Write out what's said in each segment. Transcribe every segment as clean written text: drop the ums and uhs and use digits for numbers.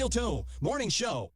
Steel Toe Morning Show.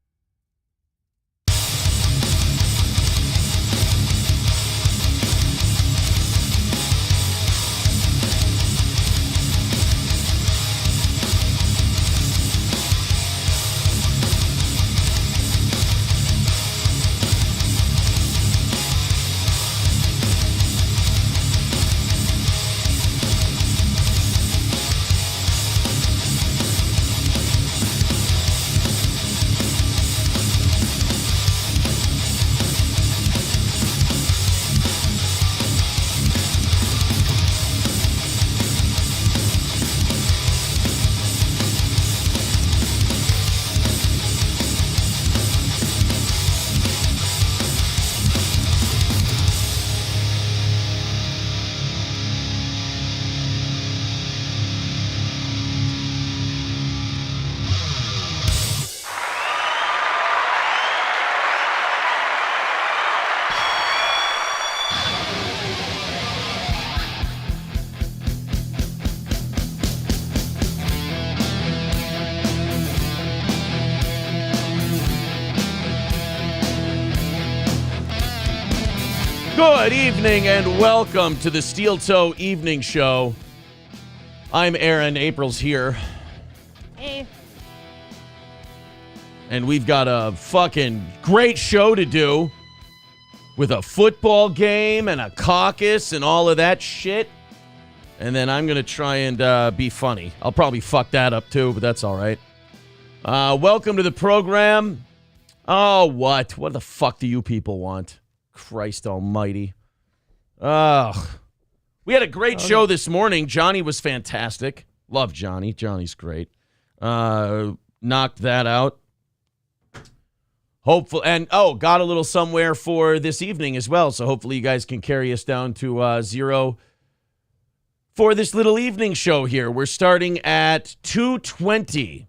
Good evening and welcome to the Steel Toe Evening Show. I'm Aaron. April's here. Hey. And we've got a fucking great show to do with a football game and a caucus and all of that shit. And then I'm going to try and be funny. I'll probably fuck that up too, but that's all right. Welcome to the program. Oh, what? What the fuck do you people want? Christ almighty. Ugh. We had a great show this morning. Johnny was fantastic. Love Johnny. Johnny's great. Knocked that out. Hopefully, and got a little somewhere for this evening as well. So hopefully you guys can carry us down to 0 for this little evening show here. We're starting at 2:20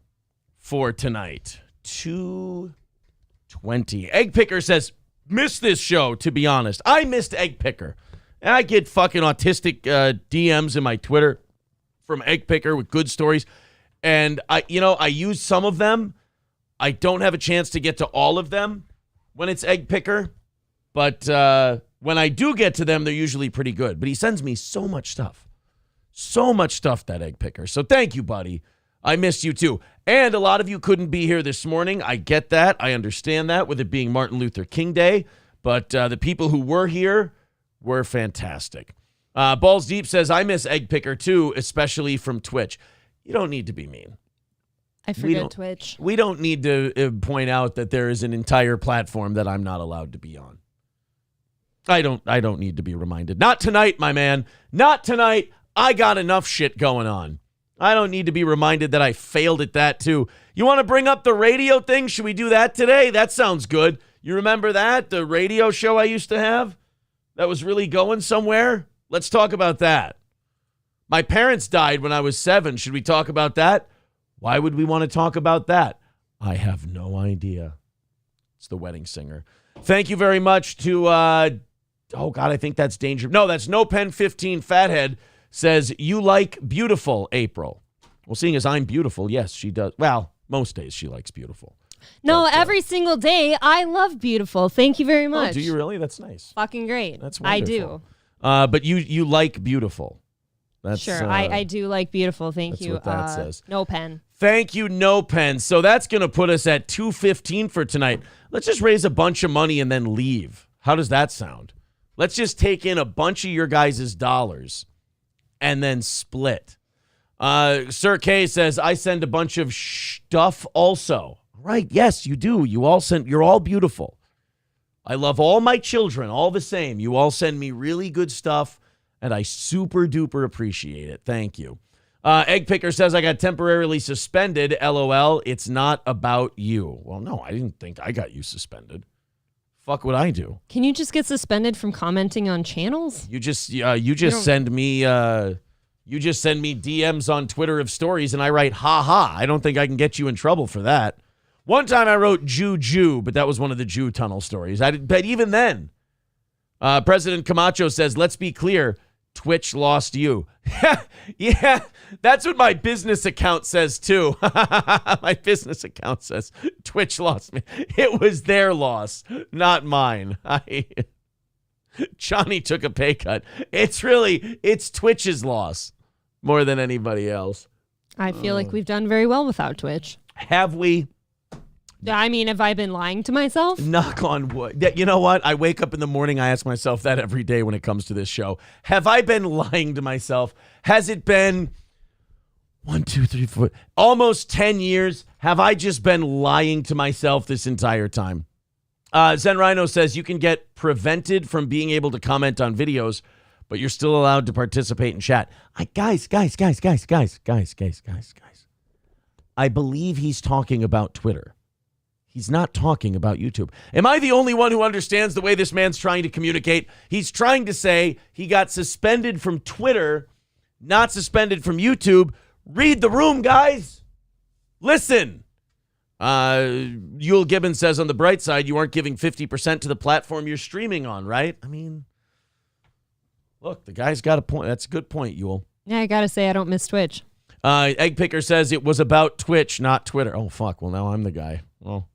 for tonight. 2:20. Egg Picker says, missed this show, to be honest. I missed Egg Picker. And I get fucking autistic DMs in my Twitter from Egg Picker with good stories. And I use some of them. I don't have a chance to get to all of them when it's Egg Picker. But when I do get to them, they're usually pretty good. But he sends me so much stuff. So much stuff, that Egg Picker. So thank you, buddy. I missed you too. And a lot of you couldn't be here this morning. I get that. I understand that, with it being Martin Luther King Day. But the people who were here were fantastic. Balls Deep says, I miss Egg Picker too, especially from Twitch. You don't need to be mean. I forget Twitch. We don't need to point out that there is an entire platform that I'm not allowed to be on. I don't need to be reminded. Not tonight, my man. Not tonight. I got enough shit going on. I don't need to be reminded that I failed at that, too. You want to bring up the radio thing? Should we do that today? That sounds good. You remember that? The radio show I used to have? That was really going somewhere? Let's talk about that. My parents died when I was 7. Should we talk about that? Why would we want to talk about that? I have no idea. It's the wedding singer. Thank you very much to, I think that's Danger. No, that's No Pen 15 Fathead. Says, you like beautiful, April. Well, seeing as I'm beautiful, yes, she does. Well, most days she likes beautiful. No, but, every single day I love beautiful. Thank you very much. Oh, do you really? That's nice. Fucking great. That's wonderful. I do. But you like beautiful. That's, sure, I do like beautiful. Thank you. That's what that says. No Pen. Thank you, No Pen. So that's going to put us at 2:15 for tonight. Let's just raise a bunch of money and then leave. How does that sound? Let's just take in a bunch of your guys' dollars and then split. Sir K says, I send a bunch of stuff also. Right, yes, you do. You're all beautiful. I love all my children, all the same. You all send me really good stuff, and I super duper appreciate it. Thank you. Egg Picker says, I got temporarily suspended. LOL, it's not about you. Well, no, I didn't think I got you suspended. Fuck would I do? Can you just get suspended from commenting on channels? You just send me DMs on Twitter of stories, and I write ha ha. I don't think I can get you in trouble for that. One time I wrote Jew, but that was one of the Jew tunnel stories. But even then, President Camacho says, let's be clear, Twitch lost you. Yeah, that's what my business account says too. My business account says Twitch lost me. It was their loss, not mine. Johnny took a pay cut. It's Twitch's loss more than anybody else. I feel like we've done very well without Twitch. Have we? I mean, have I been lying to myself? Knock on wood. You know what? I wake up in the morning. I ask myself that every day when it comes to this show. Have I been lying to myself? Has it been 1, 2, 3, 4, almost 10 years? Have I just been lying to myself this entire time? Zen Rhino says you can get prevented from being able to comment on videos, but you're still allowed to participate in chat. Guys. I believe he's talking about Twitter. He's not talking about YouTube. Am I the only one who understands the way this man's trying to communicate? He's trying to say he got suspended from Twitter, not suspended from YouTube. Read the room, guys. Listen. Yule Gibbons says on the bright side, you aren't giving 50% to the platform you're streaming on, right? I mean, look, the guy's got a point. That's a good point, Yule. Yeah, I got to say I don't miss Twitch. Egg Picker says it was about Twitch, not Twitter. Oh, fuck. Well, now I'm the guy. Well,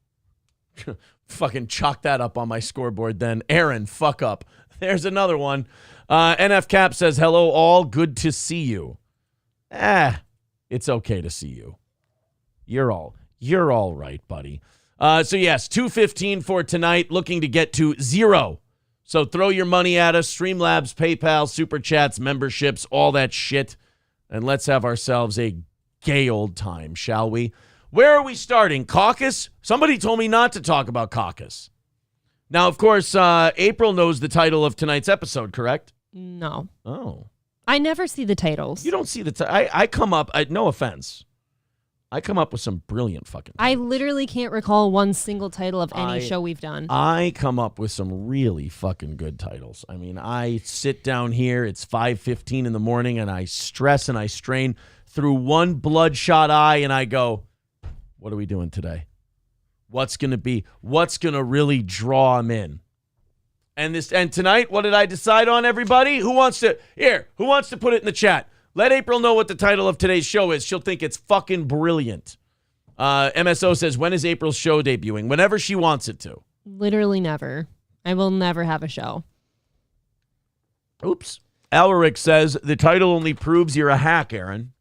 fucking chalk that up on my scoreboard then. Aaron, fuck up. There's another one. NF Cap says, hello all. Good to see you. It's okay to see you. You're all right, buddy. So, yes, 215 for tonight. Looking to get to 0. So throw your money at us. Streamlabs, PayPal, Super Chats, memberships, all that shit. And let's have ourselves a gay old time, shall we? Where are we starting? Caucus? Somebody told me not to talk about Caucus. Now, of course, April knows the title of tonight's episode, correct? No. Oh. I never see the titles. You don't see the title. I come up, no offense. I come up with some brilliant fucking titles. I literally can't recall one single title of any show we've done. I come up with some really fucking good titles. I mean, I sit down here, it's 5:15 in the morning, and I stress and I strain through one bloodshot eye, and I go, what are we doing today? What's going to really draw them in? And tonight, what did I decide on, everybody? Who wants to put it in the chat? Let April know what the title of today's show is. She'll think it's fucking brilliant. MSO says, when is April's show debuting? Whenever she wants it to. Literally never. I will never have a show. Oops. Alaric says, the title only proves you're a hack, Aaron.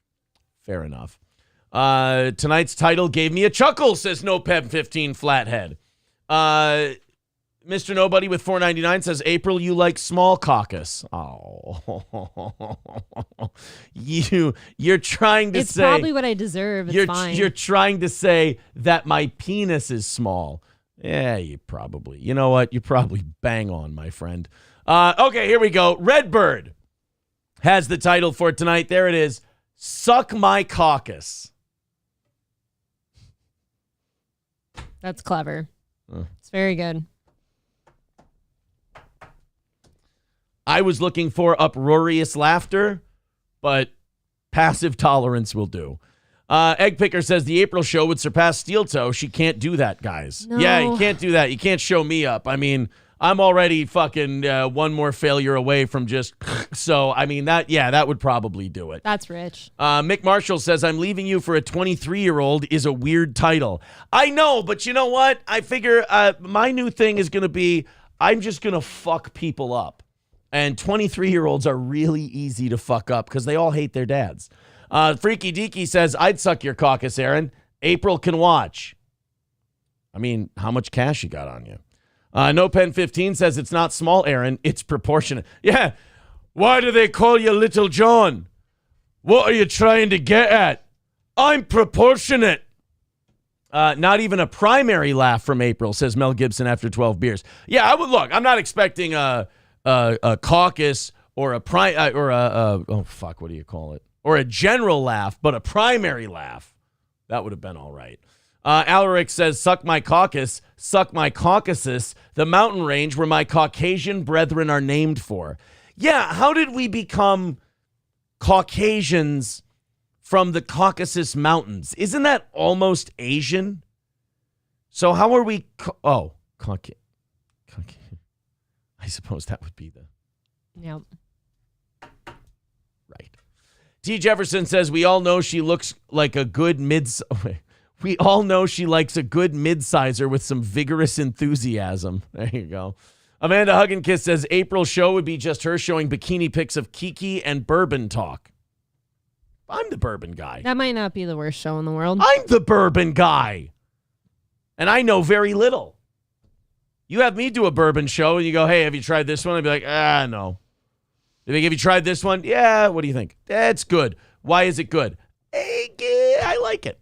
Fair enough. Tonight's title gave me a chuckle, says NoPeb15 Flathead. Mr. Nobody with $4.99 says, April, you like small caucus. Oh. You're trying to say... It's probably what I deserve. It's fine. You're trying to say that my penis is small. Yeah, you know what? You probably bang on, my friend. Okay, here we go. Redbird has the title for tonight. There it is. Suck my caucus. That's clever. It's very good. I was looking for uproarious laughter, but passive tolerance will do. Egg Picker says the April show would surpass Steel Toe. She can't do that, guys. No. Yeah, you can't do that. You can't show me up. I mean, I'm already fucking one more failure away from just... So, I mean, that would probably do it. That's rich. Mick Marshall says, I'm leaving you for a 23-year-old is a weird title. I know, but you know what? I figure my new thing is going to be, I'm just going to fuck people up. And 23-year-olds are really easy to fuck up because they all hate their dads. Freaky Deaky says, I'd suck your caucus, Aaron. April can watch. I mean, how much cash you got on you? No Pen 15 says, it's not small, Aaron. It's proportionate. Yeah. Why do they call you Little John? What are you trying to get at? I'm proportionate. Not even a primary laugh from April, says Mel Gibson after 12 beers. Yeah, I would look. I'm not expecting a caucus or what do you call it? Or a general laugh, but a primary laugh. That would have been all right. Alaric says, suck my caucus, suck my Caucuses, the mountain range where my Caucasian brethren are named for. Yeah, how did we become Caucasians from the Caucasus Mountains? Isn't that almost Asian? So how are we... Caucasian. I suppose that would be the... Yep. T. Jefferson says, we all know she looks like a good we all know she likes a good mid-sizer with some vigorous enthusiasm. There you go. Amanda Hug and Kiss says, April's show would be just her showing bikini pics of Kiki and bourbon talk. I'm the bourbon guy. That might not be the worst show in the world. I'm the bourbon guy. And I know very little. You have me do a bourbon show and you go, hey, have you tried this one? I'd be like, no. Have you tried this one? Yeah, what do you think? It's good. Why is it good? I like it.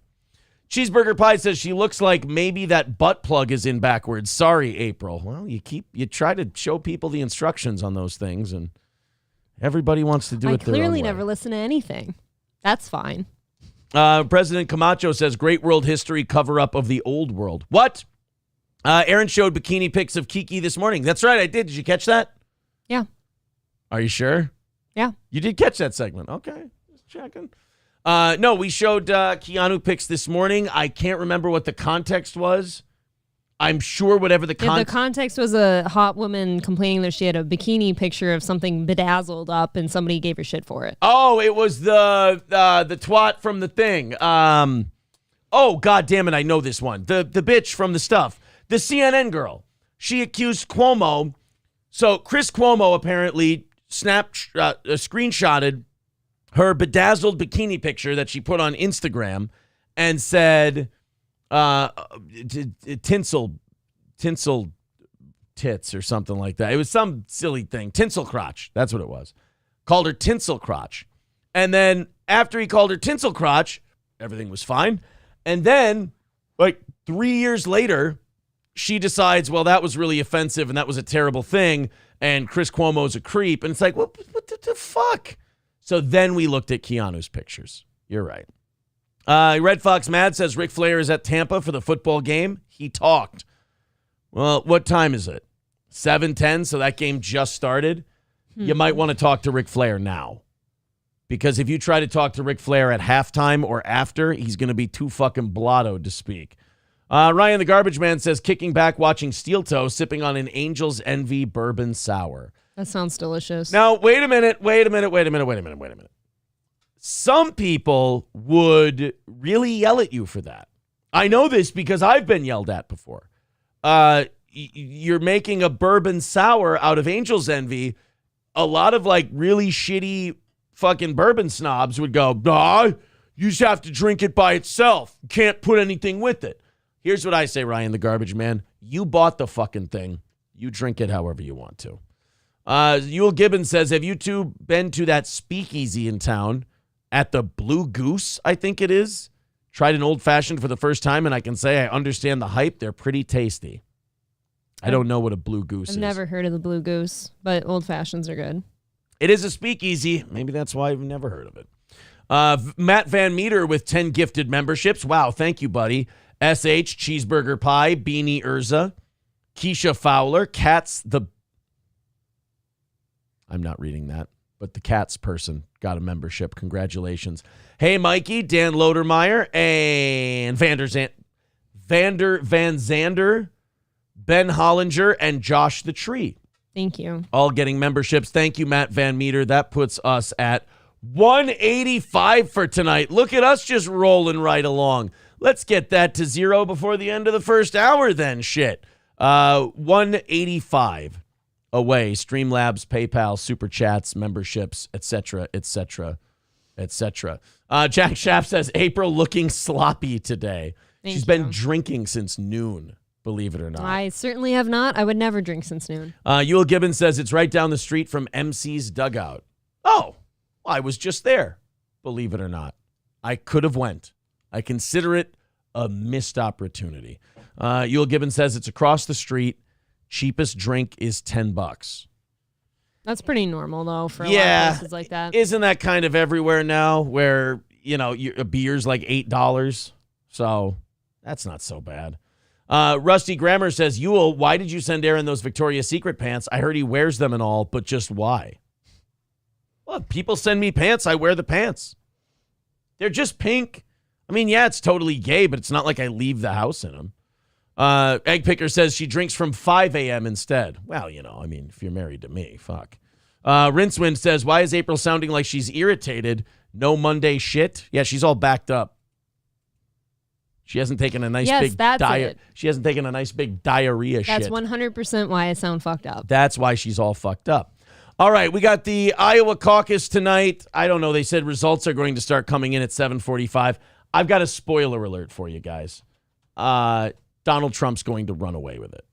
Cheeseburger Pie says she looks like maybe that butt plug is in backwards. Sorry, April. Well, you try to show people the instructions on those things, and everybody wants to do it their own way. I clearly never listen to anything. That's fine. President Camacho says, great world history cover-up of the old world. What? Aaron showed bikini pics of Kiki this morning. That's right, I did. Did you catch that? Yeah. Are you sure? Yeah. You did catch that segment. Okay. Just checking. No, we showed Keanu pics this morning. I can't remember what the context was. I'm sure whatever the context... The context was a hot woman complaining that she had a bikini picture of something bedazzled up and somebody gave her shit for it. Oh, it was the twat from the thing. Oh, God damn it, I know this one. The bitch from the stuff. The CNN girl. She accused Cuomo. So Chris Cuomo apparently screenshotted her bedazzled bikini picture that she put on Instagram and said, tinsel tits or something like that. It was some silly thing. Tinsel crotch. That's what it was. Called her tinsel crotch. And then after he called her tinsel crotch, everything was fine. And then, like 3 years later, she decides, well, that was really offensive and that was a terrible thing. And Chris Cuomo's a creep. And it's like, what the fuck? So then we looked at Keanu's pictures. You're right. Red Fox Mad says Ric Flair is at Tampa for the football game. He talked. Well, what time is it? 7:10, so that game just started. You might want to talk to Ric Flair now. Because if you try to talk to Ric Flair at halftime or after, he's going to be too fucking blottoed to speak. Ryan the Garbage Man says, kicking back, watching Steel Toe, sipping on an Angel's Envy bourbon sour. That sounds delicious. Now, wait a minute. Some people would really yell at you for that. I know this because I've been yelled at before. You're making a bourbon sour out of Angel's Envy. A lot of like really shitty fucking bourbon snobs would go, nah, you just have to drink it by itself. You can't put anything with it. Here's what I say, Ryan the Garbage Man. You bought the fucking thing. You drink it however you want to. Yule Gibbons says, have you two been to that speakeasy in town at the Blue Goose, I think it is? Tried an old-fashioned for the first time, and I can say I understand the hype. They're pretty tasty. I don't know what a Blue Goose is. I've never heard of the Blue Goose, but old-fashions are good. It is a speakeasy. Maybe that's why I've never heard of it. Matt Van Meter with 10 gifted memberships. Wow, thank you, buddy. SH, Cheeseburger Pie, Beanie Urza, Keisha Fowler, Cats the... I'm not reading that, but the Cats person got a membership. Congratulations. Hey, Mikey, Dan Lodermeyer, and Vander Van Zander, Ben Hollinger, and Josh the Tree. Thank you. All getting memberships. Thank you, Matt Van Meter. That puts us at 185 for tonight. Look at us just rolling right along. Let's get that to 0 before the end of the first hour then, shit. 185 away. Streamlabs, PayPal, Super Chats, memberships, etc., etc., etc. Jack Schaff says, April looking sloppy today. She's been drinking since noon, believe it or not. I certainly have not. I would never drink since noon. Yule Gibbons says it's right down the street from MC's dugout. Oh, well, I was just there, believe it or not. I could have went. I consider it a missed opportunity. Yule Gibbons says it's across the street. Cheapest drink is $10. That's pretty normal, though, for a lot of places like that. Isn't that kind of everywhere now where, a beer's like $8? So that's not so bad. Rusty Grammer says, Yule, why did you send Aaron those Victoria's Secret pants? I heard he wears them and all, but just why? Well, people send me pants. I wear the pants. They're just pink. I mean, yeah, it's totally gay, but it's not like I leave the house in them. Egg Picker says she drinks from 5 a.m. instead. Well, if you're married to me, fuck. Rincewind says, why is April sounding like she's irritated? No Monday shit? Yeah, she's all backed up. She hasn't taken a nice big She hasn't taken a nice big diarrhea shit. That's 100% why I sound fucked up. That's why she's all fucked up. All right, we got the Iowa caucus tonight. I don't know. They said results are going to start coming in at 7:45. I've got a spoiler alert for you guys. Donald Trump's going to run away with it.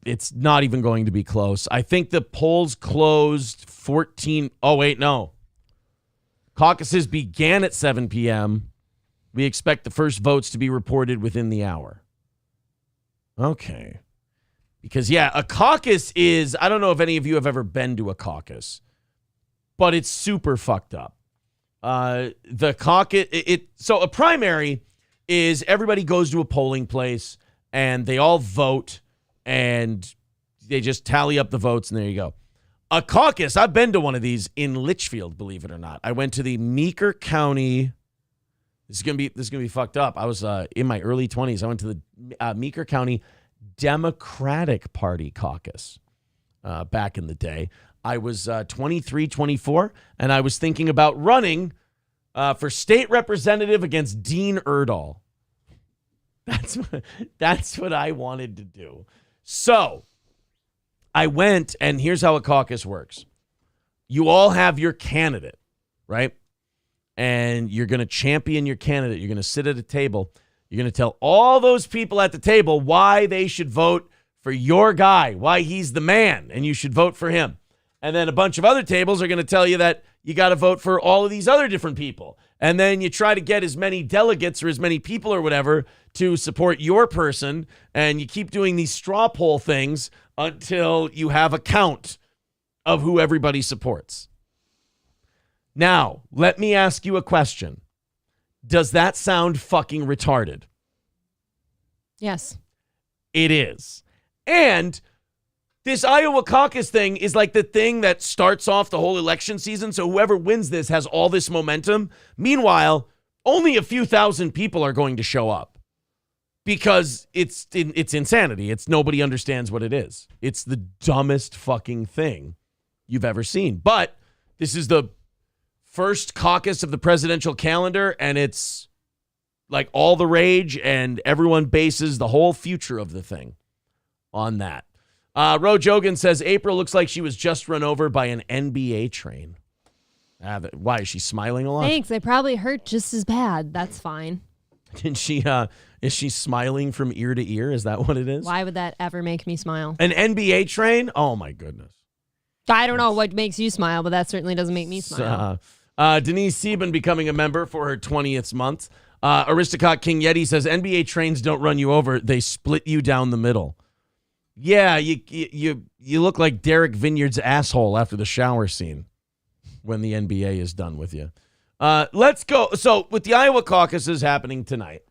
It's not even going to be close. I think the polls closed 14. Oh, wait, no. Caucuses began at 7 p.m. We expect the first votes to be reported within the hour. Okay. Because, yeah, a caucus is, I don't know if any of you have ever been to a caucus, but it's super fucked up. The caucus, so a primary is everybody goes to a polling place and they all vote and they just tally up the votes and there you go. A caucus, I've been to one of these in Litchfield, believe it or not. I went to the Meeker County. This is gonna be fucked up. I was in my early 20s. I went to the Meeker County Democratic Party caucus back in the day. I was 23, 24, and I was thinking about running for state representative against Dean Erdahl. That's what I wanted to do. So I went, and here's how a caucus works. You all have your candidate, right? And you're going to champion your candidate. You're going to sit at a table. You're going to tell all those people at the table why they should vote for your guy, why he's the man, and you should vote for him. And then a bunch of other tables are going to tell you that you got to vote for all of these other different people. And then you try to get as many delegates or as many people or whatever to support your person. And you keep doing these straw poll things until you have a count of who everybody supports. Now, let me ask you a question. Does that sound fucking retarded? Yes. It is. And this Iowa caucus thing is like the thing that starts off the whole election season. So whoever wins this has all this momentum. Meanwhile, only a few thousand people are going to show up because it's insanity. It's nobody understands what it is. It's the dumbest fucking thing you've ever seen. But this is the first caucus of the presidential calendar, and it's like all the rage, and everyone bases the whole future of the thing on that. Hogan says April looks like she was just run over by an NBA train. Why is she smiling a lot? Thanks. They probably hurt just as bad. That's fine. And is she smiling from ear to ear? Is that what it is? Why would that ever make me smile? An NBA train? Oh my goodness. I don't know what makes you smile, but that certainly doesn't make me smile. Denise Sieben becoming a member for her 20th month. Aristocrat King Yeti says NBA trains don't run you over; they split you down the middle. Yeah, you look like Derek Vineyard's asshole after the shower scene when the NBA is done with you. Let's go. So with the Iowa caucuses happening tonight,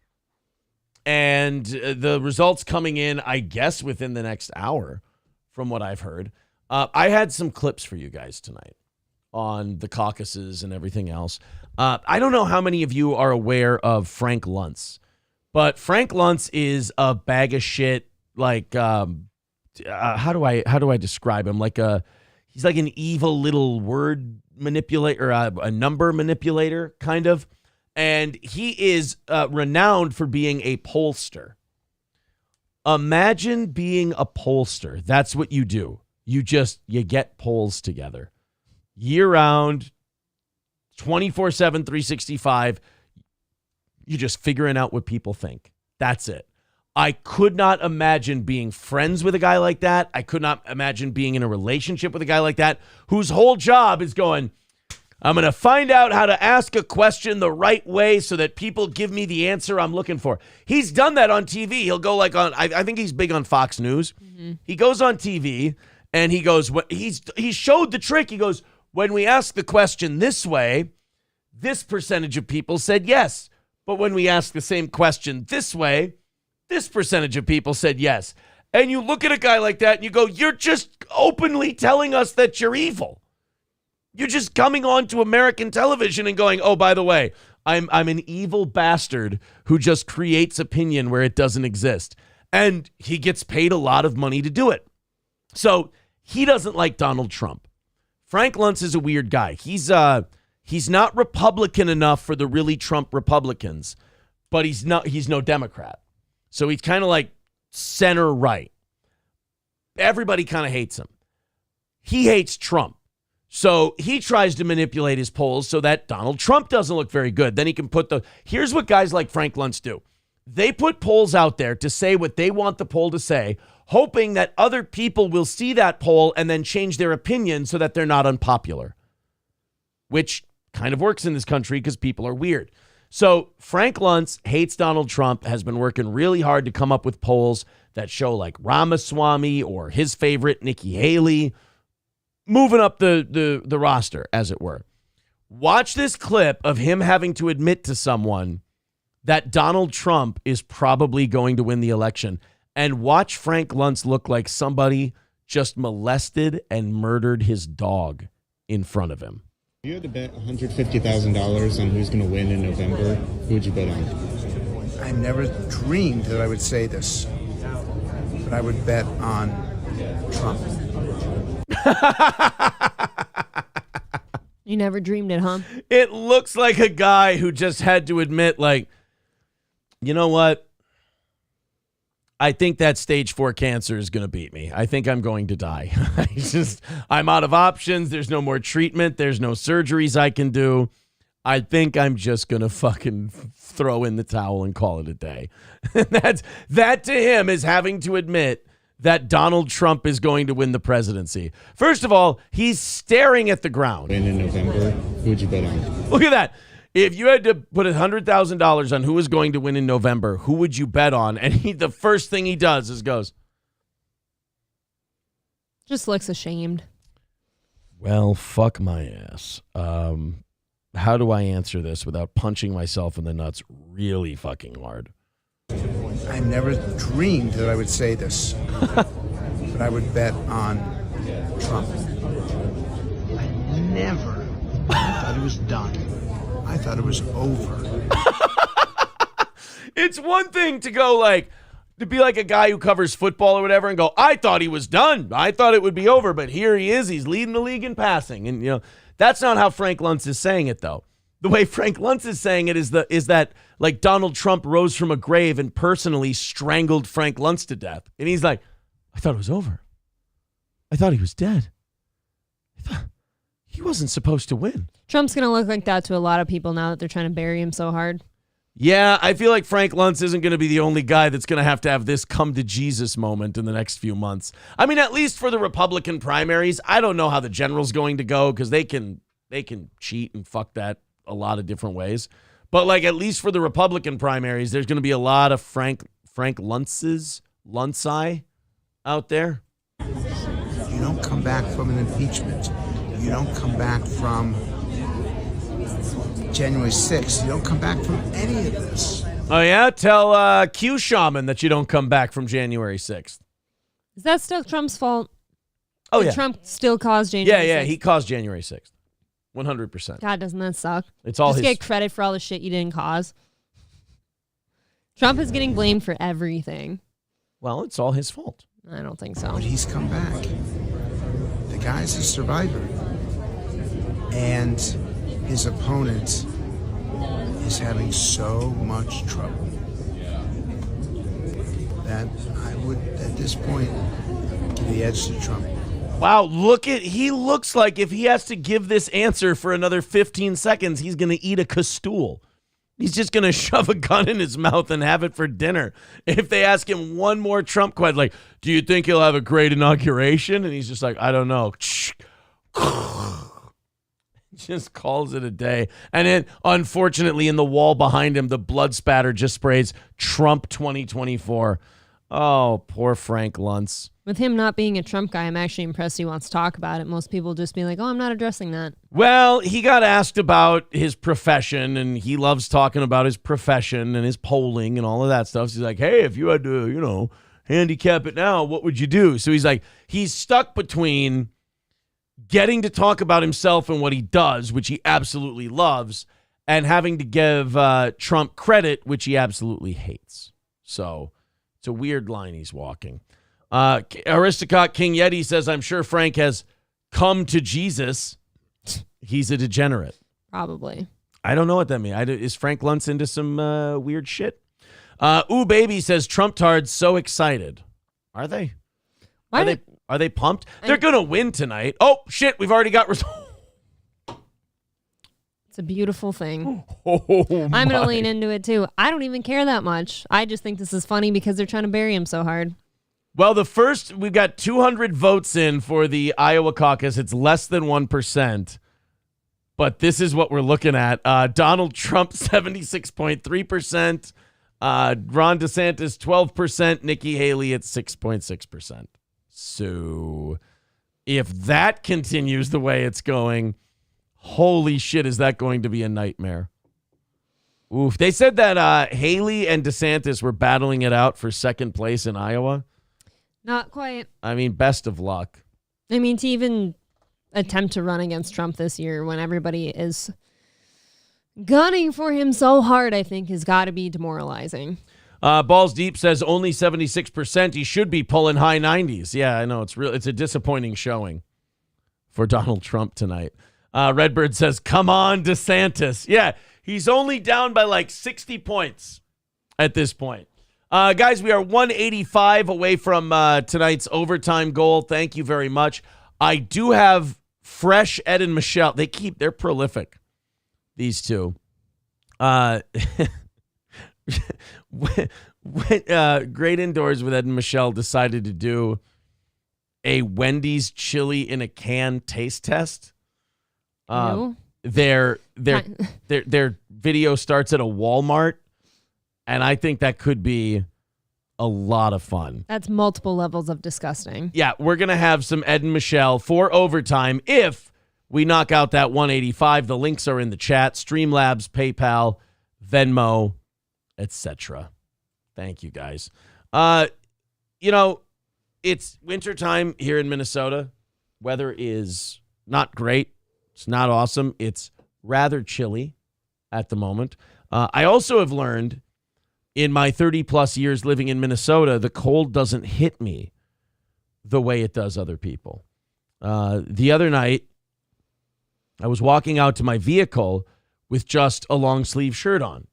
and the results coming in, I guess within the next hour, from what I've heard. I had some clips for you guys tonight on the caucuses and everything else. I don't know how many of you are aware of Frank Luntz, but Frank Luntz is a bag of shit. Like, how do I describe him? He's like an evil little word manipulator, a number manipulator, kind of. And he is renowned for being a pollster. Imagine being a pollster. That's what you do. You get polls together. Year-round, 24/7, 365. You're just figuring out what people think. That's it. I could not imagine being friends with a guy like that. I could not imagine being in a relationship with a guy like that whose whole job is going, I'm going to find out how to ask a question the right way so that people give me the answer I'm looking for. He's done that on TV. He'll go like on, I think he's big on Fox News. Mm-hmm. He goes on TV and he goes, he showed the trick. He goes, when we ask the question this way, this percentage of people said yes. But when we ask the same question this way, this percentage of people said yes. And you look at a guy like that and you go, you're just openly telling us that you're evil. You're just coming on to American television and going, oh, by the way, I'm an evil bastard who just creates opinion where it doesn't exist. And he gets paid a lot of money to do it. So he doesn't like Donald Trump. Frank Luntz is a weird guy. He's not Republican enough for the really Trump Republicans, but he's no Democrat. So he's kind of like center right. Everybody kind of hates him. He hates Trump. So he tries to manipulate his polls so that Donald Trump doesn't look very good. Then he can here's what guys like Frank Luntz do. They put polls out there to say what they want the poll to say, hoping that other people will see that poll and then change their opinion so that they're not unpopular, which kind of works in this country because people are weird. So Frank Luntz hates Donald Trump, has been working really hard to come up with polls that show like Ramaswamy or his favorite, Nikki Haley, moving up the roster, as it were. Watch this clip of him having to admit to someone that Donald Trump is probably going to win the election, and watch Frank Luntz look like somebody just molested and murdered his dog in front of him. If you had to bet $150,000 on who's going to win in November, who would you bet on? I never dreamed that I would say this, but I would bet on Trump. You never dreamed it, huh? It looks like a guy who just had to admit, like, you know what? I think that stage 4 cancer is going to beat me. I think I'm going to die. I'm out of options. There's no more treatment. There's no surgeries I can do. I think I'm just going to fucking throw in the towel and call it a day. That to him is having to admit that Donald Trump is going to win the presidency. First of all, he's staring at the ground. Win in November, who would you bet on? Look at that. If you had to put $100,000 on who is going to win in November, who would you bet on? And the first thing he does is goes, Just looks ashamed. well, fuck my ass. How do I answer this without punching myself in the nuts really fucking hard? I never dreamed that I would say this, but I would bet on Trump. I never thought it was done. I thought it was over. It's one thing to go like, to be like a guy who covers football or whatever and go, I thought he was done. I thought it would be over, but here he is. He's leading the league in passing. And, you know, that's not how Frank Luntz is saying it, though. The way Frank Luntz is saying it is that like Donald Trump rose from a grave and personally strangled Frank Luntz to death. And he's like, I thought it was over. I thought he was dead. He wasn't supposed to win. Trump's going to look like that to a lot of people now that they're trying to bury him so hard. Yeah, I feel like Frank Luntz isn't going to be the only guy that's going to have this come to Jesus moment in the next few months. I mean, at least for the Republican primaries, I don't know how the general's going to go because they can cheat and fuck that a lot of different ways. But like at least for the Republican primaries, there's going to be a lot of Frank Luntzi out there. You don't come back from an impeachment. You don't come back from January 6th. You don't come back from any of this. Oh, yeah? Tell Q Shaman that you don't come back from January 6th. Is that still Trump's fault? Oh, Did yeah. Trump still caused January 6th? Yeah, he caused January 6th. 100%. God, doesn't that suck? It's all Just his. get credit for all the shit you didn't cause. Trump is getting blamed for everything. Well, it's all his fault. I don't think so. But he's come back. The guy's a survivor. And his opponent is having so much trouble that I would, at this point, give the edge to Trump. Wow, he looks like if he has to give this answer for another 15 seconds, he's going to eat a castool. He's just going to shove a gun in his mouth and have it for dinner. If they ask him one more Trump question, like, do you think he'll have a great inauguration? And he's just like, I don't know. Just calls it a day. And then, unfortunately, in the wall behind him, the blood spatter just sprays Trump 2024. Oh, poor Frank Luntz. With him not being a Trump guy, I'm actually impressed he wants to talk about it. Most people just be like, oh, I'm not addressing that. Well, he got asked about his profession, and he loves talking about his profession and his polling and all of that stuff. So he's like, hey, if you had to, handicap it now, what would you do? So he's like, he's stuck between getting to talk about himself and what he does, which he absolutely loves, and having to give Trump credit, which he absolutely hates. So it's a weird line he's walking. Aristocrat King Yeti says, I'm sure Frank has come to Jesus, he's a degenerate. Probably. I don't know what that means. Is Frank Luntz into some weird shit? Ooh, baby says Trump tards so excited. Are they? Are they pumped? They're going to win tonight. Oh, shit. We've already got results. It's a beautiful thing. Oh, I'm going to lean into it, too. I don't even care that much. I just think this is funny because they're trying to bury him so hard. Well, we've got 200 votes in for the Iowa caucus. It's less than 1%. But this is what we're looking at. Donald Trump, 76.3%. Ron DeSantis, 12%. Nikki Haley at 6.6%. So if that continues the way it's going, holy shit, is that going to be a nightmare? Oof. They said that Haley and DeSantis were battling it out for second place in Iowa. Not quite. I mean, best of luck. I mean, to even attempt to run against Trump this year when everybody is gunning for him so hard, I think has got to be demoralizing. Balls Deep says only 76%. He should be pulling high 90s. Yeah, I know. It's a disappointing showing for Donald Trump tonight. Redbird says, come on, DeSantis. Yeah, he's only down by like 60 points at this point. Guys, we are 185 away from tonight's overtime goal. Thank you very much. I do have fresh Ed and Michelle. They're prolific, these two. Great Indoors with Ed and Michelle decided to do a Wendy's chili in a can taste test. Their video starts at a Walmart, and I think that could be a lot of fun. That's multiple levels of disgusting. Yeah, we're going to have some Ed and Michelle for overtime if we knock out that 185. The links are in the chat. Streamlabs, PayPal, Venmo, etc. Thank you, guys. It's wintertime here in Minnesota. Weather is not great. It's not awesome. It's rather chilly at the moment. I also have learned in my 30-plus years living in Minnesota, the cold doesn't hit me the way it does other people. The other night, I was walking out to my vehicle with just a long-sleeve shirt on.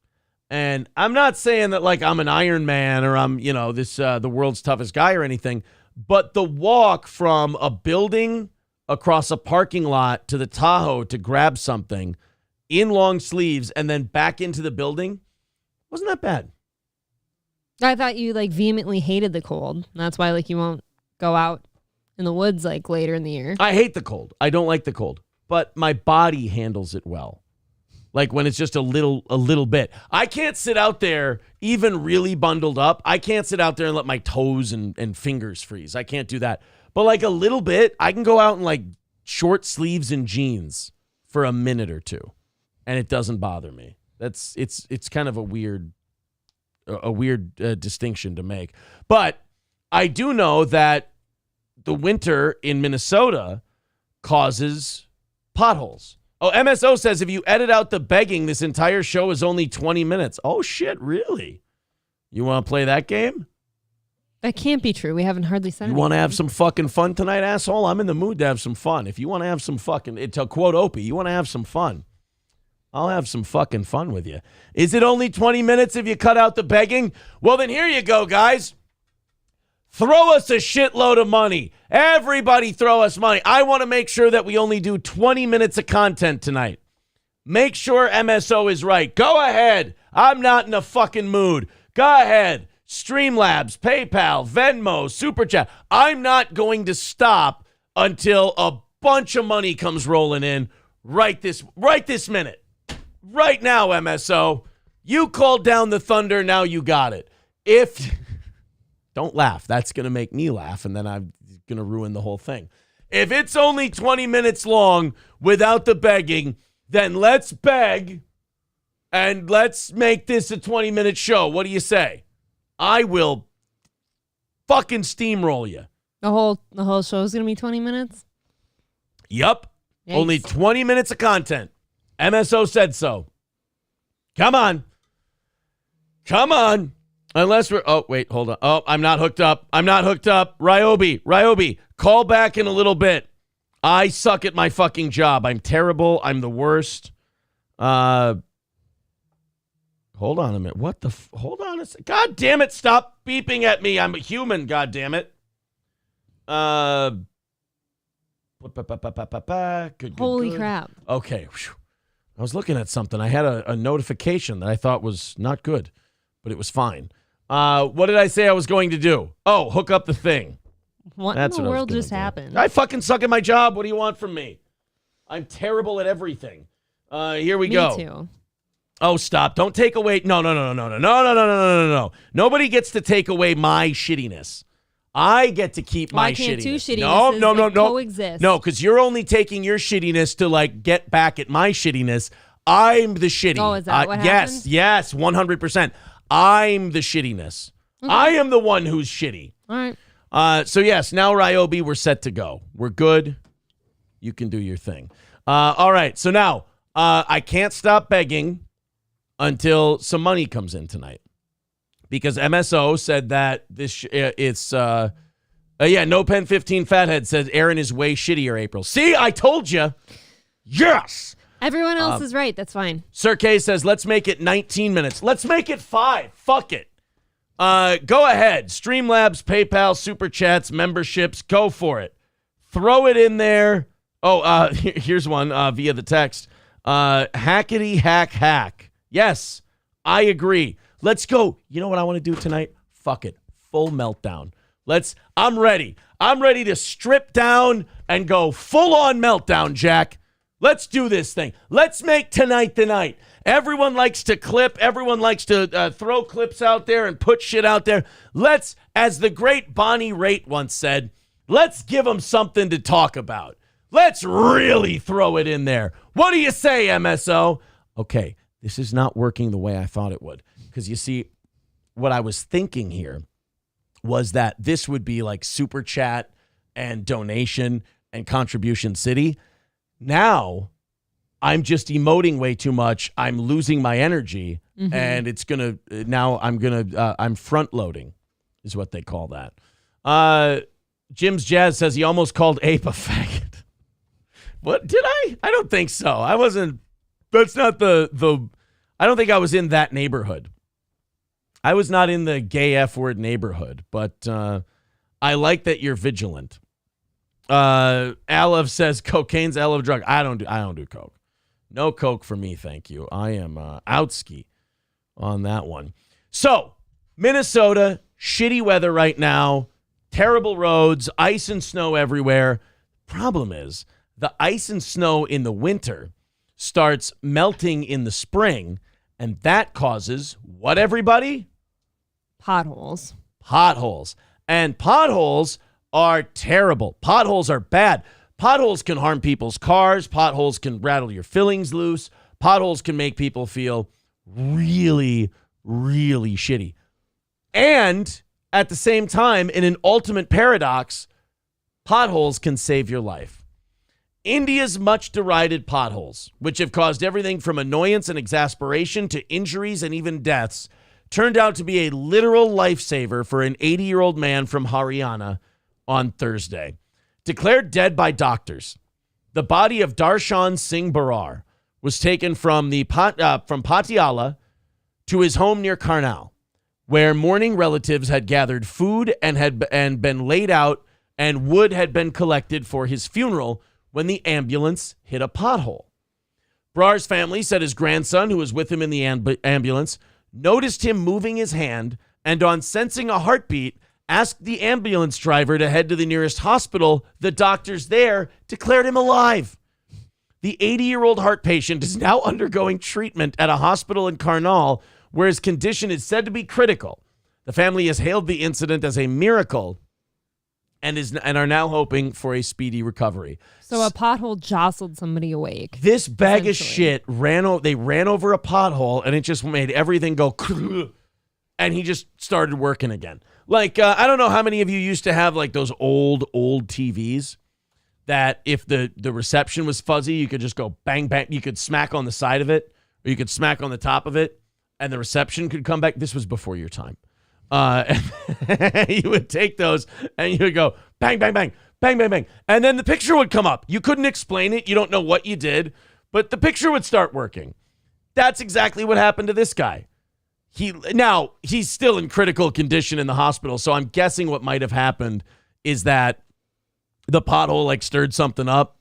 And I'm not saying that like I'm an Iron Man or I'm, the world's toughest guy or anything, but the walk from a building across a parking lot to the Tahoe to grab something in long sleeves and then back into the building wasn't that bad. I thought you vehemently hated the cold. That's why you won't go out in the woods later in the year. I hate the cold. I don't like the cold, but my body handles it well. Like when it's just a little bit. I can't sit out there even really bundled up. I can't sit out there and let my toes and fingers freeze. I can't do that. But a little bit, I can go out in short sleeves and jeans for a minute or two, and it doesn't bother me. It's kind of a weird distinction to make. But I do know that the winter in Minnesota causes potholes. Oh, MSO says if you edit out the begging, this entire show is only 20 minutes. Oh, shit, really? You want to play that game? That can't be true. We haven't hardly said anything. You want to have some fucking fun tonight, asshole? I'm in the mood to have some fun. If you want to have some to quote Opie, you want to have some fun, I'll have some fucking fun with you. Is it only 20 minutes if you cut out the begging? Well, then here you go, guys. Throw us a shitload of money. Everybody throw us money. I want to make sure that we only do 20 minutes of content tonight. Make sure MSO is right. Go ahead. I'm not in a fucking mood. Go ahead. Streamlabs, PayPal, Venmo, Super Chat. I'm not going to stop until a bunch of money comes rolling in right this minute. Right now, MSO. You called down the thunder. Now you got it. Don't laugh. That's going to make me laugh, and then I'm going to ruin the whole thing. If it's only 20 minutes long without the begging, then let's beg, and let's make this a 20-minute show. What do you say? I will fucking steamroll you. The whole show is going to be 20 minutes? Yup. Yikes. Only 20 minutes of content. MSO said so. Come on. Unless we're... Oh, wait, hold on. Oh, I'm not hooked up. Ryobi, call back in a little bit. I suck at my fucking job. I'm terrible. I'm the worst. Hold on a minute. What the? Hold on a second. God damn it. Stop beeping at me. I'm a human. God damn it. Good. Holy crap. Okay. Whew. I was looking at something. I had a notification that I thought was not good, but it was fine. What did I say I was going to do? Oh, hook up the thing. What That's in the what I was world gonna just do. happened? I fucking suck at my job. What do you want from me? I'm terrible at everything. Here we go. Me too. Oh, stop. Don't take away. No. Nobody gets to take away my shittiness. I get to keep my Why can't two shittiness. shittinesses coexist? No, because you're only taking your shittiness to, like, get back at my shittiness. I'm the shitty. Oh, is that what happened? Yes, 100%. I'm the shittiness. Okay. I am the one who's shitty. All right. So, yes, now, Ryobi, we're set to go. We're good. You can do your thing. All right, so now I can't stop begging until some money comes in tonight. Because MSO said that No Pen 15 Fathead says Aaron is way shittier, April. See, I told you. Yes. Everyone else is right. That's fine. Sir K says, let's make it 19 minutes. Let's make it 5. Fuck it. Go ahead. Streamlabs, PayPal, Super Chats, memberships. Go for it. Throw it in there. Oh, here's one via the text. Hackety hack. Yes, I agree. Let's go. You know what I want to do tonight? Fuck it. Full meltdown. I'm ready. I'm ready to strip down and go full on meltdown, Jack. Let's do this thing. Let's make tonight the night. Everyone likes to clip. Everyone likes to throw clips out there and put shit out there. Let's, as the great Bonnie Raitt once said, let's give them something to talk about. Let's really throw it in there. What do you say, MSO? Okay, this is not working the way I thought it would. Because you see, what I was thinking here was that this would be like Super Chat and donation and Contribution City. Now, I'm just emoting way too much. I'm losing my energy, and it's going to, I'm front loading is what they call that. Jim's Jazz says he almost called Ape a faggot. What, did I? I don't think so. I wasn't, that's not I don't think I was in that neighborhood. I was not in the gay F word neighborhood, but I like that you're vigilant. Alev says cocaine's a hell of a drug. I don't do coke. No coke for me, thank you. I am outski on that one. So, Minnesota, shitty weather right now, terrible roads, ice and snow everywhere. Problem is, the ice and snow in the winter starts melting in the spring, and that causes what, everybody? Potholes. Potholes. And potholes are terrible. Potholes are bad. Potholes can harm people's cars. Potholes can rattle your fillings loose. Potholes can make people feel really, really shitty. And at the same time, in an ultimate paradox, potholes can save your life. India's much derided potholes, which have caused everything from annoyance and exasperation to injuries and even deaths, turned out to be a literal lifesaver for an 80-year-old man from Haryana on Thursday. Declared dead by doctors, the body of Darshan Singh Barar was taken from from Patiala to his home near Karnal, where mourning relatives had gathered food and been laid out, and wood had been collected for his funeral when the ambulance hit a pothole. Barar's family said his grandson, who was with him in the ambulance, noticed him moving his hand, and on sensing a heartbeat, asked the ambulance driver to head to the nearest hospital. The doctors there declared him alive. The 80-year-old heart patient is now undergoing treatment at a hospital in Karnal, where his condition is said to be critical. The family has hailed the incident as a miracle and are now hoping for a speedy recovery. So a pothole jostled somebody awake. This bag of shit ran over a pothole, and it just made everything go, and he just started working again. Like, I don't know how many of you used to have like those old TVs that if the reception was fuzzy, you could just go bang, bang. You could smack on the side of it, or you could smack on the top of it, and the reception could come back. This was before your time. You would take those and you would go bang, bang, bang, Bang, bang, bang. And then the picture would come up. You couldn't explain it. You don't know what you did, but the picture would start working. That's exactly what happened to this guy. He's still in critical condition in the hospital, so I'm guessing what might have happened is that the pothole like stirred something up,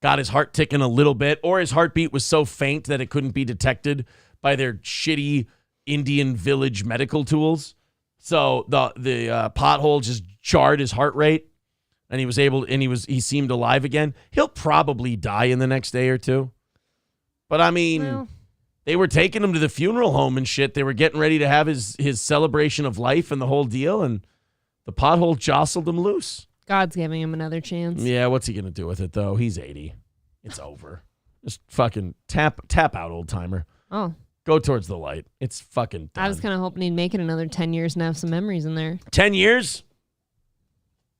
got his heart ticking a little bit, or his heartbeat was so faint that it couldn't be detected by their shitty Indian village medical tools. So the pothole just jarred his heart rate, and he seemed alive again. He'll probably die in the next day or two. But I mean, they were taking him to the funeral home and shit. They were getting ready to have his celebration of life and the whole deal, and the pothole jostled him loose. God's giving him another chance. Yeah, what's he going to do with it, though? He's 80. It's over. Just fucking tap out, old timer. Oh. Go towards the light. It's fucking done. I was kind of hoping he'd make it another 10 years and have some memories in there. 10 years?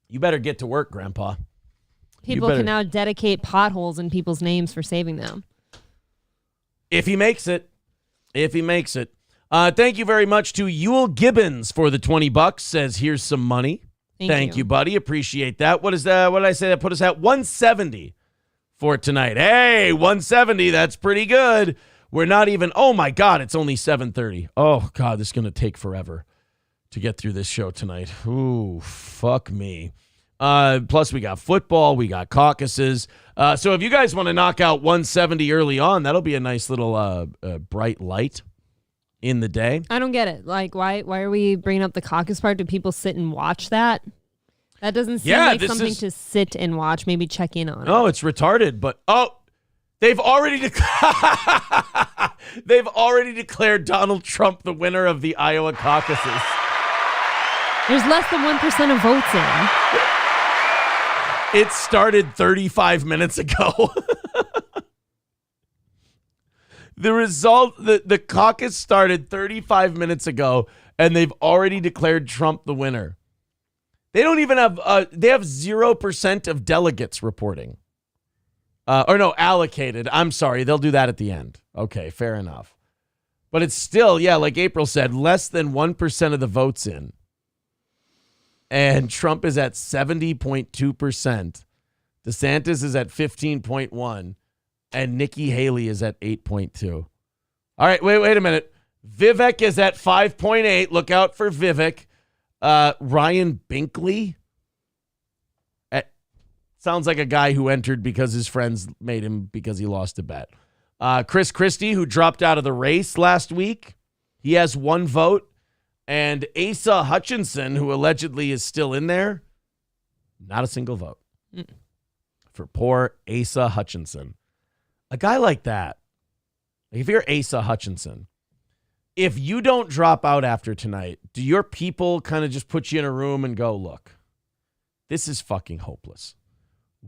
You better get to work, Grandpa. People can now dedicate potholes in people's names for saving them. If he makes it. Thank you very much to Yule Gibbons for the $20. Says, here's some money. Thank you, buddy. Appreciate that. What is that? What did I say? That put us at 170 for tonight. Hey, 170. That's pretty good. We're not even. Oh my God! It's only 7:30. Oh God, this is gonna take forever to get through this show tonight. Ooh, fuck me. Plus, we got football. We got caucuses. So if you guys want to knock out 170 early on, that'll be a nice little bright light in the day. I don't get it. Like, why are we bringing up the caucus part? Do people sit and watch that? That doesn't seem like something to sit and watch. Maybe check in on it. Oh, it's retarded. But they've already declared Donald Trump the winner of the Iowa caucuses. There's less than 1% of votes in. It started 35 minutes ago. The result, the caucus started 35 minutes ago, and they've already declared Trump the winner. They don't even have, they have 0% of delegates reporting. Allocated. I'm sorry. They'll do that at the end. Okay, fair enough. But it's still, like April said, less than 1% of the votes in. And Trump is at 70.2%. DeSantis is at 15.1%. And Nikki Haley is at 8.2%. All right, wait a minute. Vivek is at 5.8%. Look out for Vivek. Ryan Binkley. Sounds like a guy who entered because his friends made him because he lost a bet. Chris Christie, who dropped out of the race last week. He has 1 vote. And Asa Hutchinson, who allegedly is still in there, not a single vote. For poor Asa Hutchinson. A guy like that, if you're Asa Hutchinson, if you don't drop out after tonight, do your people kind of just put you in a room and go, look, this is fucking hopeless.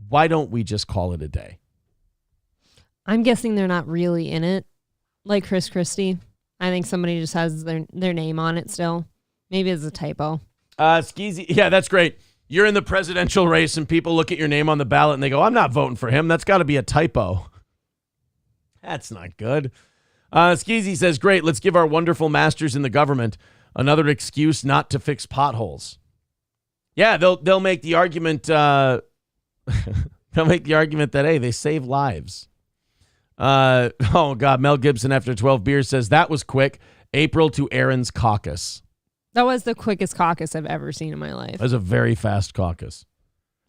Why don't we just call it a day? I'm guessing they're not really in it, like Chris Christie. I think somebody just has their name on it still. Maybe it's a typo. Skeezy, yeah, that's great. You're in the presidential race and people look at your name on the ballot and they go, I'm not voting for him. That's got to be a typo. That's not good. Skeezy says, great, let's give our wonderful masters in the government another excuse not to fix potholes. Yeah, they'll make the argument they'll make the argument that, hey, they save lives. Oh, God, Mel Gibson after 12 beers says, that was quick. April to Aaron's caucus. That was the quickest caucus I've ever seen in my life. That was a very fast caucus.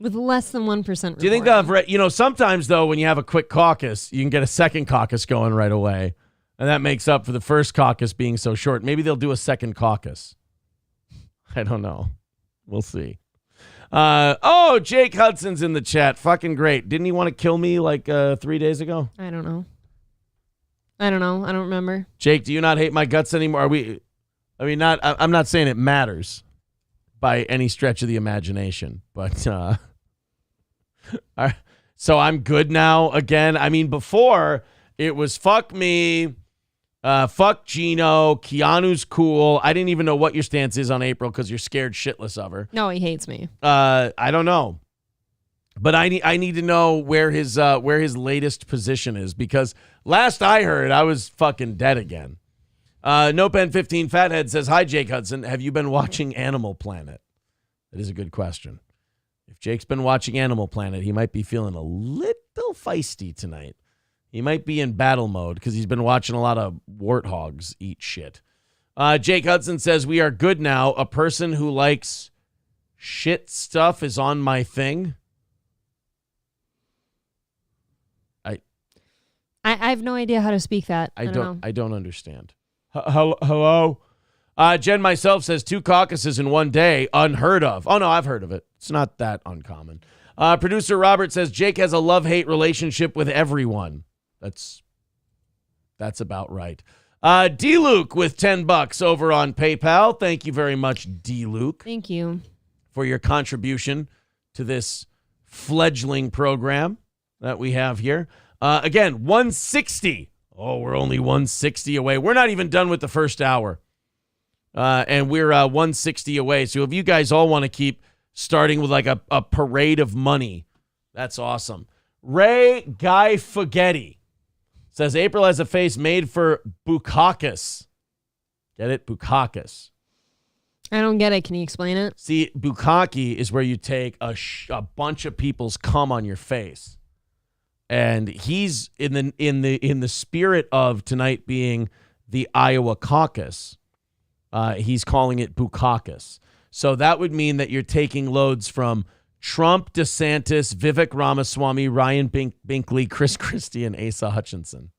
With less than 1%. Do you think I've read, sometimes, though, when you have a quick caucus, you can get a second caucus going right away. And that makes up for the first caucus being so short. Maybe they'll do a second caucus. I don't know. We'll see. Jake Hudson's in the chat. Fucking great. Didn't he want to kill me like 3 days ago? I don't know. I don't remember. Jake, do you not hate my guts anymore? I'm not saying it matters by any stretch of the imagination, but so I'm good now again. I mean, before it was fuck me, fuck Gino, Keanu's cool. I didn't even know what your stance is on April because you're scared shitless of her. No, he hates me. I don't know, but I need to know where his latest position is, because last I heard I was fucking dead again. NoPen15 Fathead says, hi, Jake Hudson. Have you been watching Animal Planet? That is a good question. If Jake's been watching Animal Planet, he might be feeling a little feisty tonight. He might be in battle mode because he's been watching a lot of warthogs eat shit. Jake Hudson says, we are good now. A person who likes shit stuff is on my thing. I have no idea how to speak that. I don't understand. Hello? Jen myself says 2 caucuses in one day. Unheard of. Oh, no, I've heard of it. It's not that uncommon. Producer Robert says Jake has a love-hate relationship with everyone. That's about right. D-Luke with $10 over on PayPal. Thank you very much, D-Luke. Thank you for your contribution to this fledgling program that we have here. Again, 160. Oh, we're only 160 away. We're not even done with the first hour. And we're 160 away. So if you guys all want to keep starting with like a parade of money, that's awesome. Ray Guy Fugetti says April has a face made for Caucus. Get it? Caucus. I don't get it. Can you explain it? See, bukkake is where you take a bunch of people's cum on your face. And he's in the spirit of tonight being the Iowa caucus. He's calling it Caucus. So that would mean that you're taking loads from Trump, DeSantis, Vivek Ramaswamy, Ryan Binkley, Chris Christie, and Asa Hutchinson.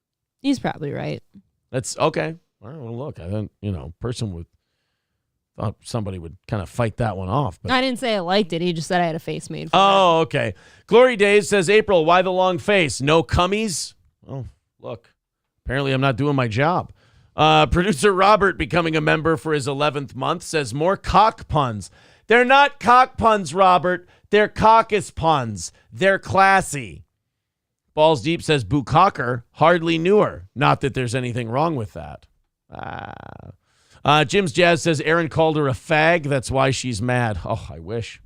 He's probably right. That's okay. All right, well, look, I don't, person would thought somebody would kind of fight that one off. But I didn't say I liked it. He just said I had a face made for it. Oh, okay. Glory Days says, April, why the long face? No cummies? Oh, look. Apparently I'm not doing my job. Producer Robert, becoming a member for his 11th month, says, more cock puns. They're not cock puns, Robert. They're caucus puns. They're classy. Balls Deep says, Bukaker, hardly knew her. Not that there's anything wrong with that. Jim's Jazz says Aaron called her a fag. That's why she's mad. Oh, I wish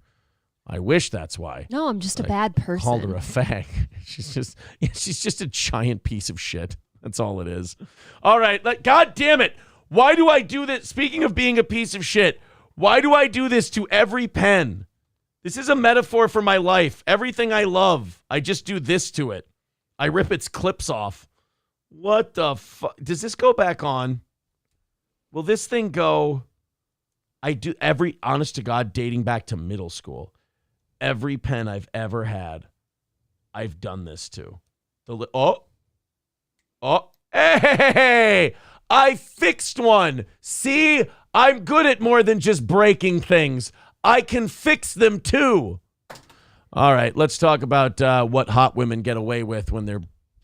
that's why. No, I'm just a bad person. Called her a fag. She's just a giant piece of shit. That's all it is. All right. God damn it. Why do I do this? Speaking of being a piece of shit, why do I do this to every pen? This is a metaphor for my life. Everything I love, I just do this to it. I rip its clips off. What the fuck? Does this go back on? Will this thing go? I do every, honest to God, dating back to middle school. Every pen I've ever had, I've done this to. Hey, I fixed one. See, I'm good at more than just breaking things. I can fix them too. All right, let's talk about what hot women get away with when they're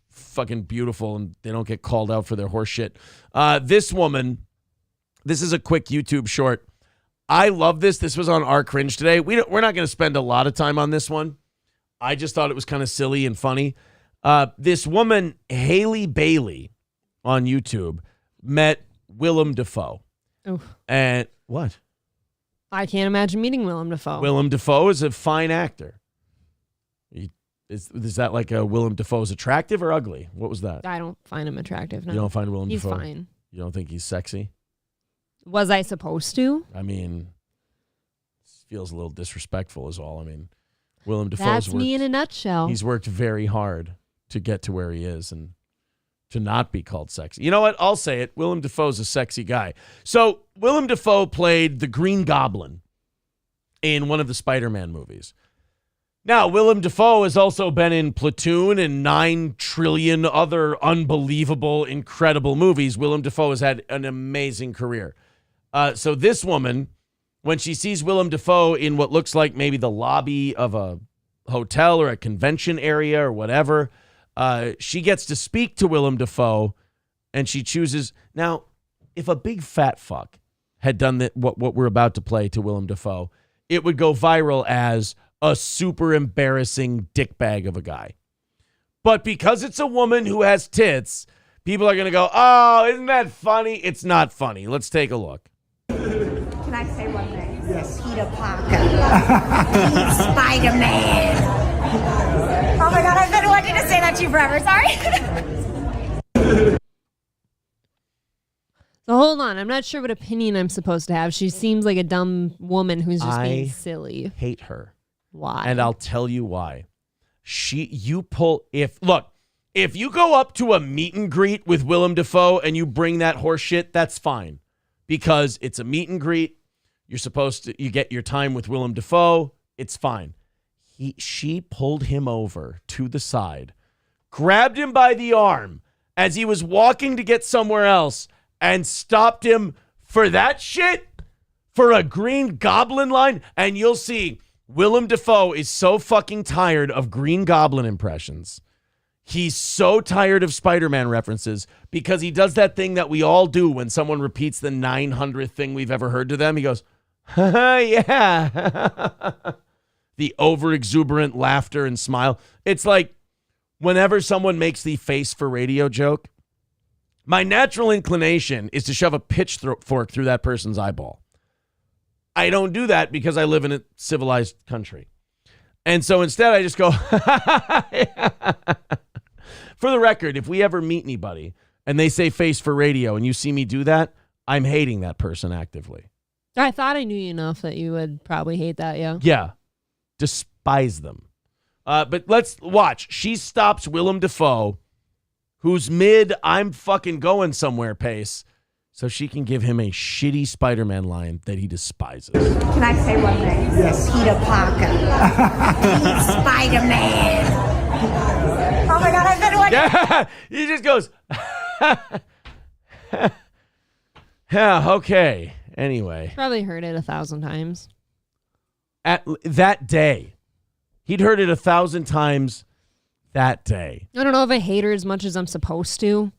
fucking beautiful and they don't get called out for their horse shit. This woman, this is a quick YouTube short. I love this. This was on our Cringe today. We're not going to spend a lot of time on this one. I just thought it was kind of silly and funny. This woman, Haley Bailey, on YouTube, met Willem Dafoe. Oof. And what? I can't imagine meeting Willem Dafoe. Willem Dafoe is a fine actor. Is that like a Willem Dafoe is attractive or ugly? What was that? I don't find him attractive. No. You don't find Willem Dafoe? He's fine. You don't think he's sexy? Was I supposed to? I mean, feels a little disrespectful is all. I mean, Willem Dafoe's That's me in a nutshell. He's worked very hard to get to where he is and to not be called sexy. You know what? I'll say it. Willem Dafoe's a sexy guy. So Willem Dafoe played the Green Goblin in one of the Spider-Man movies. Now, Willem Dafoe has also been in Platoon and 9 trillion other unbelievable, incredible movies. Willem Dafoe has had an amazing career. So this woman, when she sees Willem Dafoe in what looks like maybe the lobby of a hotel or a convention area or whatever, she gets to speak to Willem Dafoe, and she chooses. Now, if a big fat fuck had done what we're about to play to Willem Dafoe, it would go viral as a super embarrassing dickbag of a guy. But because it's a woman who has tits, people are going to go, oh, isn't that funny? It's not funny. Let's take a look. Can I say one thing? Yes. Peter Parker. He's Spider-Man. Oh my God, I've been wanting to say that to you forever. Sorry. So hold on. I'm not sure what opinion I'm supposed to have. She seems like a dumb woman who's just being silly. Hate her. Why? And I'll tell you why. If you go up to a meet and greet with Willem Dafoe and you bring that horse shit, that's fine. Because it's a meet and greet. You get your time with Willem Dafoe. It's fine. She pulled him over to the side, grabbed him by the arm as he was walking to get somewhere else, and stopped him for that shit, for a Green Goblin line. And you'll see Willem Dafoe is so fucking tired of Green Goblin impressions. He's so tired of Spider-Man references because he does that thing that we all do when someone repeats the 900th thing we've ever heard to them. He goes, yeah. The over-exuberant laughter and smile. It's like whenever someone makes the face for radio joke, my natural inclination is to shove a pitchfork through that person's eyeball. I don't do that because I live in a civilized country. And so instead I just go, For the record, if we ever meet anybody and they say face for radio and you see me do that, I'm hating that person actively. I thought I knew you enough that you would probably hate that, yeah. Yeah. Despise them. But let's watch. She stops Willem Dafoe, who's mid I'm fucking going somewhere pace, so she can give him a shitty Spider-Man line that he despises. Can I say one thing? Yes. Peter Parker. He's Spider-Man. Oh my God, I've been watching. Yeah, he just goes, yeah, okay. Anyway. Probably heard it 1,000 times. At that day. He'd heard it 1,000 times that day. I don't know if I hate her as much as I'm supposed to,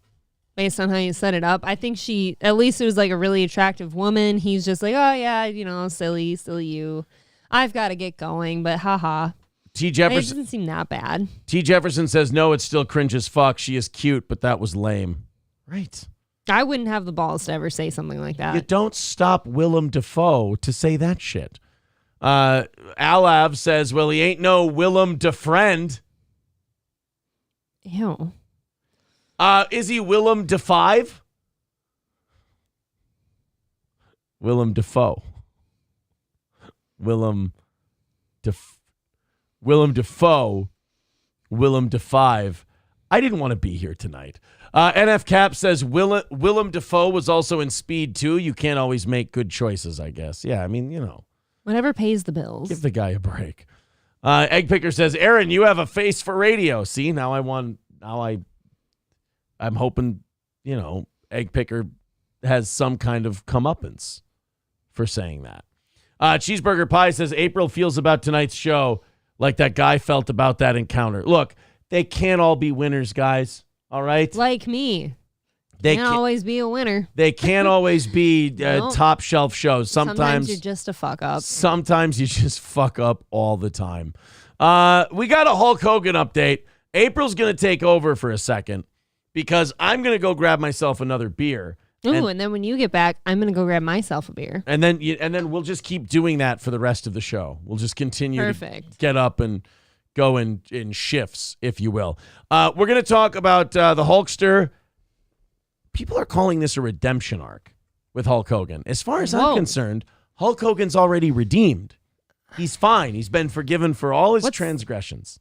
based on how you set it up. I think she, at least it was like a really attractive woman. He's just like, oh yeah, silly you. I've got to get going, but haha. T. Jefferson. It doesn't seem that bad. T. Jefferson says, no, it's still cringe as fuck. She is cute, but that was lame. Right. I wouldn't have the balls to ever say something like that. You don't stop Willem Dafoe to say that shit. Alav says, well, he ain't no Willem DeFriend. Ew. Is he Willem DeFive? Willem Dafoe. Willem Dafoe. Willem DeFive. I didn't want to be here tonight. NF Cap says Willem Dafoe was also in Speed 2. You can't always make good choices, I guess. Yeah, I mean, Whatever pays the bills. give the guy a break. Egg Picker says, Aaron, you have a face for radio. See, I'm hoping, Egg Picker has some kind of comeuppance for saying that. Cheeseburger Pie says, April feels about tonight's show like that guy felt about that encounter. Look, they can't all be winners, guys. All right? Like me. They can't always be a winner. They can't always be Nope. top shelf shows. Sometimes you're just a fuck up. Sometimes you just fuck up all the time. We got a Hulk Hogan update. April's going to take over for a second because I'm going to go grab myself another beer. Ooh, and then when you get back, I'm going to go grab myself a beer. And then we'll just keep doing that for the rest of the show. We'll just continue to get up and go in shifts, if you will. We're going to talk about the Hulkster. People are calling this a redemption arc with Hulk Hogan. As far as I'm concerned, Hulk Hogan's already redeemed. He's fine. He's been forgiven for all his transgressions.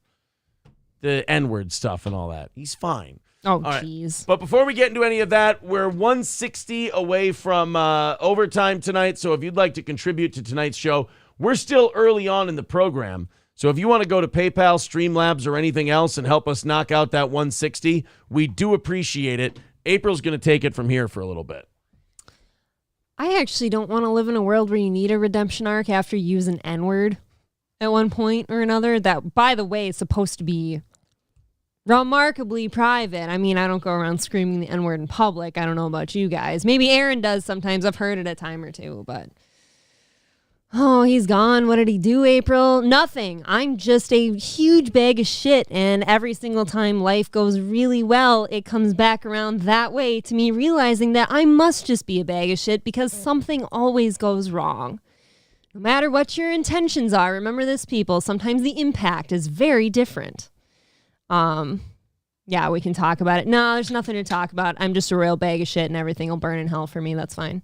The N-word stuff and all that. He's fine. Oh, jeez. But before we get into any of that, we're 160 away from overtime tonight. So if you'd like to contribute to tonight's show, we're still early on in the program. So if you want to go to PayPal, Streamlabs, or anything else and help us knock out that 160, we do appreciate it. April's going to take it from here for a little bit. I actually don't want to live in a world where you need a redemption arc after you use an N-word at one point or another. That, by the way, is supposed to be remarkably private. I mean, I don't go around screaming the N-word in public. I don't know about you guys. Maybe Aaron does sometimes. I've heard it a time or two, but... Oh, he's gone. What did he do, April? Nothing. I'm just a huge bag of shit, and every single time life goes really well, it comes back around that way to me realizing that I must just be a bag of shit because something always goes wrong. No matter what your intentions are, remember this, people, sometimes the impact is very different. Yeah, we can talk about it. No, there's nothing to talk about. I'm just a real bag of shit, and everything will burn in hell for me. That's fine.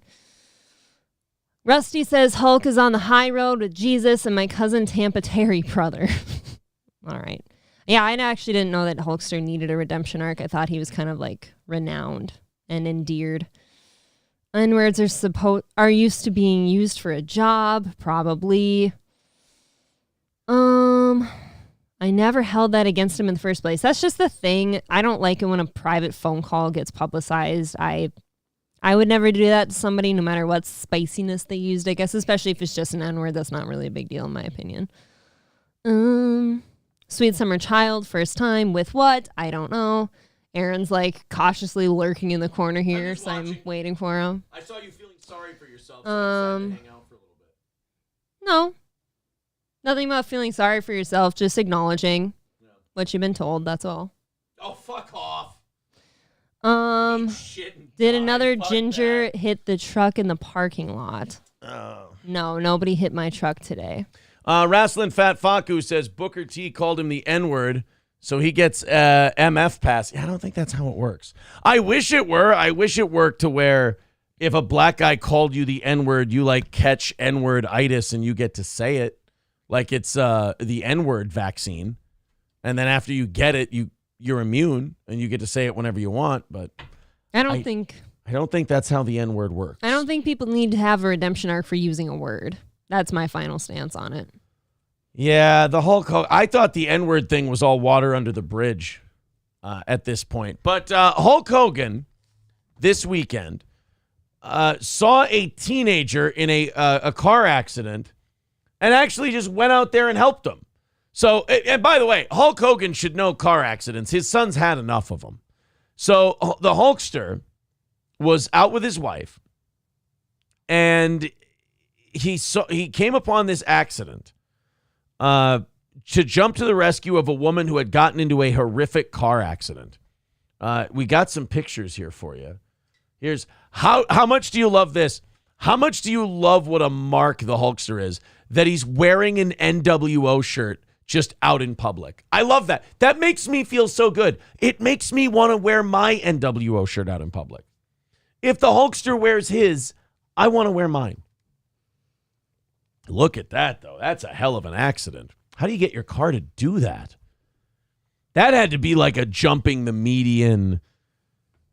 Rusty says Hulk is on the high road with Jesus and my cousin Tampa Terry brother. All right. Yeah, I actually didn't know that Hulkster needed a redemption arc. I thought he was kind of like renowned and endeared. N-words are used to being used for a job, probably. I never held that against him in the first place. That's just the thing. I don't like it when a private phone call gets publicized. I would never do that to somebody, no matter what spiciness they used, I guess, especially if it's just an N-word. That's not really a big deal, in my opinion. Sweet Summer Child, first time, with what? I don't know. Aaron's like cautiously lurking in the corner here, so I'm waiting for him. I saw you feeling sorry for yourself, so I decided to hang out for a little bit. No. Nothing about feeling sorry for yourself, just acknowledging what you've been told, that's all. Oh, fuck off. Did another ginger hit the truck in the parking lot? Oh. No, nobody hit my truck today. Wrestling Fat Faku says Booker T called him the N-word, so he gets MF pass. Yeah, I don't think that's how it works. I wish it were. I wish it worked to where if a black guy called you the N-word, you like catch N-word-itis and you get to say it. Like it's the N-word vaccine. And then after you get it, you're immune and you get to say it whenever you want. But I don't think that's how the N-word works. I don't think people need to have a redemption arc for using a word. That's my final stance on it. Yeah, the Hulk Hogan. I thought the N-word thing was all water under the bridge at this point. But Hulk Hogan this weekend saw a teenager in a car accident and actually just went out there and helped him. So, and by the way, Hulk Hogan should know car accidents. His son's had enough of them. So the Hulkster was out with his wife, and he came upon this accident to jump to the rescue of a woman who had gotten into a horrific car accident. We got some pictures here for you. Here's how much do you love this? How much do you love what a mark the Hulkster is? That he's wearing an NWO shirt just out in public. I love that. That makes me feel so good. It makes me want to wear my NWO shirt out in public. If the Hulkster wears his, I want to wear mine. Look at that, though. That's a hell of an accident. How do you get your car to do that? That had to be like a jumping the median,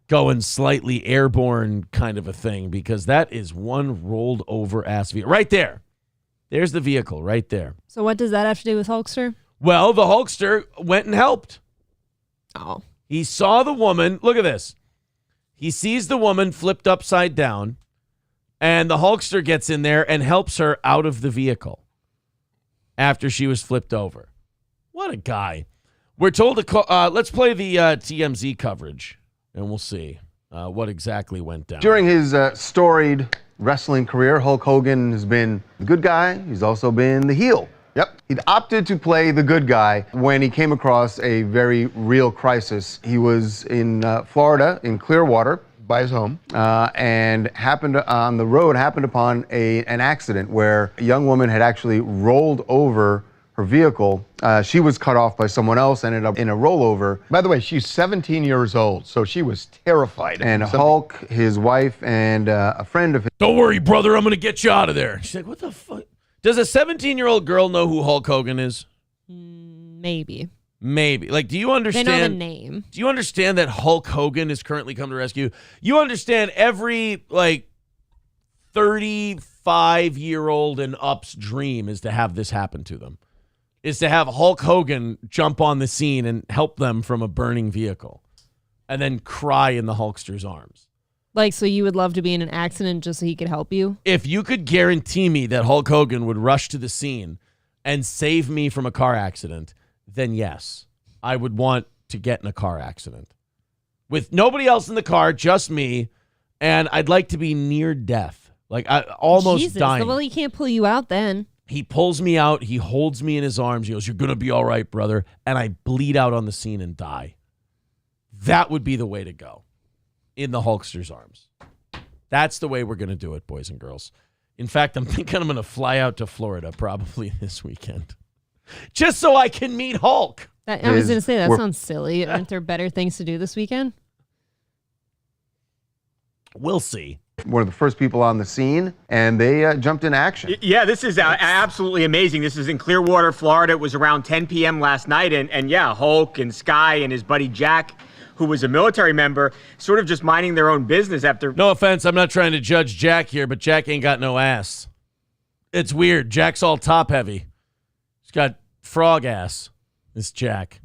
going slightly airborne kind of a thing, because that is one rolled over ass vehicle. Right there. There's the vehicle right there. So what does that have to do with Hulkster? Well, the Hulkster went and helped. Oh. He saw the woman. Look at this. He sees the woman flipped upside down, and the Hulkster gets in there and helps her out of the vehicle after she was flipped over. What a guy. We're told to call, let's play the TMZ coverage, and we'll see what exactly went down. During his storied wrestling career, Hulk Hogan has been the good guy. He's also been the heel. Yep. He'd opted to play the good guy when he came across a very real crisis. He was in Florida, in Clearwater, by his home, and happened upon an accident where a young woman had actually rolled over her vehicle. She was cut off by someone else, ended up in a rollover. By the way, she's 17 years old, so she was terrified. And Hulk, his wife, and a friend of his... Don't worry, brother, I'm going to get you out of there. She's like, what the fuck? Does a 17-year-old girl know who Hulk Hogan is? Maybe. Like, do you understand? They know the name. Do you understand that Hulk Hogan has currently come to rescue? You understand every, 35-year-old and up's dream is to have this happen to them. Is to have Hulk Hogan jump on the scene and help them from a burning vehicle and then cry in the Hulkster's arms. So you would love to be in an accident just so he could help you? If you could guarantee me that Hulk Hogan would rush to the scene and save me from a car accident, then yes, I would want to get in a car accident. With nobody else in the car, just me, and I'd like to be near death. Almost dying. Well, he can't pull you out then. He pulls me out. He holds me in his arms. He goes, "You're going to be all right, brother." And I bleed out on the scene and die. That would be the way to go. In the Hulkster's arms. That's the way we're going to do it, boys and girls. In fact, I'm thinking I'm going to fly out to Florida probably this weekend. Just so I can meet Hulk. I was going to say, that sounds silly. Aren't there better things to do this weekend? We'll see. one of the first people on the scene, and they jumped in action. Yeah, this is absolutely amazing. This is in Clearwater, Florida. It was around 10 p.m. last night, and yeah, Hulk and Sky and his buddy Jack, who was a military member, sort of just minding their own business after... No offense, I'm not trying to judge Jack here, but Jack ain't got no ass. It's weird. Jack's all top heavy. He's got frog ass. It's Jack.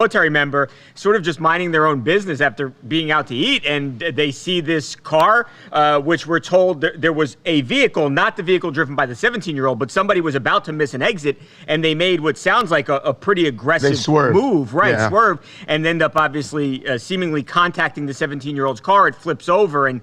Military member sort of just minding their own business after being out to eat, and they see this car, which we're told there was a vehicle, not the vehicle driven by the 17-year-old, but somebody was about to miss an exit, and they made what sounds like a pretty aggressive move, right? Swerve, and end up obviously seemingly contacting the 17-year-old's car. It flips over, and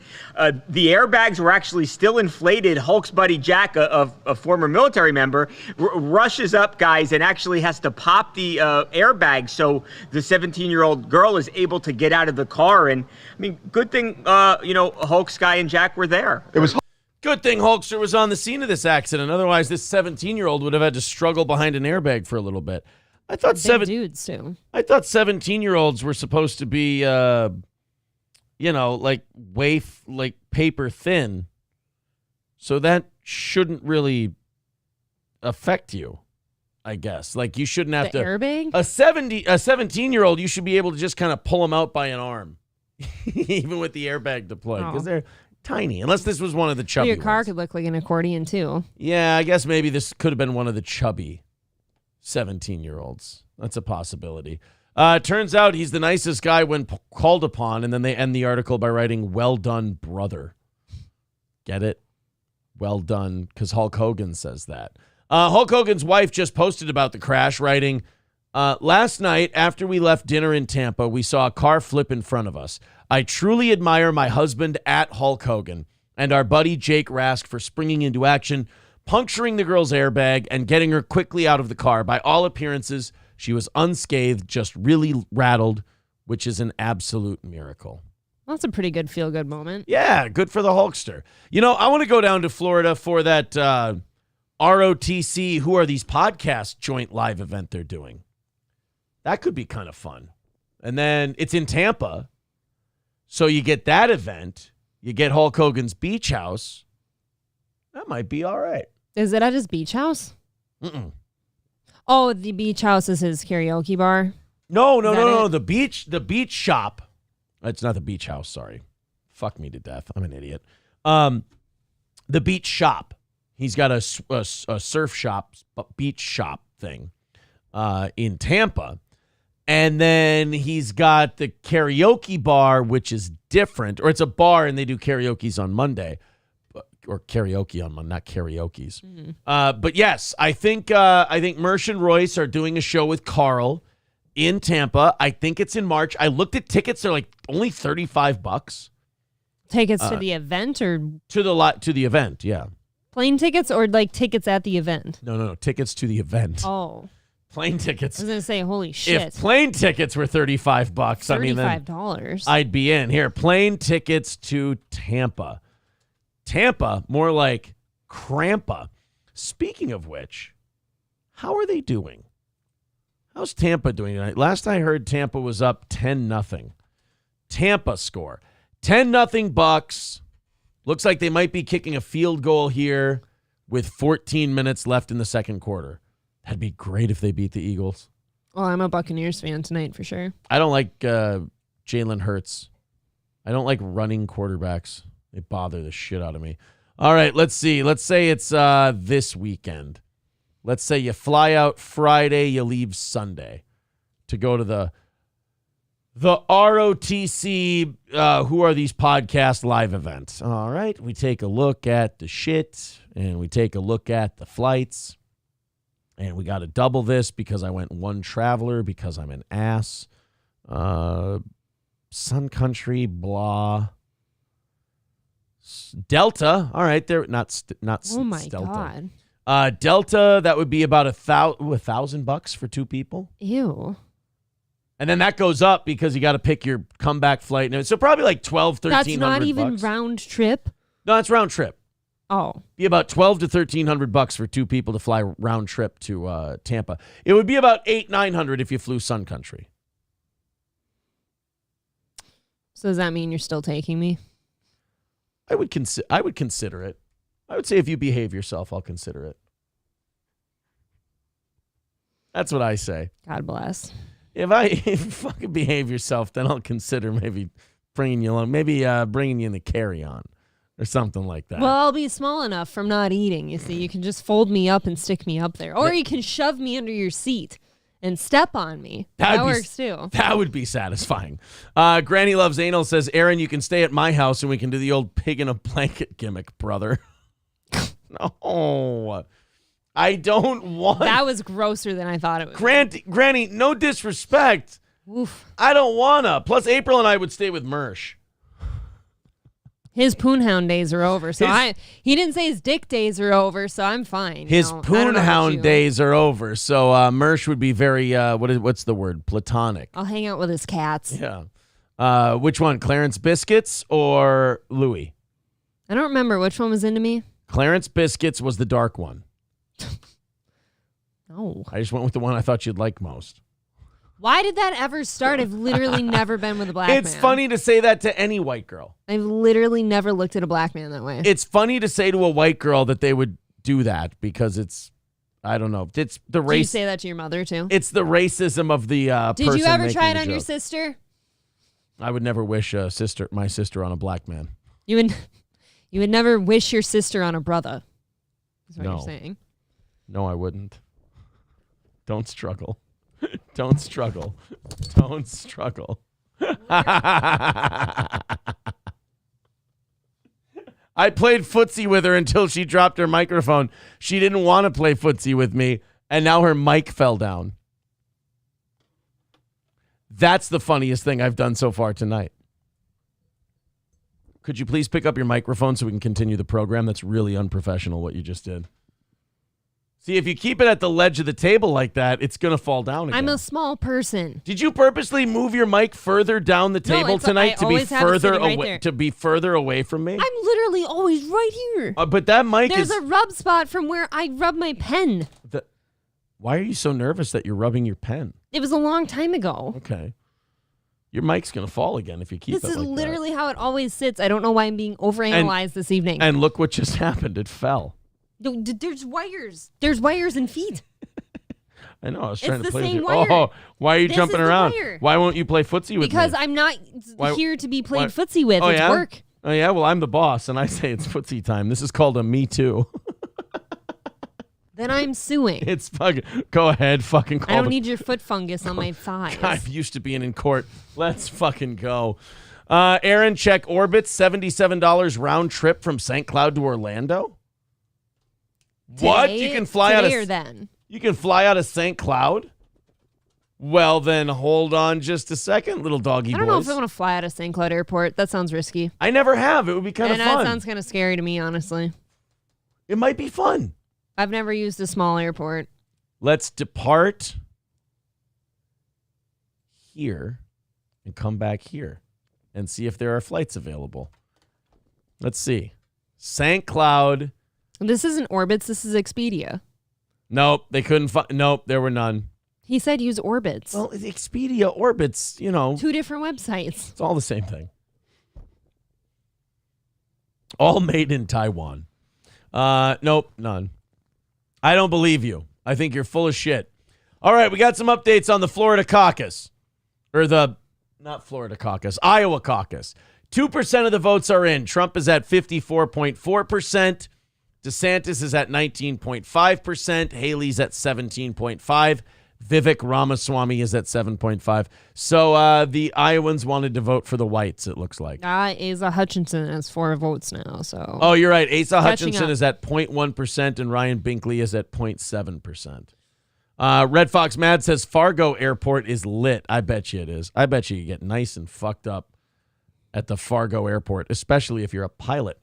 the airbags were actually still inflated. Hulk's buddy Jack, a former military member, rushes up, guys, and actually has to pop the airbag so the 17-year-old girl is able to get out of the car. And I mean, good thing, Hulk, Sky, and Jack were there. It was good thing Hulkster was on the scene of this accident. Otherwise, this 17-year-old would have had to struggle behind an airbag for a little bit. I thought dudes too. I thought 17-year-olds were supposed to be, like like paper thin. So that shouldn't really affect you. I guess. Like, you shouldn't have the airbag? A 17-year-old, you should be able to just kind of pull them out by an arm. Even with the airbag deployed. Because they're tiny. Unless this was one of the chubby Your car ones. could look like an accordion, too. Yeah, I guess maybe this could have been one of the chubby 17-year-olds. That's a possibility. Turns out he's the nicest guy when called upon, and then they end the article by writing, "Well done, brother." Get it? Well done, because Hulk Hogan says that. Hulk Hogan's wife just posted about the crash, writing, last night after we left dinner in Tampa, we saw a car flip in front of us. I truly admire my husband at Hulk Hogan and our buddy Jake Rask for springing into action, puncturing the girl's airbag, and getting her quickly out of the car. By all appearances, she was unscathed, just really rattled, which is an absolute miracle. Well, that's a pretty good feel-good moment. Yeah, good for the Hulkster. I want to go down to Florida for that ROTC, Who Are These Podcasts joint live event they're doing. That could be kind of fun. And then it's in Tampa. So you get that event. You get Hulk Hogan's beach house. That might be all right. Is it at his beach house? Mm-mm. Oh, the beach house is his karaoke bar? No. The beach shop. It's not the beach house, sorry. Fuck me to death. I'm an idiot. The beach shop. He's got a surf shop, beach shop thing in Tampa. And then he's got the karaoke bar, which is different. Or it's a bar and they do karaoke's on Monday. Or karaoke on Monday, not karaoke's. Mm-hmm. But yes, I think Mersh and Royce are doing a show with Carl in Tampa. I think it's in March. I looked at tickets. They're like only $35. Tickets to the event or? To the event, yeah. Plane tickets or like tickets at the event? No. Tickets to the event. Oh. Plane tickets. I was going to say, holy shit. If plane tickets were $35, $35. I'd be in. Here, plane tickets to Tampa. Tampa, more like Crampa. Speaking of which, how are they doing? How's Tampa doing tonight? Last I heard, Tampa was up 10-0. Tampa score. 10-0 Bucks. Looks like they might be kicking a field goal here with 14 minutes left in the second quarter. That'd be great if they beat the Eagles. Well, I'm a Buccaneers fan tonight for sure. I don't like Jalen Hurts. I don't like running quarterbacks. They bother the shit out of me. All right, let's see. Let's say it's this weekend. Let's say you fly out Friday, you leave Sunday to go to the ROTC, Who Are These Podcast live event. All right, we take a look at the shit, and we take a look at the flights, and we got to double this because I went one traveler because I'm an ass. Sun Country, blah. Delta, all right, they're not oh my Delta. God. Delta, that would be about $1,000 for two people. Ew. And then that goes up because you got to pick your comeback flight. So probably like $1,200, $1,300. That's not even round trip? No, it's round trip. Oh. Be about $1,200 to $1,300 for two people to fly round trip to Tampa. It would be about $800-$900 if you flew Sun Country. So does that mean you're still taking me? I would consider it. I would say if you behave yourself, I'll consider it. That's what I say. God bless. If you fucking behave yourself, then I'll consider maybe bringing you along, maybe bringing you in the carry-on or something like that. Well, I'll be small enough from not eating, you see. You can just fold me up and stick me up there. Or you can shove me under your seat and step on me. That works too. That would be satisfying. Granny Loves Anal says, Aaron, you can stay at my house and we can do the old pig in a blanket gimmick, brother. No. I don't want... That was grosser than I thought it was. Granny, no disrespect. Oof. I don't wanna. Plus, April and I would stay with Mersh. His poonhound days are over, so he didn't say his dick days are over, so I'm fine. His poonhound days are over, so Mersh would be very what's the word? Platonic. I'll hang out with his cats. Yeah. Which one? Clarence Biscuits or Louis? I don't remember which one was into me. Clarence Biscuits was the dark one. No. I just went with the one I thought you'd like most. Why did that ever start? I've literally never been with a black man. It's funny to say that to any white girl. I've literally never looked at a black man that way. It's funny to say to a white girl that they would do that because it's, I don't know. It's the race. Did you say that to your mother too? It's the racism of the person. Did you ever try it the on joke. your sister? I would never wish my sister on a black man. You would never wish your sister on a brother. Is what you're saying. No, I wouldn't. Don't struggle. Don't struggle. Don't struggle. I played footsie with her until she dropped her microphone. She didn't want to play footsie with me, and now her mic fell down. That's the funniest thing I've done so far tonight. Could you please pick up your microphone so we can continue the program? That's really unprofessional what you just did. See, if you keep it at the ledge of the table like that, it's going to fall down again. I'm a small person. Did you purposely move your mic further down the table tonight to be further away from me? I'm literally always right here. But that mic There's a rub spot from where I rub my pen. Why are you so nervous that you're rubbing your pen? It was a long time ago. Okay. Your mic's going to fall again if you keep it like that. This is literally how it always sits. I don't know why I'm being overanalyzed this evening. And look what just happened. It fell. There's wires. There's wires and feet. I know. I was trying to play same with you. wire. Oh, why are you jumping around? Wire. Why won't you play footsie with me? Because I'm not here to be played footsie with. It's work. Oh, yeah? Well, I'm the boss, and I say it's footsie time. This is called a Me Too. Then I'm suing. It's fucking... Go ahead, fucking call I don't need your foot fungus on my thighs. I'm used to being in court. Let's fucking go. Aaron, check Orbitz, $77 round trip from St. Cloud to Orlando. What? You can fly out of then? You can fly out of St. Cloud? Well, then hold on just a second, little doggy boys. I don't know if I want to fly out of St. Cloud Airport. That sounds risky. I never have. It would be kind of fun. That sounds kind of scary to me, honestly. It might be fun. I've never used a small airport. Let's depart here and come back here and see if there are flights available. Let's see. St. Cloud. This isn't Orbitz. This is Expedia. Nope. They couldn't find. Nope. There were none. He said use Orbitz. Well, Expedia, Orbitz, you know. 2 different websites. It's all the same thing. All made in Taiwan. Nope. None. I don't believe you. I think you're full of shit. All right. We got some updates on the Florida caucus. Or not Florida caucus, Iowa caucus. 2% of the votes are in. Trump is at 54.4%. DeSantis is at 19.5%. Haley's at 17.5%. Vivek Ramaswamy is at 7.5%. So the Iowans wanted to vote for the whites, it looks like. Asa Hutchinson has 4 votes now. So. Oh, you're right. Asa Hutchinson is at 0.1%, and Ryan Binkley is at 0.7%. Red Fox Mad says Fargo Airport is lit. I bet you it is. I bet you get nice and fucked up at the Fargo Airport, especially if you're a pilot.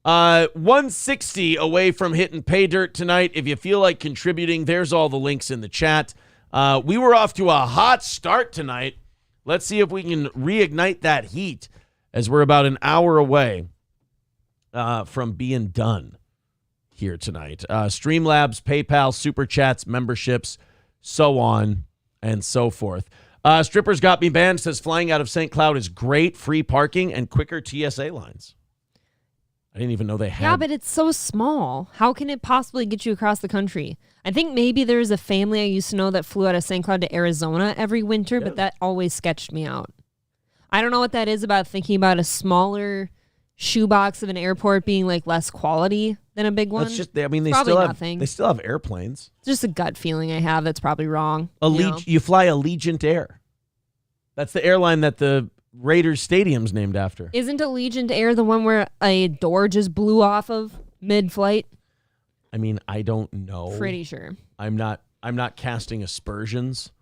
160 away from hitting pay dirt tonight. If you feel like contributing, there's all the links in the chat. We were off to a hot start tonight. Let's see if we can reignite that heat as we're about an hour away from being done here tonight. Streamlabs, PayPal, Super Chats, memberships, so on and so forth. Strippers Got Me Banned says flying out of St. Cloud is great, free parking, and quicker TSA lines. I didn't even know they had. Yeah, but it's so small. How can it possibly get you across the country? I think maybe there's a family I used to know that flew out of St. Cloud to Arizona every winter, but that always sketched me out. I don't know what that is about thinking about a smaller shoebox of an airport being like less quality than a big one. That's just, I mean, they Probably still have nothing. they still have airplanes. It's just a gut feeling I have that's probably wrong. You fly Allegiant Air. That's the airline that the Raiders Stadium's named after. Isn't Allegiant Air the one where a door just blew off of mid-flight? I mean, I don't know. Pretty sure. I'm not casting aspersions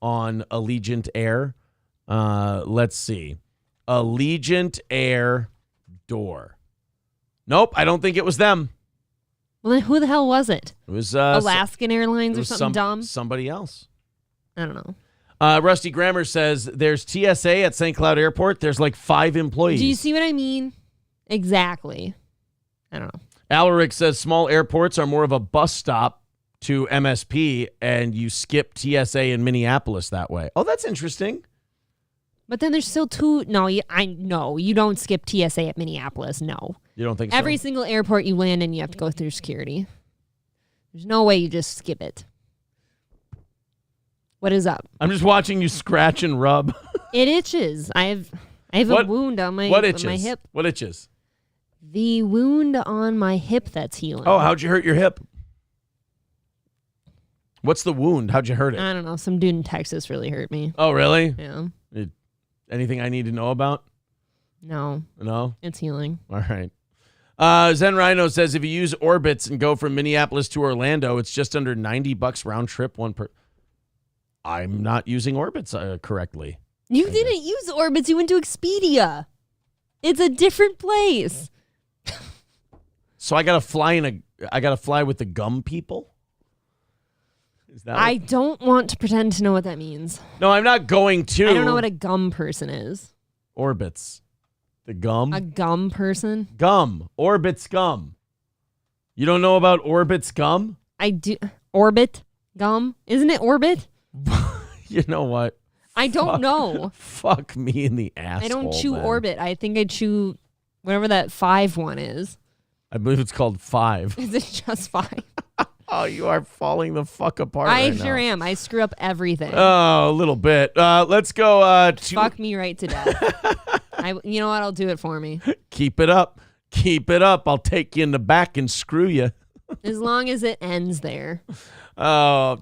on Allegiant Air. Let's see. Allegiant Air door. Nope, I don't think it was them. Well, then who the hell was it? It was Alaskan Airlines or was something dumb? Somebody else. I don't know. Rusty Grammer says there's TSA at St. Cloud Airport. There's like 5 employees. Do you see what I mean? Exactly. I don't know. Alaric says small airports are more of a bus stop to MSP, and you skip TSA in Minneapolis that way. Oh, that's interesting. But then there's still 2. No, I know you don't skip TSA at Minneapolis. No. You don't think so? Every single airport you land in, you have to go through security. There's no way you just skip it. What is up? I'm just watching you scratch and rub. It itches. I have a wound on my hip. What itches? The wound on my hip that's healing. Oh, how'd you hurt your hip? What's the wound? How'd you hurt it? I don't know. Some dude in Texas really hurt me. Oh, really? Yeah. Anything I need to know about? No. No? It's healing. All right. Zen Rhino says if you use Orbitz and go from Minneapolis to Orlando, it's just under $90 round trip. I'm not using Orbitz correctly. You didn't use Orbitz. You went to Expedia. It's a different place. So I gotta fly with the gum people? Is that I don't want to pretend to know what that means. No, I'm not going to. I don't know what a gum person is. Orbitz. The gum? A gum person? Gum. Orbitz gum. You don't know about Orbitz gum? I do. Orbit gum? Isn't it Orbit? You know what? I don't know. Fuck me in the asshole. I don't chew then. Orbit. I think I chew whatever that 5 one is. I believe it's called 5. Is it just 5? Oh, you are falling the fuck apart I right sure now. am. I screw up everything. Oh, a little bit. Let's go. Fuck me right to death. You know what? I'll do it for me. Keep it up. Keep it up. I'll take you in the back and screw you. As long as it ends there. Oh,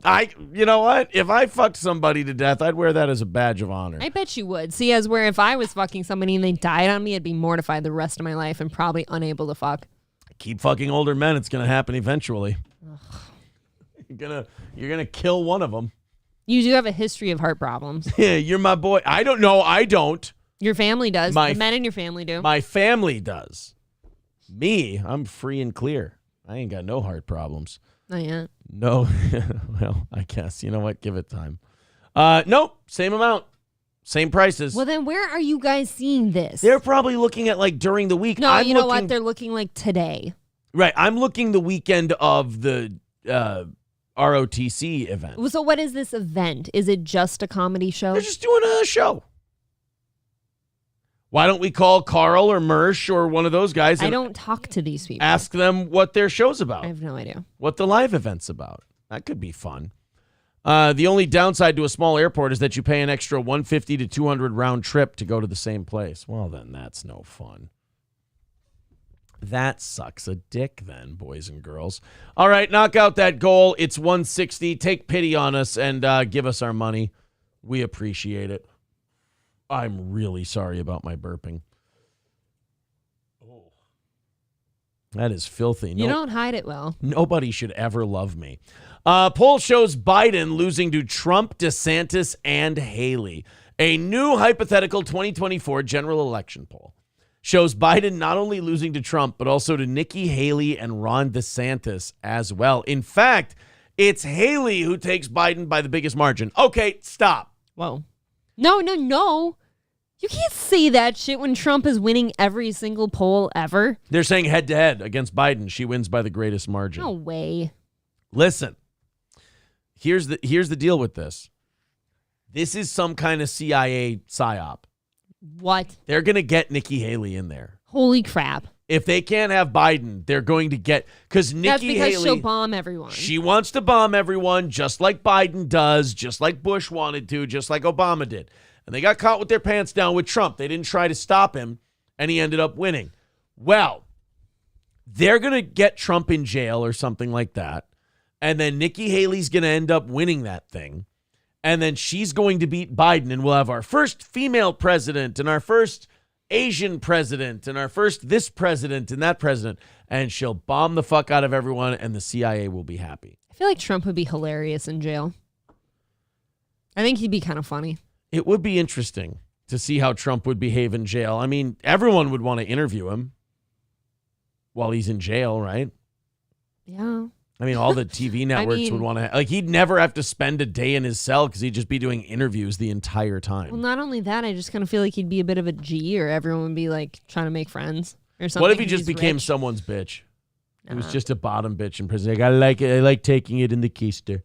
you know what? If I fucked somebody to death, I'd wear that as a badge of honor. I bet you would. See, as where if I was fucking somebody and they died on me, I'd be mortified the rest of my life and probably unable to fuck. Keep fucking older men. It's gonna happen eventually. You're gonna kill one of them. You do have a history of heart problems. Yeah, you're my boy. I don't know. I don't. Your family does. The men in your family do. My family does. Me, I'm free and clear. I ain't got no heart problems. Not yet. No. Well, I guess. You know what? Give it time. Nope. Same amount. Same prices. Well, then where are you guys seeing this? They're probably looking at like during the week. No, you know what? They're looking like today. Right. I'm looking the weekend of the ROTC event. So what is this event? Is it just a comedy show? They're just doing a show. Why don't we call Carl or Mersh or one of those guys? I don't talk to these people. Ask them what their show's about. I have no idea. What the live event's about. That could be fun. The only downside to a small airport is that you pay an extra $150 to $200 round trip to go to the same place. Well, then that's no fun. That sucks a dick then, boys and girls. All right, knock out that goal. It's 160. Take pity on us and give us our money. We appreciate it. I'm really sorry about my burping. Oh, that is filthy. You don't hide it well. Nobody should ever love me. Poll shows Biden losing to Trump, DeSantis, and Haley. A new hypothetical 2024 general election poll shows Biden not only losing to Trump, but also to Nikki Haley and Ron DeSantis as well. In fact, it's Haley who takes Biden by the biggest margin. Okay, stop. Whoa. No. You can't say that shit when Trump is winning every single poll ever. They're saying head-to-head against Biden. She wins by the greatest margin. No way. Listen, here's the deal with this. This is some kind of CIA psyop. What? They're going to get Nikki Haley in there. Holy crap. If they can't have Biden, they're going to get because That's Nikki because Haley. she'll bomb everyone. She wants to bomb everyone, just like Biden does, just like Bush wanted to, just like Obama did. And they got caught with their pants down with Trump. They didn't try to stop him, and he ended up winning. Well, they're going to get Trump in jail or something like that, and then Nikki Haley's going to end up winning that thing, and then she's going to beat Biden, and we'll have our first female president and our first Asian president and our first this president and that president, and she'll bomb the fuck out of everyone, and the CIA will be happy. I feel like Trump would be hilarious in jail. I think he'd be kind of funny. It would be interesting to see how Trump would behave in jail. I mean, everyone would want to interview him while he's in jail, right? Yeah. I mean, all the TV networks would want to, like, he'd never have to spend a day in his cell because he'd just be doing interviews the entire time. Well, not only that, I just kind of feel like he'd be a bit of a G, or everyone would be like trying to make friends or something. What if he just became rich. someone's bitch? He was Nah. just a bottom bitch in prison. Like, I like taking it in the keister.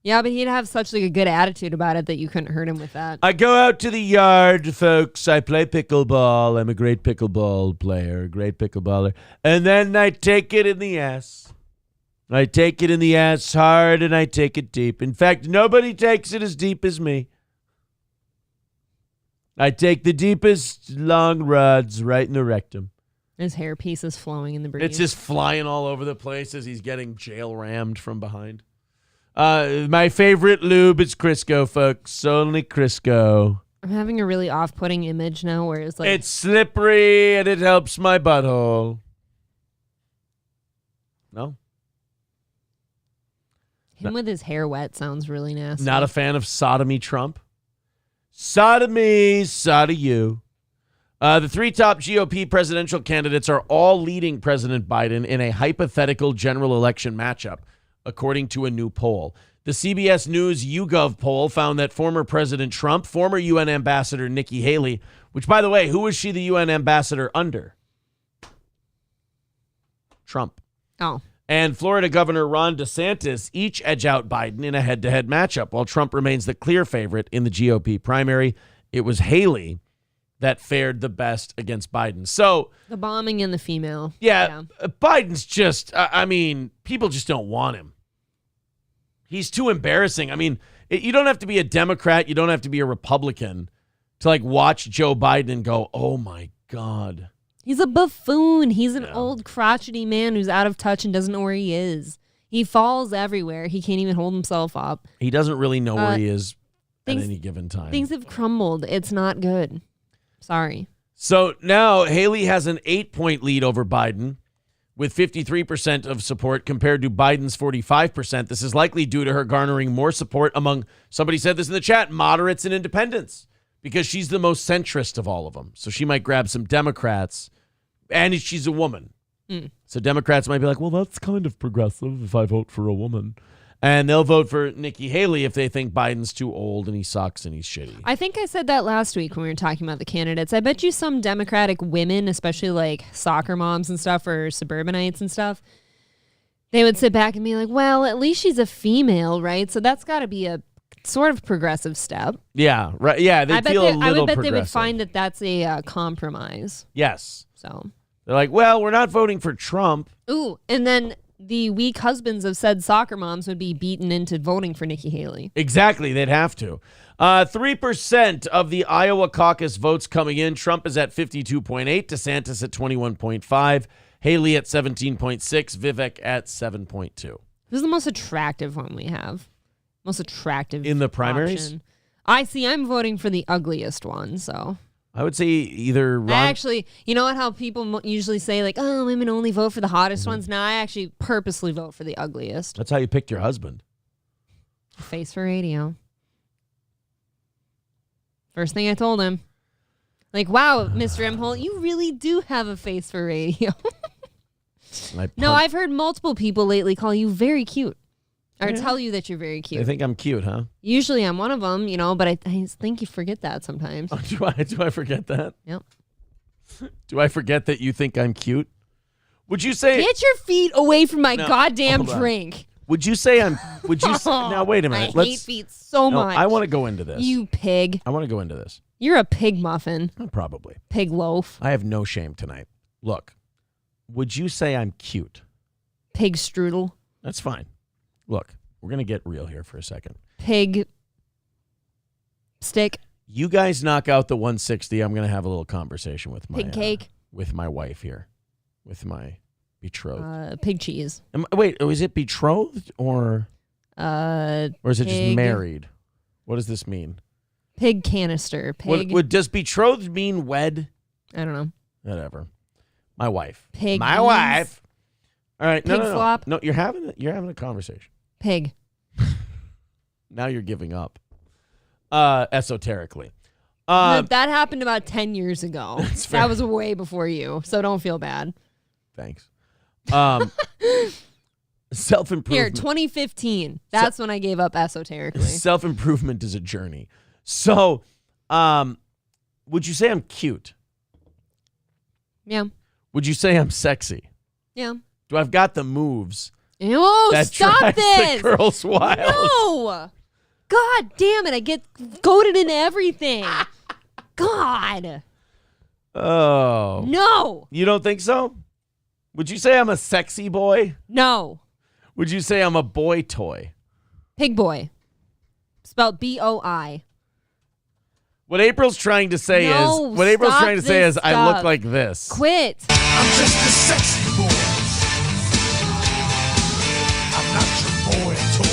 Yeah, but he'd have such like a good attitude about it that you couldn't hurt him with that. I go out to the yard, folks. I play pickleball. I'm a great pickleball player, great pickleballer. And then I take it in the ass. I take it in the ass hard, and I take it deep. In fact, nobody takes it as deep as me. I take the deepest long rods right in the rectum. His hairpiece is flowing in the breeze. It's just flying all over the place as he's getting jail rammed from behind. My favorite lube is Crisco, folks. Only Crisco. I'm having a really off-putting image now where it's like... It's slippery, and it helps my butthole. No? Him with his hair wet sounds really nasty. Not a fan of sodomy Trump? Sodomy, sodo you. The three top GOP presidential candidates are all leading President Biden in a hypothetical general election matchup, according to a new poll. The CBS News YouGov poll found that former President Trump, former UN Ambassador Nikki Haley, which, by the way, who was she the UN Ambassador under? Trump. Oh. And Florida Governor Ron DeSantis each edge out Biden in a head-to-head matchup, while Trump remains the clear favorite in the GOP primary. It was Haley that fared the best against Biden. So The bombing and the female. yeah. Biden's just, I mean, people just don't want him. He's too embarrassing. I mean, you don't have to be a Democrat. You don't have to be a Republican to like watch Joe Biden and go, oh my God. He's a buffoon. He's an old crotchety man who's out of touch and doesn't know where he is. He falls everywhere. He can't even hold himself up. He doesn't really know where he is at things- any given time. Things have crumbled. It's not good. Sorry. So now Haley has an 8-point lead over Biden with 53% of support compared to Biden's 45%. This is likely due to her garnering more support among, somebody said this in the chat, moderates and independents, because she's the most centrist of all of them. So she might grab some Democrats, and she's a woman. So Democrats might be like, well, that's kind of progressive if I vote for a woman. And they'll vote for Nikki Haley if they think Biden's too old and he sucks and he's shitty. I think I said that last week when we were talking about the candidates. I bet you some Democratic women, especially like soccer moms and stuff or suburbanites and stuff, they would sit back and be like, well, at least she's a female, right? So that's got to be a sort of progressive step. Yeah, right. Yeah, they feel a little I would bet they would progressive. find that that's a compromise. Yes. So, They're like, well, we're not voting for Trump. ooh, and then the weak husbands of said soccer moms would be beaten into voting for Nikki Haley. Exactly. They'd have to. 3% of the Iowa caucus votes coming in. Trump is at 52.8, DeSantis at 21.5, Haley at 17.6, Vivek at 7.2. Who's the most attractive one we have? Most attractive In the primaries? option. I'm voting for the ugliest one, so. I would say either Ron. I actually, you know what, how people usually say, like, oh, women only vote for the hottest ones? No, I actually purposely vote for the ugliest. That's how you picked your husband. Face for radio. First thing I told him. Like, wow, Mr. M. Holt, you really do have a face for radio. No, I've heard multiple people lately call you very cute. Or tell you that you're very cute. They think I'm cute, huh? Usually I'm one of them, you know, but I think you forget that sometimes. Oh, do I forget that? Yep. Do I forget that you think I'm cute? Would you say... Get your feet away from my goddamn hold on. drink. Would you say I'm... Would you say... Now, wait a minute. I hate feet so much. I want to go into this. You pig. I want to go into this. You're a pig muffin. Probably. Pig loaf. I have no shame tonight. Look, would you say I'm cute? Pig strudel. That's fine. Look, we're going to get real here for a second. Pig stick. You guys knock out the 160. I'm going to have a little conversation with my Pig cake. With my wife here, with my betrothed. Pig cheese. Wait, is it betrothed or is it just married? What does this mean? Pig canister. Pig. Does betrothed mean wed? I don't know. Whatever. My wife. Pig. My wife. All right. Pig No. flop. No, you're having a conversation. Pig. Now you're giving up. Esoterically. That happened about 10 years ago. That's fair. That was way before you, so don't feel bad. Thanks. Self-improvement. Here, 2015. That's when I gave up esoterically. Self-improvement is a journey. So, would you say I'm cute? Yeah. Would you say I'm sexy? Yeah. Do I've got the moves Oh, that stop drives this! the girls wild? No! God damn it, I get goaded into everything. God. Oh. No. You don't think so? Would you say I'm a sexy boy? No. Would you say I'm a boy toy? Pig boy. Spelled B-O-I. What April's trying to say is I look like this. Quit. I'm just a sexy boy. I'm not your boy toy.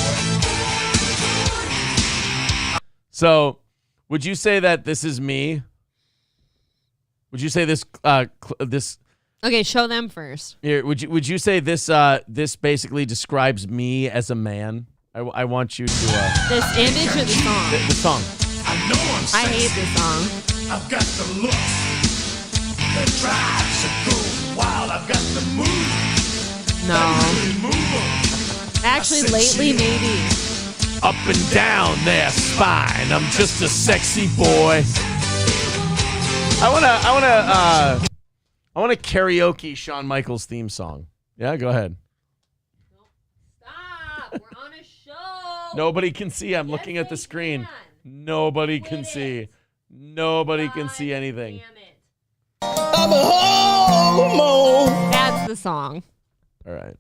So, would you say that this is me? Would you say this this Okay, show them first. here, would you say this this basically describes me as a man? I want you to This image or the song? the song. I know I'm I sexy. hate this song. I've got the look that drives a girl wild. I've got the moves No. that move 'em. Actually, I said lately, shit. maybe. Up and down their spine. I'm just a sexy boy. I wanna karaoke Shawn Michaels theme song. Yeah, go ahead. Stop. We're on a show. Nobody can see. I'm looking at the screen. Nobody can see. Nobody can see anything. I'm a homo. That's the song. All right.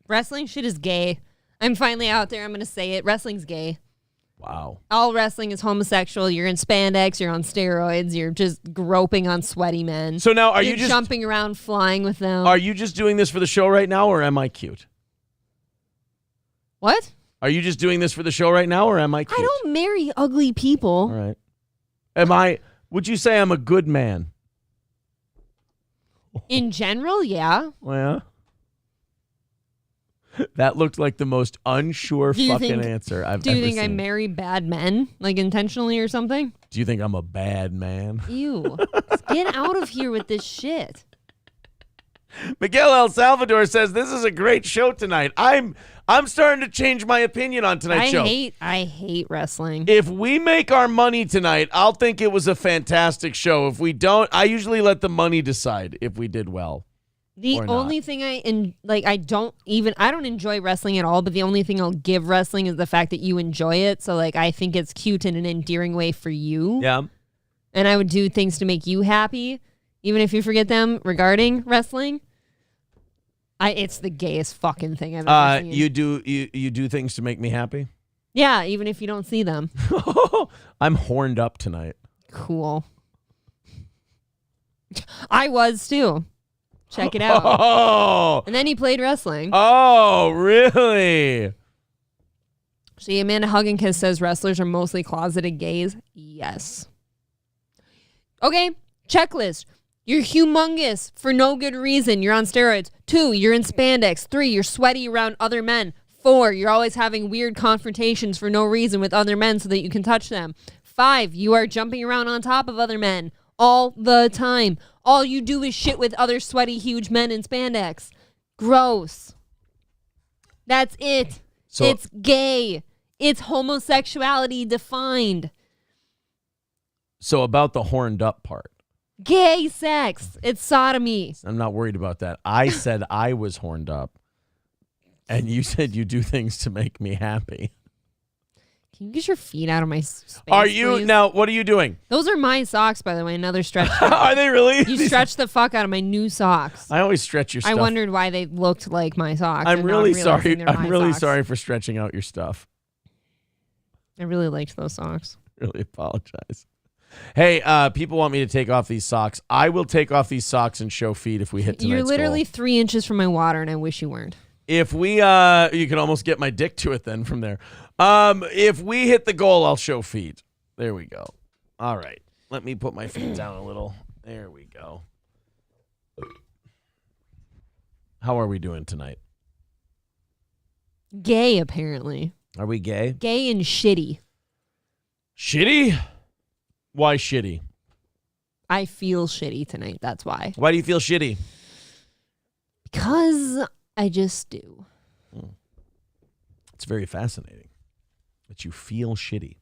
Wrestling shit is gay. I'm finally out there. I'm going to say it. Wrestling's gay. Wow. All wrestling is homosexual. You're in spandex. You're on steroids. You're just groping on sweaty men. So now, are You're you just jumping around, flying with them? Are you just doing this for the show right now, or am I cute? What? Are you just doing this for the show right now, or am I cute? I don't marry ugly people. All right. Would you say I'm a good man? In general, yeah. Well, that looked like the most unsure fucking answer I've ever seen. Do you think I marry bad men, like intentionally or something? Do you think I'm a bad man? Ew. Get out of here with this shit. Miguel El Salvador says this is a great show tonight. I'm starting to change my opinion on tonight's show. I hate wrestling. If we make our money tonight, I'll think it was a fantastic show. If we don't, I usually let the money decide if we did well. The only thing I don't enjoy wrestling at all, but the only thing I'll give wrestling is the fact that you enjoy it. So like I think it's cute in an endearing way for you. Yeah. And I would do things to make you happy, even if you forget them regarding wrestling. It's the gayest fucking thing I've ever seen. You do things to make me happy? Yeah, even if you don't see them. I'm horned up tonight. Cool. I was too. Check it out. Oh. And then he played wrestling. Oh, really? See, Amanda Hugginkiss says wrestlers are mostly closeted gays. Yes. Okay, checklist. You're humongous for no good reason. You're on steroids. 2, you're in spandex. 3, you're sweaty around other men. 4, you're always having weird confrontations for no reason with other men so that you can touch them. 5, you are jumping around on top of other men all the time. All you do is shit with other sweaty, huge men in spandex. Gross. That's it. So, it's gay. It's homosexuality defined. So about the horned up part. Gay sex. It's sodomy. I'm not worried about that. I said I was horned up. And you said you do things to make me happy. Can Can you get your feet out of my space, Are you please? now? What are you doing? Those are my socks, by the way. Another stretch. Are they really? You stretched the fuck out of my new socks. I always stretch your stuff. I wondered why they looked like my socks. I'm and now really realizing sorry. they're I'm my really socks. sorry for stretching out your stuff. I really liked those socks. Really apologize. Hey, people want me to take off these socks. I will take off these socks and show feet if we hit tonight's You're literally goal. 3 inches from my water, and I wish you weren't. If we, you can almost get my dick to it then from there. If we hit the goal, I'll show feet. There we go. All right. Let me put my feet down a little. There we go. How are we doing tonight? Gay, apparently. Are we gay? Gay and shitty. Shitty? Why shitty? I feel shitty tonight. That's why. Why do you feel shitty? Because I just do. It's very fascinating that you feel shitty.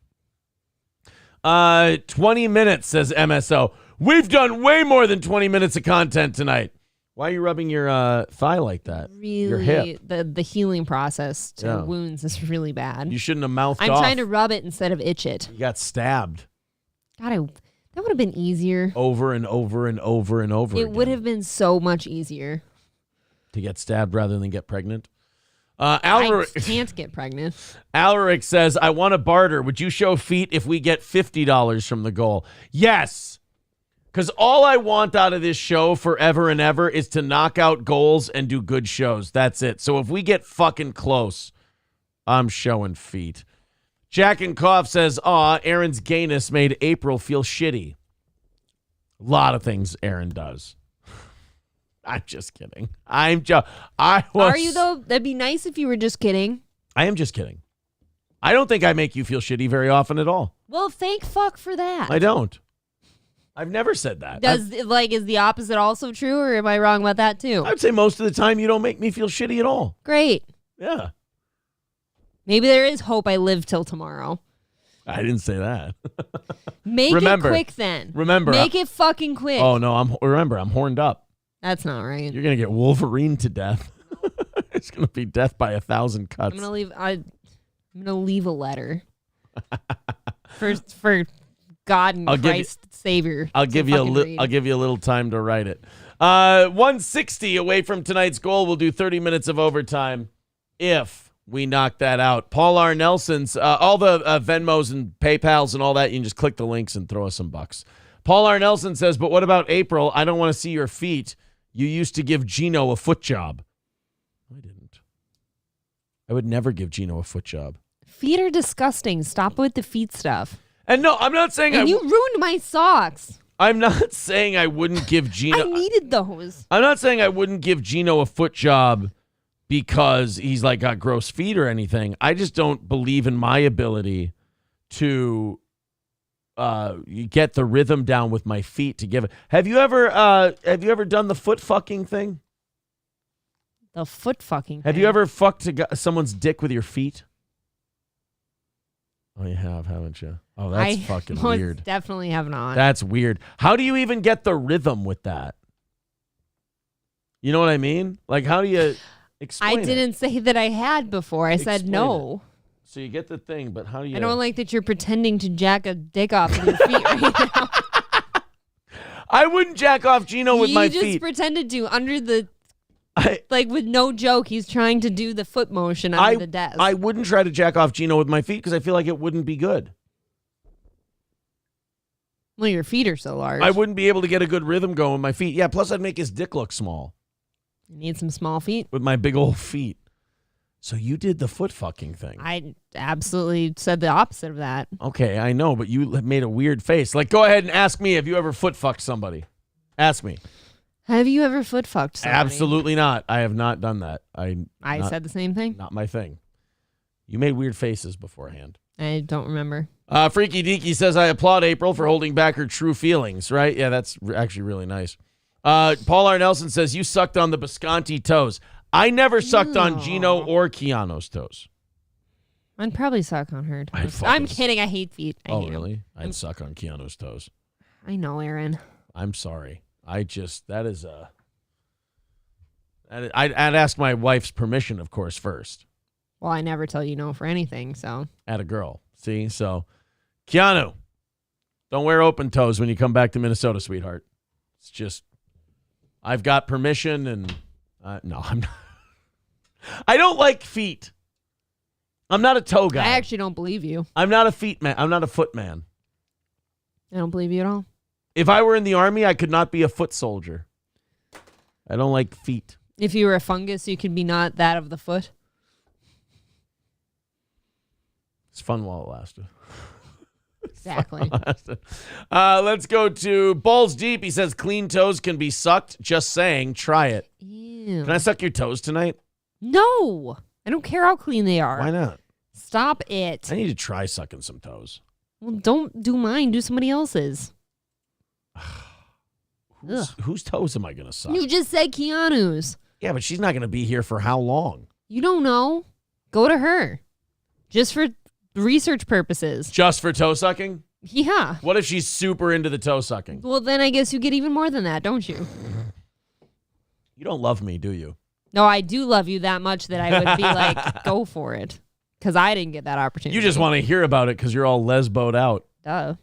20 minutes, says MSO. We've done way more than 20 minutes of content tonight. Why are you rubbing your thigh like that? Your Really, hip. the healing process to Yeah. wounds is really bad. You shouldn't have mouthed I'm off. trying to rub it instead of itch it. You got stabbed God, that would have been easier. over and over and over and over It again. would have been so much easier. To get stabbed rather than get pregnant. I Alaric, can't get pregnant. Alaric says, I want to barter. Would you show feet if we get $50 from the goal? Yes. Because all I want out of this show forever and ever is to knock out goals and do good shows. That's it. So if we get fucking close, I'm showing feet. Jack and Cough says, aw, Aaron's gayness made April feel shitty. A lot of things Aaron does. I'm just kidding. Are you, though? That'd be nice if you were just kidding. I am just kidding. I don't think I make you feel shitty very often at all. Well, thank fuck for that. I don't. I've never said that. Is the opposite also true, or am I wrong about that too? I'd say most of the time you don't make me feel shitty at all. Great. Yeah. Maybe there is hope I live till tomorrow. I didn't say that. Make Remember- it quick then. remember, Make it fucking quick. Oh no, I'm horned up. That's not right. You're gonna get Wolverine to death. It's gonna be death by 1,000 cuts. I'm gonna leave a letter for God and Christ Savior. I'll to give you fucking I'll read. give you a little time to write it. 160 away from tonight's goal. We'll do 30 minutes of overtime if we knock that out. Paul R. Nelson's all the Venmos and PayPals and all that. You can just click the links and throw us some bucks. Paul R. Nelson says, but what about April? I don't want to see your feet. You used to give Gino a foot job. I didn't. I would never give Gino a foot job. Feet are disgusting. Stop with the feet stuff. And no, I'm not saying And you ruined my socks. I'm not saying I wouldn't give Gino. I needed those. I'm not saying I wouldn't give Gino a foot job because he's like got gross feet or anything. I just don't believe in my ability to get the rhythm down with my feet to give it. Have you ever done the foot fucking thing? The foot fucking Have thing. you ever fucked someone's dick with your feet? Oh, you have, haven't you? Oh, that's fucking most weird. Definitely have not. That's weird. How do you even get the rhythm with that? You know what I mean? Like, how do you explain I it? didn't say that I had before. I said Explain no. So you get the thing, but how do you... I don't like that you're pretending to jack a dick off with your feet right now. I wouldn't jack off Gino with my You just feet. pretended to under the... like, with no joke, he's trying to do the foot motion under the desk. I wouldn't try to jack off Gino with my feet because I feel like it wouldn't be good. Well, your feet are so large. I wouldn't be able to get a good rhythm going with my feet. Yeah, plus I'd make his dick look small You need some small feet. with my big old feet. So you did the foot fucking thing. I absolutely said the opposite of that. Okay, I know, but you made a weird face. Like, go ahead and ask me, have you ever foot fucked somebody? Ask me. Have you ever foot fucked somebody? Absolutely not. I have not done that. I said the same thing. Not my thing. You made weird faces beforehand. I don't remember. Freaky Deaky says, I applaud April for holding back her true feelings, right? Yeah, that's actually really nice. Paul R. Nelson says, you sucked on the Bisconti toes. I never sucked on Gino or Keanu's toes. I'd probably suck on her. I'd fucking I'm kidding. I hate feet. I hate 'em. Really? I'd suck on Keanu's toes. I know, Aaron. I'm sorry. That is a... I'd ask my wife's permission, of course, first. Well, I never tell you no for anything, so. At a girl. See? So, Keanu, don't wear open toes when you come back to Minnesota, sweetheart. It's just, I've got permission and, no, I'm not. I don't like feet. I'm not a toe guy. I actually don't believe you. I'm not a feet man. I'm not a foot man. I don't believe you at all. If I were in the Army, I could not be a foot soldier. I don't like feet. If you were a fungus, you could be not that of the foot. It's fun while it lasted. Exactly. Let's go to Balls Deep. He says clean toes can be sucked. Just saying. Try it. Ew. Can I suck your toes tonight? No. I don't care how clean they are. Why not? Stop it. I need to try sucking some toes. Well, don't do mine. Do somebody else's. Whose toes am I going to suck? You just said Keanu's. Yeah, but she's not going to be here for how long? You don't know. Go to her. Just for research purposes. Just for toe sucking? Yeah. What if she's super into the toe sucking? Well, then I guess you get even more than that, don't you? You don't love me, do you? No, I do love you that much that I would be like, go for it. Because I didn't get that opportunity. You just want to hear about it because you're all lesboed out. Duh.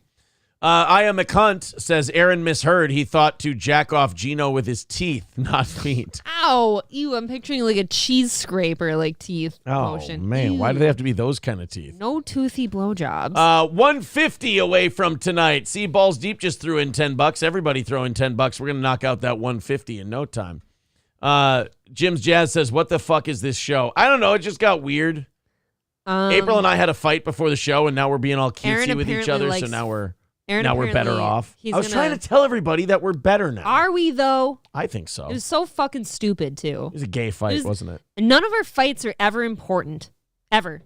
I am a cunt, says Aaron misheard. He thought to jack off Gino with his teeth, not feet. Ow. Ew, I'm picturing like a cheese scraper, like teeth motion. Oh, man. Ew. Why do they have to be those kind of teeth? No toothy blowjobs. 150 away from tonight. See, Balls Deep just threw in $10. Everybody throw in $10. We're going to knock out that 150 in no time. Jim's Jazz says, what the fuck is this show? I don't know. It just got weird. April and I had a fight before the show, and now we're being all cutesy with each other, so now we're better off. I was trying to tell everybody that we're better now. Are we, though? I think so. It was so fucking stupid, too. It was a gay fight, wasn't it? None of our fights are ever important. Ever.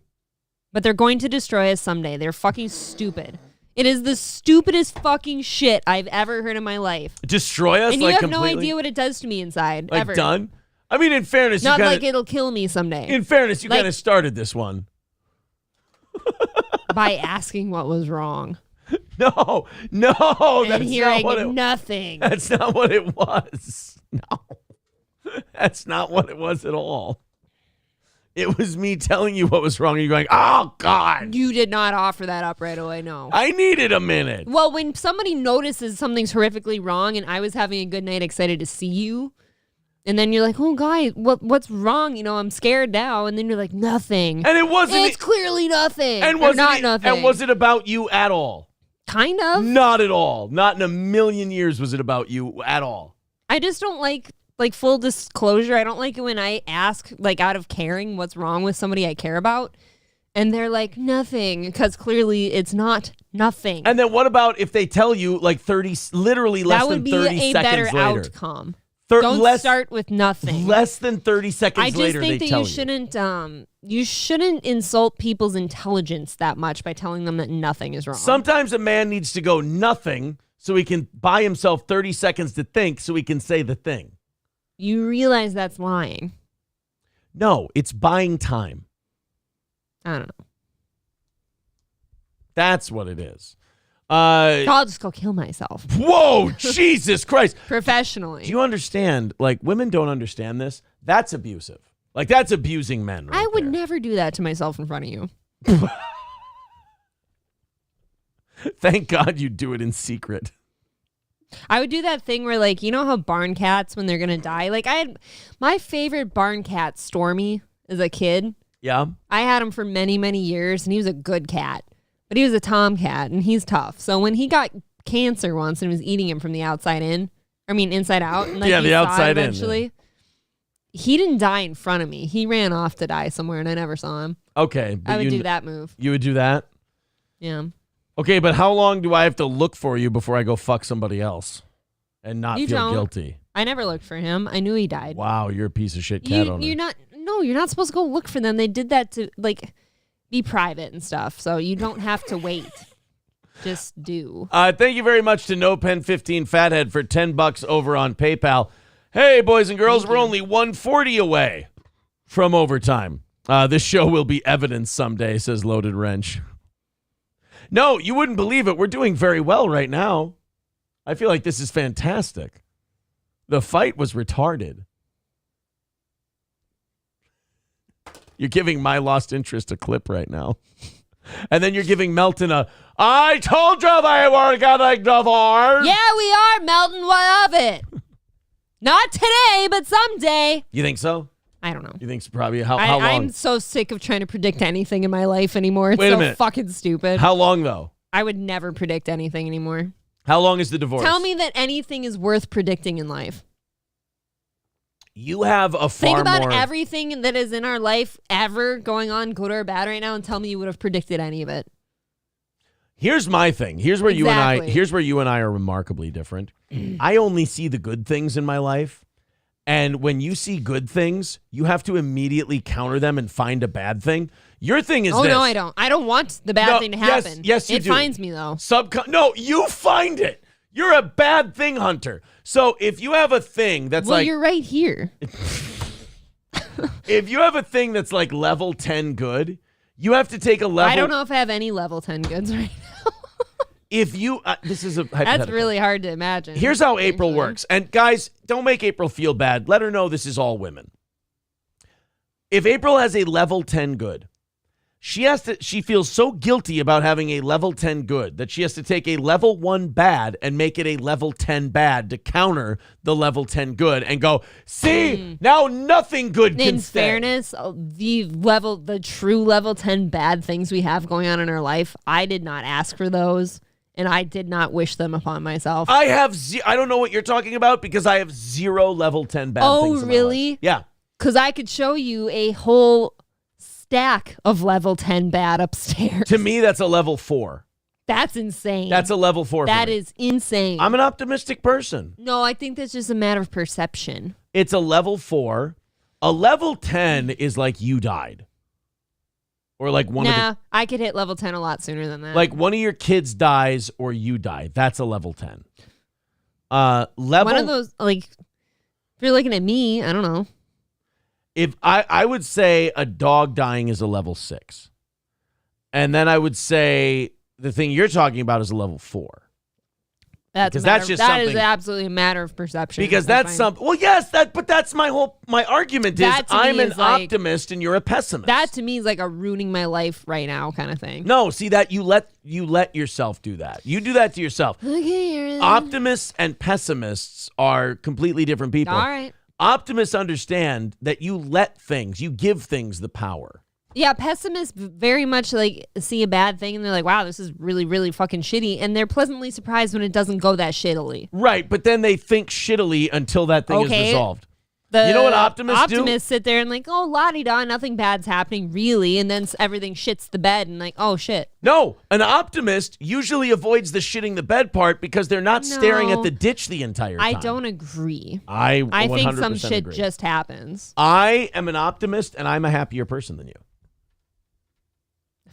But they're going to destroy us someday. They're fucking stupid. It is the stupidest fucking shit I've ever heard in my life. Destroy us? And you have no idea what it does to me inside. Like ever. done? I mean, in fairness, Not you kinda, like it'll kill me someday. In fairness, you kind of started this one. By asking what was wrong. No, and that's hearing not what nothing. That's not what it was. No, that's not what it was at all. It was me telling you what was wrong, and you going, "Oh God!" You did not offer that up right away. No, I needed a minute. Well, when somebody notices something's horrifically wrong, and I was having a good night, excited to see you, and then you're like, "Oh, guy, what's wrong? You know, I'm scared now." And then you're like, "Nothing." And it wasn't. It's clearly nothing. And was not nothing. And was it about you at all? Kind of. Not at all. Not in a million years was it about you at all. I just don't like full disclosure. I don't like it when I ask, like, out of caring what's wrong with somebody I care about, and they're like, nothing, because clearly it's not nothing. And then what about if they tell you like 30, literally less than 30 seconds later? That would be a better outcome. Don't start with nothing. Less than 30 seconds I just later, think they that tell you shouldn't insult people's intelligence that much by telling them that nothing is wrong. Sometimes a man needs to go nothing so he can buy himself 30 seconds to think so he can say the thing. You realize that's lying. No, it's buying time. I don't know. That's what it is. I'll just go kill myself. Whoa, Jesus Christ. Professionally. Do you understand? Like, women don't understand this. That's abusive. Like, that's abusing men right I would there. never do that to myself in front of you. Thank God you do it in secret. I would do that thing where, like, you know how barn cats, when they're going to die? Like, I had my favorite barn cat, Stormy, as a kid. Yeah. I had him for many, many years, and he was a good cat. But he was a tomcat, and he's tough. So when he got cancer once and was eating him from the inside out. And like yeah, the outside eventually, he didn't die in front of me. He ran off to die somewhere, and I never saw him. Okay. But I would do that move. You would do that? Yeah. Okay, but how long do I have to look for you before I go fuck somebody else and not You feel don't. guilty? I never looked for him. I knew he died. Wow, you're a piece of shit cat owner. You're not supposed to go look for them. They did that to, like, be private and stuff, so you don't have to wait. Just do. Thank you very much to NoPen15 Fathead for $10 over on PayPal. Hey, boys and girls, we're only 140 away from overtime. This show will be evidence someday, says Loaded Wrench. No, you wouldn't believe it. We're doing very well right now. I feel like this is fantastic. The fight was retarded. You're giving my lost interest a clip right now. And then you're giving Melton I told you they were getting divorced. Yeah, we are, Melton. What of it? Not today, but someday. You think so? I don't know. You think so? Probably. How long? I'm so sick of trying to predict anything in my life anymore. It's Wait a so minute. fucking stupid. How long, though? I would never predict anything anymore. How long is the divorce? Tell me that anything is worth predicting in life. You have a far Think about more... everything that is in our life ever going on, good or bad right now, and tell me you would have predicted any of it. Here's my thing. Here's where you Exactly. and I are remarkably different. I only see the good things in my life. And when you see good things, you have to immediately counter them and find a bad thing. Your thing is Oh, this. no, I don't. I don't want the bad thing to happen. Yes, you it do. It finds me, though. No, you find it. You're a bad thing hunter. So if you have a thing that's Well, you're right here. if you have a thing that's like level 10 good, you have to take a level. I don't know if I have any level 10 goods right now. If you, this is a hypothetical. That's really hard to imagine. Here's how April works. And guys, don't make April feel bad. Let her know this is all women. If April has a level 10 good, she feels so guilty about having a level 10 good that she has to take a level 1 bad and make it a level 10 bad to counter the level 10 good and go, see, now nothing good can In stay. fairness, the true level 10 bad things we have going on in our life, I did not ask for those. And I did not wish them upon myself. I don't know what you're talking about because I have 0 level 10 bad things in my really? life. Yeah. Because I could show you a whole stack of level 10 bad upstairs. To me, that's a level 4. That's insane. That's a level 4 That for me. is insane. I'm an optimistic person. No, I think that's just a matter of perception. It's a level 4. A level 10 is like you died. Or like I could hit level 10 a lot sooner than that. like one of your kids dies or you die. That's a level 10. Level one of those, like, if you're looking at me, I don't know. If I would say a dog dying is a level 6. And then I would say the thing you're talking about is a level 4. That is absolutely a matter of perception. Because that's something. Well, yes, but that's my argument is I'm an optimist and you're a pessimist. That to me is like a ruining my life right now kind of thing. No, see that you let yourself do that. You do that to yourself. Okay, Optimists and pessimists are completely different people. All right. Optimists understand that you give things the power. Yeah, pessimists very much like see a bad thing and they're like, wow, this is really, really fucking shitty. And they're pleasantly surprised when it doesn't go that shittily. Right, but then they think shittily until that thing is resolved. You know what optimists do? Optimists sit there and like, oh, la-di-da, nothing bad's happening, really. And then everything shits the bed and like, oh, shit. No, an optimist usually avoids the shitting the bed part because they're not staring at the ditch the entire time. I don't agree. I think some shit agree. just happens. I am an optimist and I'm a happier person than you.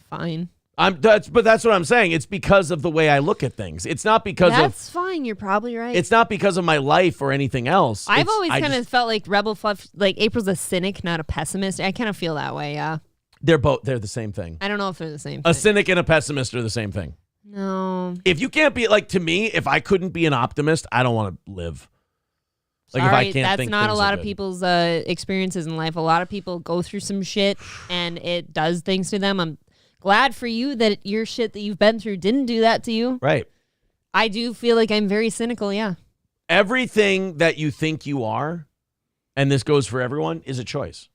Fine. But that's what I'm saying. It's because of the way I look at things. It's not because That's fine. You're probably right. It's not because of my life or anything else. I've always kind of felt like Rebel Fluff, like April's a cynic, not a pessimist. I kind of feel that way, yeah. They're the same thing. I don't know if they're the same A thing. cynic and a pessimist are the same thing. No. If you can't be, like, to me, if I couldn't be an optimist, I don't want to live. Like, Sorry, if I can't that's think not a things lot are of good. people's experiences in life. A lot of people go through some shit and it does things to them. I'm glad for you that your shit that you've been through didn't do that to you. Right. I do feel like I'm very cynical, yeah. Everything that you think you are, and this goes for everyone, is a choice.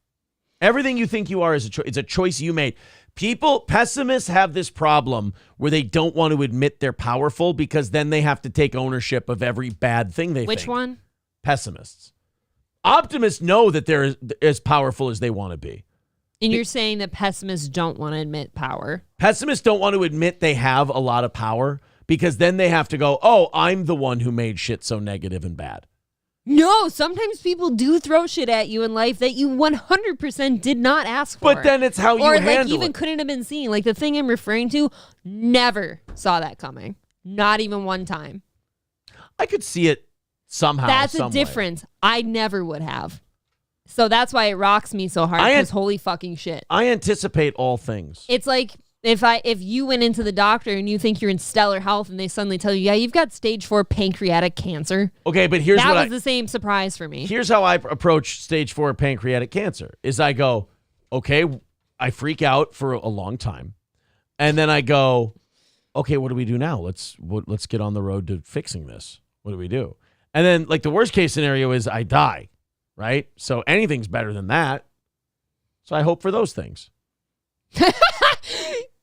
Everything you think you are is a choice. It's a choice you made. Pessimists have this problem where they don't want to admit they're powerful because then they have to take ownership of every bad thing they think. Which one? Pessimists. Optimists know that they're as powerful as they want to be. And you're saying that pessimists don't want to admit power. Pessimists don't want to admit they have a lot of power because then they have to go, oh, I'm the one who made shit so negative and bad. No, sometimes people do throw shit at you in life that you 100% did not ask for. But then it's how you or handle like even it. couldn't have been seen. Like the thing I'm referring to, never saw that coming. Not even one time. I could see it somehow. That's some a difference. I never would have. So that's why it rocks me so hard because holy fucking shit. I anticipate all things. It's like if you went into the doctor and you think you're in stellar health and they suddenly tell you, yeah, you've got stage 4 pancreatic cancer. Okay, but here's that was the same surprise for me. Here's how I approach stage 4 pancreatic cancer is I go, okay, I freak out for a long time. And then I go, okay, what do we do now? Let's get on the road to fixing this. What do we do? And then, like, the worst case scenario is I die, right? So anything's better than that. So I hope for those things.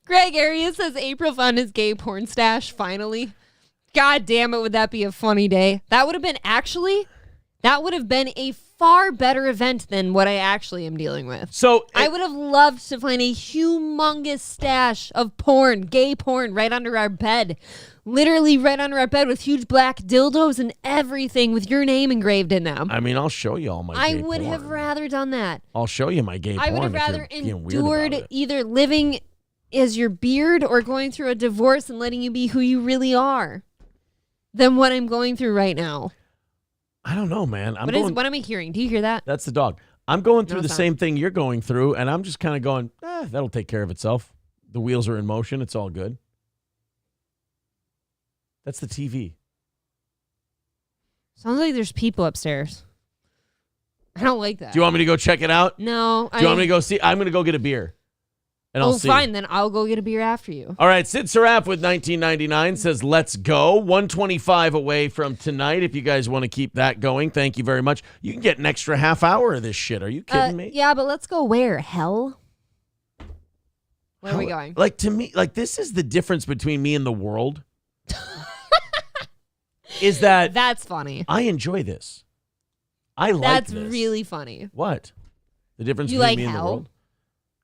Greg Arias says April found his gay porn stash, finally. God damn it, would that be a funny day. That would have been a far better event than what I actually am dealing with. So I would have loved to find a humongous stash of porn, gay porn, right under our bed. Literally right under our bed with huge black dildos and everything with your name engraved in them. I mean, I'll show you all my gay porn. I would have rather done that. I'll show you my gay porn. I would have rather if you're being weird endured about it. either living as your beard or going through a divorce and letting you be who you really are than what I'm going through right now. I don't know, man. What am I hearing? Do you hear that? That's the dog. I'm going through No, the it's not. same thing you're going through, and I'm just kind of going, that'll take care of itself. The wheels are in motion. It's all good. That's the TV. Sounds like there's people upstairs. I don't like that. Do you want me to go check it out? No. Do you want me to go see? I'm going to go get a beer. And I'll see. Fine. Then I'll go get a beer after you. All right. Sid Saraf with 1999 says, let's go. 125 away from tonight. If you guys want to keep that going, thank you very much. You can get an extra half hour of this shit. Are you kidding me? Yeah, but let's go where? Hell? Where are we going? Like, to me, like, this is the difference between me and the world. Is that That's funny. I enjoy this. I like That's this. really funny. What? The difference You between like me and the hell? world?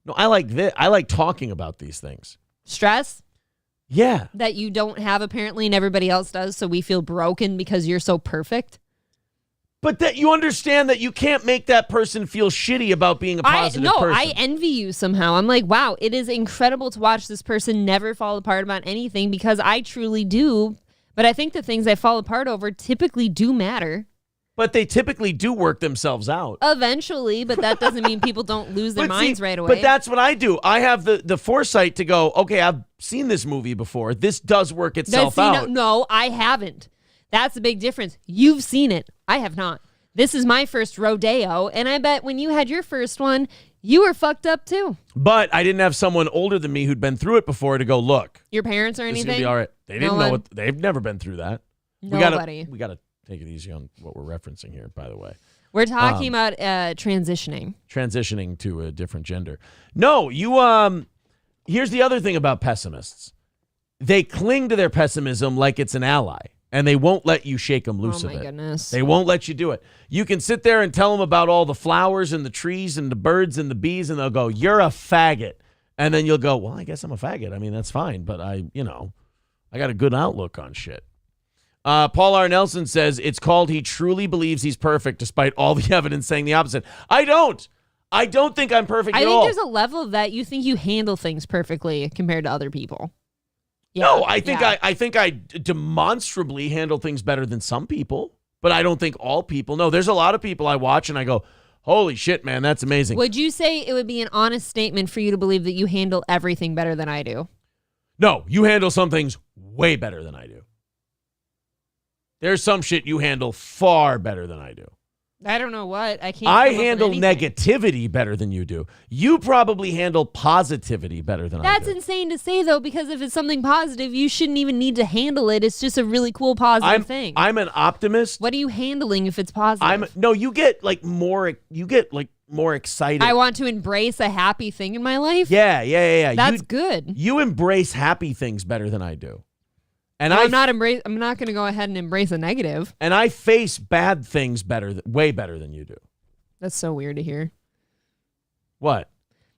No, I like this. I like talking about these things. Stress Yeah. that you don't have apparently and everybody else does, so we feel broken because you're so perfect. But that you understand that you can't make that person feel shitty about being a positive person. I envy you somehow. I'm like, wow, it is incredible to watch this person never fall apart about anything because I truly do. But I think the things I fall apart over typically do matter. But they typically do work themselves out. Eventually, but that doesn't mean people don't lose their But minds see, right away. But that's what I do. I have the foresight to go, okay, I've seen this movie before. This does work itself out. No, I haven't. That's the big difference. You've seen it. I have not. This is my first rodeo, and I bet when you had your first one, you were fucked up too. But I didn't have someone older than me who'd been through it before to go, look, Your parents or this is anything? going to be all right. They didn't No know one? what, they've never been through that. Nobody. We got to take it easy on what we're referencing here, by the way. We're talking about transitioning. Transitioning to a different gender. No, here's the other thing about pessimists. They cling to their pessimism like it's an ally, and they won't let you shake them loose Oh of my it. goodness. They won't let you do it. You can sit there and tell them about all the flowers and the trees and the birds and the bees, and they'll go, you're a faggot. And then you'll go, well, I guess I'm a faggot. I mean, that's fine, but I got a good outlook on shit. Paul R. Nelson says, it's called he truly believes he's perfect despite all the evidence saying the opposite. I don't think I'm perfect I at think all. there's a level of that you think you handle things perfectly compared to other people. No, I think yeah. I think I demonstrably handle things better than some people, but I don't think all people. No, there's a lot of people I watch and I go, holy shit, man, that's amazing. Would you say it would be an honest statement for you to believe that you handle everything better than I do? No, you handle some things way better than I do. There's some shit you handle far better than I do. I don't know what. I can't. I come up with handle anything. negativity better than you do. You probably handle positivity better than I That's do. insane to say, though, because if it's something positive, you shouldn't even need to handle it. It's just a really cool positive thing. I'm an optimist. What are you handling if it's positive? You get more excited. I want to embrace a happy thing in my life. Yeah. That's good. You embrace happy things better than I do. And I'm not going to go ahead and embrace a negative. And I face bad things way better than you do. That's so weird to hear. What?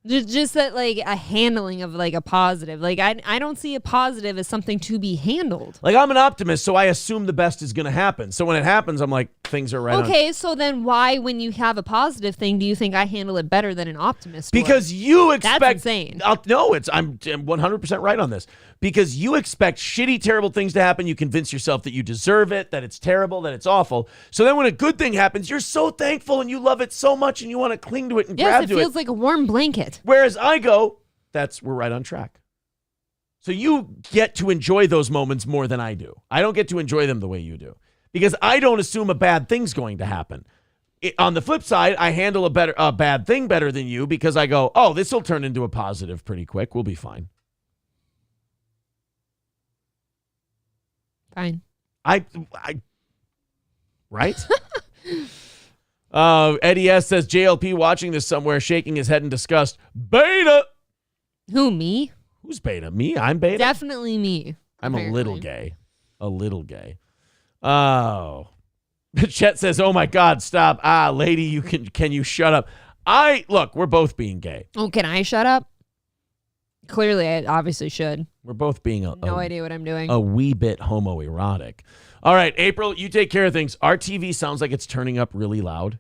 Just that, like, a handling of, like, a positive. Like, I don't see a positive as something to be handled. Like, I'm an optimist, so I assume the best is going to happen. So when it happens, I'm like, things are right on. Okay, so then why, when you have a positive thing, do you think I handle it better than an optimist would? Because you expect... That's insane. I'm 100% right on this. Because you expect shitty, terrible things to happen. You convince yourself that you deserve it, that it's terrible, that it's awful. So then when a good thing happens, you're so thankful and you love it so much and you want to cling to it and grab Yes, to it feels like a warm blanket. Whereas I go, we're right on track. So you get to enjoy those moments more than I do. I don't get to enjoy them the way you do. Because I don't assume a bad thing's going to happen. On the flip side, I handle a bad thing better than you because I go, oh, this will turn into a positive pretty quick. We'll be fine. Fine. Right? Eddie S says JLP watching this somewhere, shaking his head in disgust. Beta. Who, me? Who's beta? Me? I'm beta. Definitely me. I'm apparently. a little gay. A little gay. Oh. Chet says, "Oh my God, stop! Lady, you can you shut up?" Look, we're both being gay. Oh, can I shut up? Clearly, I obviously should. We're both being No idea what I'm doing. a wee bit homoerotic. All right, April, you take care of things. Our TV sounds like it's turning up really loud.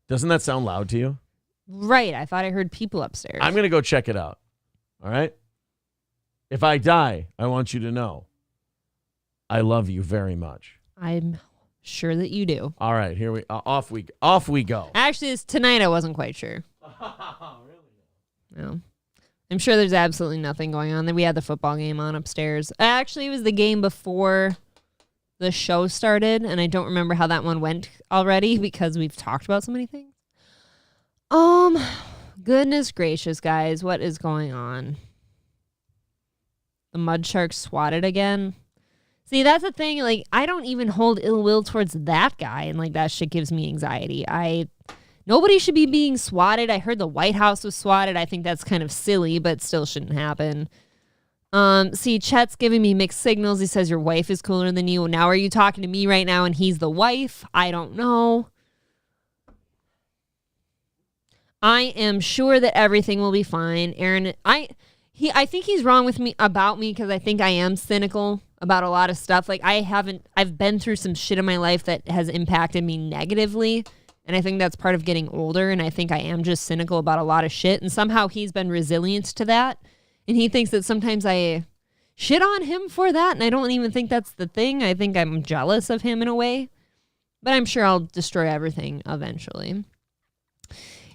Doesn't that sound loud to you? Right. I thought I heard people upstairs. I'm going to go check it out. All right? If I die, I want you to know I love you very much. I'm sure that you do. All right, here off we go. Actually, tonight I wasn't quite sure. No. I'm sure there's absolutely nothing going on. Then we had the football game on upstairs. Actually, it was the game before the show started, and I don't remember how that one went already because we've talked about so many things. Goodness gracious, guys, what is going on? The mud shark swatted again. See, that's the thing. Like, I don't even hold ill will towards that guy, and like that shit gives me anxiety. Nobody should be being swatted. I heard the White House was swatted. I think that's kind of silly, but still shouldn't happen. See, Chet's giving me mixed signals. He says your wife is cooler than you. Now, are you talking to me right now and he's the wife? I don't know. I am sure that everything will be fine. Aaron, I think he's wrong with me about me because I think I am cynical about a lot of stuff. Like I've been through some shit in my life that has impacted me negatively. And I think that's part of getting older. And I think I am just cynical about a lot of shit. And somehow he's been resilient to that. And he thinks that sometimes I shit on him for that. And I don't even think that's the thing. I think I'm jealous of him in a way. But I'm sure I'll destroy everything eventually.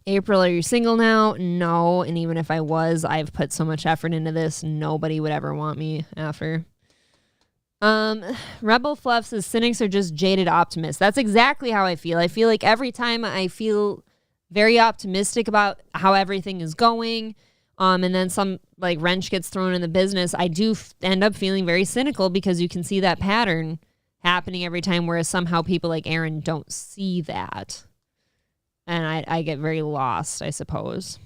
April, are you single now? No. And even if I was, I've put so much effort into this. Nobody would ever want me after. Rebel Fluff says cynics are just jaded optimists. That's exactly how I feel. I feel like every time I feel very optimistic about how everything is going, and then some like wrench gets thrown in the business, I do end up feeling very cynical because you can see that pattern happening every time, whereas somehow people like Aaron don't see that. And I get very lost, I suppose.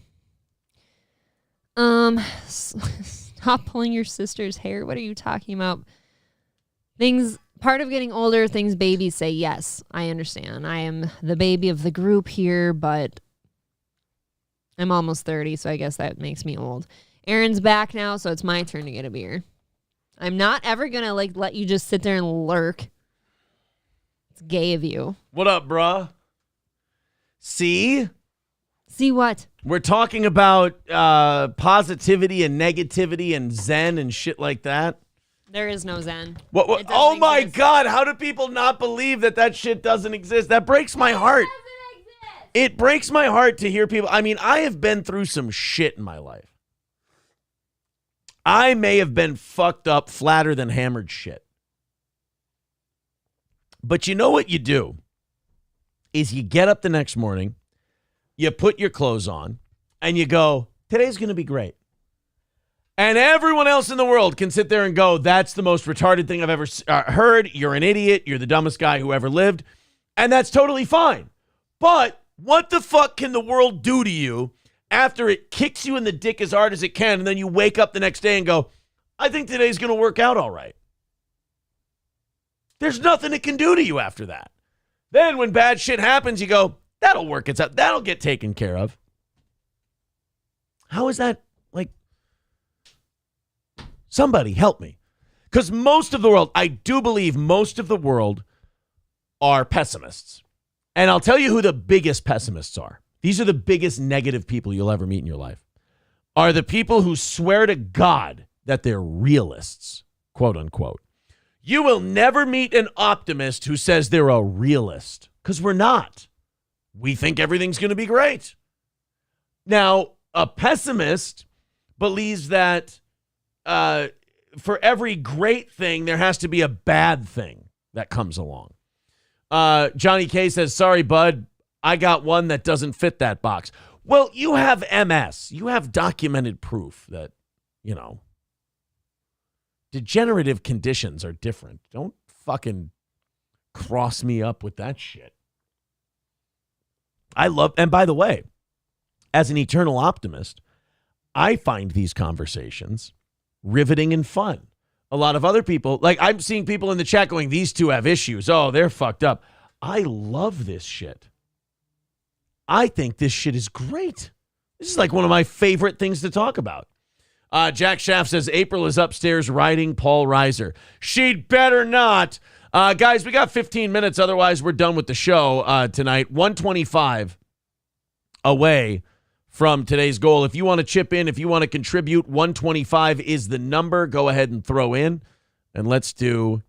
Stop pulling your sister's hair. What are you talking about? Part of getting older, things babies say. Yes, I understand. I am the baby of the group here, but I'm almost 30, so I guess that makes me old. Aaron's back now, so it's my turn to get a beer. I'm not ever going to let you just sit there and lurk. It's gay of you. What up, bruh? See? See what? We're talking about positivity and negativity and zen and shit like that. There is no zen. What? Oh my God! How do people not believe that shit doesn't exist? That breaks my heart. It breaks my heart to hear people. I mean, I have been through some shit in my life. I may have been fucked up, flatter than hammered shit. But you know what you do is you get up the next morning, you put your clothes on, and you go, today's going to be great. And everyone else in the world can sit there and go, that's the most retarded thing I've ever heard. You're an idiot. You're the dumbest guy who ever lived. And that's totally fine. But what the fuck can the world do to you after it kicks you in the dick as hard as it can, and then you wake up the next day and go, I think today's going to work out all right? There's nothing it can do to you after that. Then when bad shit happens, you go, that'll work itself. That'll get taken care of. How is that? Somebody help me. Because most of the world, I do believe most of the world are pessimists. And I'll tell you who the biggest pessimists are. These are the biggest negative people you'll ever meet in your life. Are the people who swear to God that they're realists, quote unquote. You will never meet an optimist who says they're a realist, because we're not. We think everything's going to be great. Now, a pessimist believes that for every great thing, there has to be a bad thing that comes along. Johnny K says, sorry, bud, I got one that doesn't fit that box. Well, you have MS. You have documented proof that, Degenerative conditions are different. Don't fucking cross me up with that shit. And by the way, as an eternal optimist, I find these conversations riveting and fun. A lot of other people, like I'm seeing people in the chat going, these two have issues. Oh, they're fucked up. I love this shit. I think this shit is great. This is like one of my favorite things to talk about. Jack Schaff says April is upstairs riding Paul Reiser. She'd better not. Guys, we got 15 minutes. Otherwise, we're done with the show tonight. 125 away from today's goal. If you want to chip in, if you want to contribute, 125 is the number. Go ahead and throw in, and let's do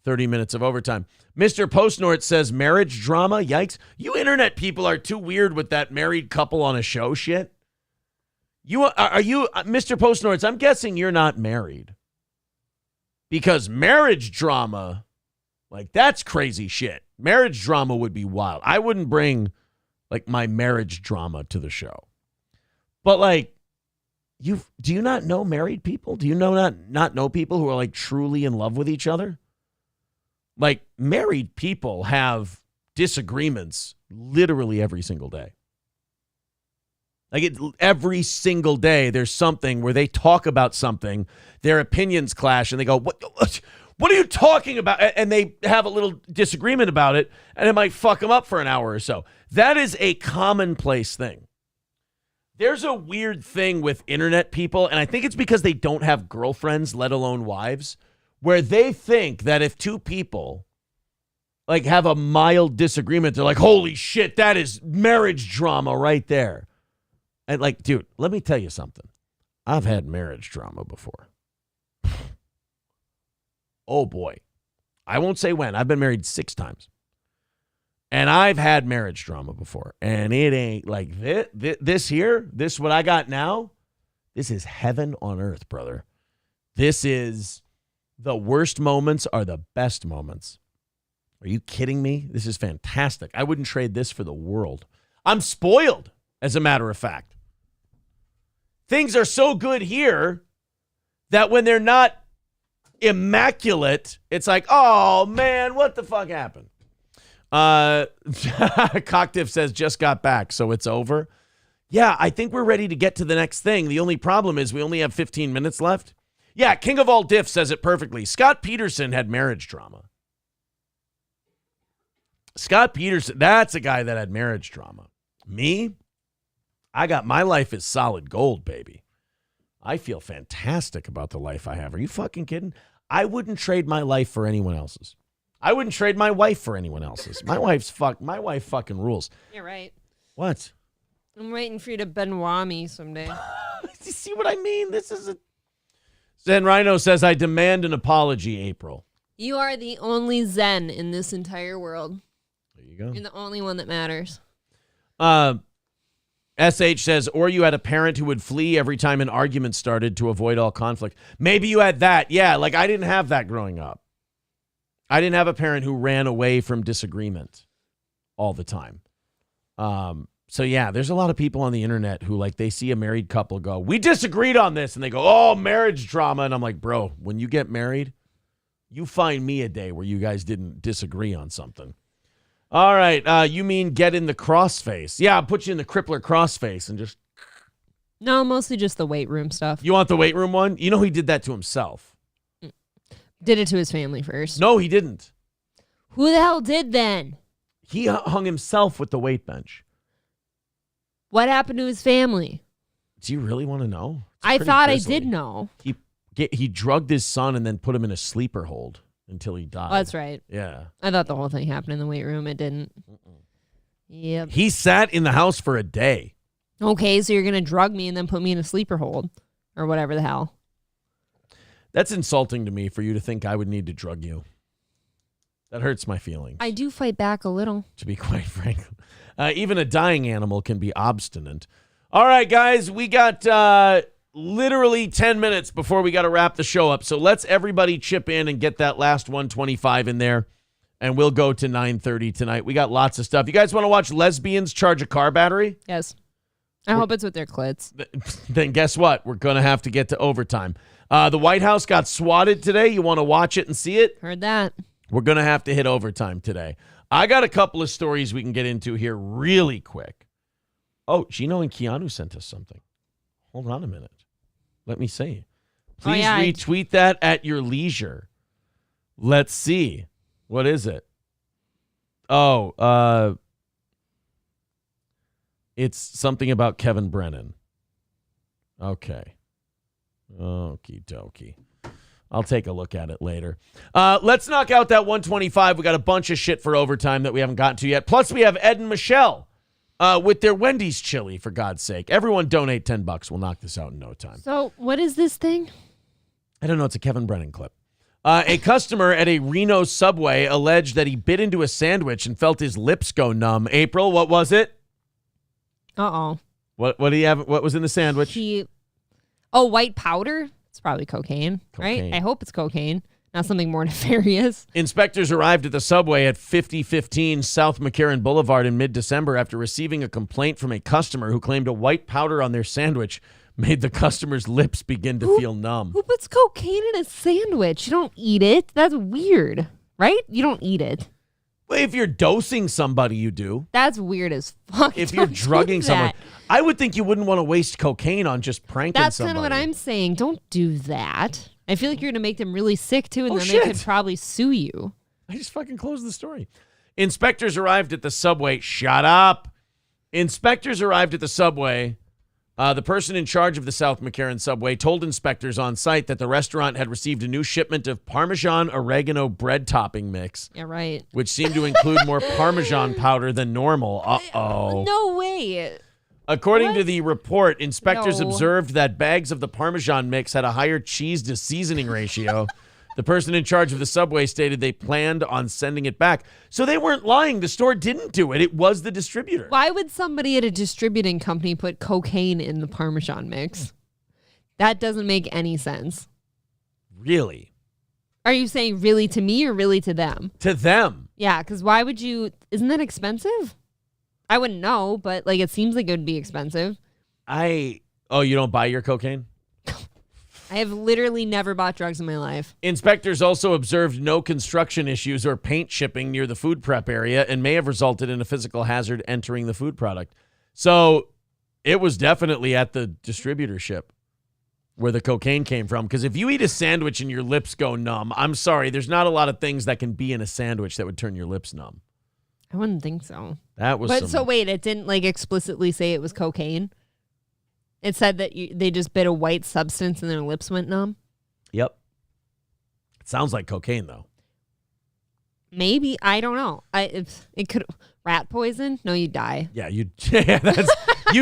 30 minutes of overtime. Mr. Postnort says marriage drama. Yikes. You internet people are too weird with that married couple on a show shit. Are you, Mr. Postnorts, I'm guessing you're not married. Because marriage drama, like, that's crazy shit. Marriage drama would be wild. I wouldn't bring, like, my marriage drama to the show. But, like, do you not know married people? Do you not know people who are, like, truly in love with each other? Like, married people have disagreements literally every single day. Like, every single day, there's something where they talk about something, their opinions clash, and they go, what are you talking about? And they have a little disagreement about it, and it might fuck them up for an hour or so. That is a commonplace thing. There's a weird thing with internet people, and I think it's because they don't have girlfriends, let alone wives, where they think that if two people, like, have a mild disagreement, they're like, holy shit, that is marriage drama right there. And, like, dude, let me tell you something. I've had marriage drama before. Oh, boy. I won't say when. I've been married 6 times. And I've had marriage drama before. And it ain't like this here, this what I got now, this is heaven on earth, brother. This is the worst moments are the best moments. Are you kidding me? This is fantastic. I wouldn't trade this for the world. I'm spoiled, as a matter of fact. Things are so good here that when they're not immaculate, it's like, oh, man, what the fuck happened? Cocktiff says, just got back, so it's over. Yeah, I think we're ready to get to the next thing. The only problem is we only have 15 minutes left. Yeah, King of All Diff says it perfectly. Scott Peterson had marriage drama. Scott Peterson, that's a guy that had marriage drama. Me? I got my life is solid gold, baby. I feel fantastic about the life I have. Are you fucking kidding? I wouldn't trade my life for anyone else's. I wouldn't trade my wife for anyone else's. My wife fucking rules. You're right. What? I'm waiting for you to Benoit me someday. You see what I mean? This is a... Zen Rhino says, I demand an apology, April. You are the only Zen in this entire world. There you go. You're the only one that matters. SH says, or you had a parent who would flee every time an argument started to avoid all conflict. Maybe you had that. Yeah, like I didn't have that growing up. I didn't have a parent who ran away from disagreement all the time. So yeah, there's a lot of people on the internet who, like, they see a married couple go, we disagreed on this, and they go, oh, marriage drama. And I'm like, bro, when you get married, you find me a day where you guys didn't disagree on something. All right, you mean get in the crossface. Yeah, I'll put you in the crippler crossface and just... No, mostly just the weight room stuff. You want the weight room one? You know he did that to himself. Did it to his family first. No, he didn't. Who the hell did then? He hung himself with the weight bench. What happened to his family? Do you really want to know? I thought grisly. I did know. He drugged his son and then put him in a sleeper hold until he died. Oh, that's right. Yeah. I thought the whole thing happened in the weight room. It didn't. Yep. He sat in the house for a day. Okay, so you're going to drug me and then put me in a sleeper hold or whatever the hell. That's insulting to me for you to think I would need to drug you. That hurts my feelings. I do fight back a little. To be quite frank. Even a dying animal can be obstinate. All right, guys, we got literally 10 minutes before we got to wrap the show up. So let's everybody chip in and get that last 125 in there, and we'll go to 9:30 tonight. We got lots of stuff. You guys want to watch lesbians charge a car battery? Yes. I hope it's with their clits. Then guess what? We're going to have to get to overtime. The White House got swatted today. You want to watch it and see it? Heard that. We're going to have to hit overtime today. I got a couple of stories we can get into here really quick. Oh, Gino and Keanu sent us something. Hold on a minute. Let me see. Please retweet that at your leisure. Let's see. What is it? Oh, it's something about Kevin Brennan. Okay. Okie dokie. I'll take a look at it later. Let's knock out that 125. We got a bunch of shit for overtime that we haven't gotten to yet. Plus, we have Ed and Michelle with their Wendy's chili, for God's sake. Everyone donate $10. We'll knock this out in no time. So what is this thing? I don't know. It's a Kevin Brennan clip. A customer at a Reno Subway alleged that he bit into a sandwich and felt his lips go numb. April, what was it? Uh-oh. What do you have? What was in the sandwich? White powder? It's probably cocaine, right? I hope it's cocaine, not something more nefarious. Inspectors arrived at the Subway at 5015 South McCarran Boulevard in mid-December after receiving a complaint from a customer who claimed a white powder on their sandwich made the customer's lips begin to feel numb. Who puts cocaine in a sandwich? You don't eat it. That's weird, right? You don't eat it. Well, if you're dosing somebody, you do. That's weird as fuck. If you're drugging someone, I would think you wouldn't want to waste cocaine on just pranking somebody. That's kind of what I'm saying. Don't do that. I feel like you're going to make them really sick, too, and then shit. they could probably sue you. I just fucking closed the story. Inspectors arrived at the Subway. Shut up. Inspectors arrived at the Subway. The person in charge of the South McCarran Subway told inspectors on site that the restaurant had received a new shipment of Parmesan oregano bread topping mix. Yeah, right. Which seemed to include more Parmesan powder than normal. Uh-oh. No way. According to the report, inspectors observed that bags of the Parmesan mix had a higher cheese to seasoning ratio. The person in charge of the Subway stated they planned on sending it back. So they weren't lying. The store didn't do it. It was the distributor. Why would somebody at a distributing company put cocaine in the Parmesan mix? That doesn't make any sense. Really? Are you saying really to me or really to them? To them. Yeah, because why would you? Isn't that expensive? I wouldn't know, but like it seems like it would be expensive. You don't buy your cocaine? I have literally never bought drugs in my life. Inspectors also observed no construction issues or paint shipping near the food prep area and may have resulted in a physical hazard entering the food product. So it was definitely at the distributorship where the cocaine came from. Because if you eat a sandwich and your lips go numb, I'm sorry, there's not a lot of things that can be in a sandwich that would turn your lips numb. I wouldn't think so. That was. But so wait, it didn't like explicitly say it was cocaine? It said that they just bit a white substance and their lips went numb? Yep. It sounds like cocaine, though. Maybe. I don't know. It could... Rat poison? No, you die. Yeah, you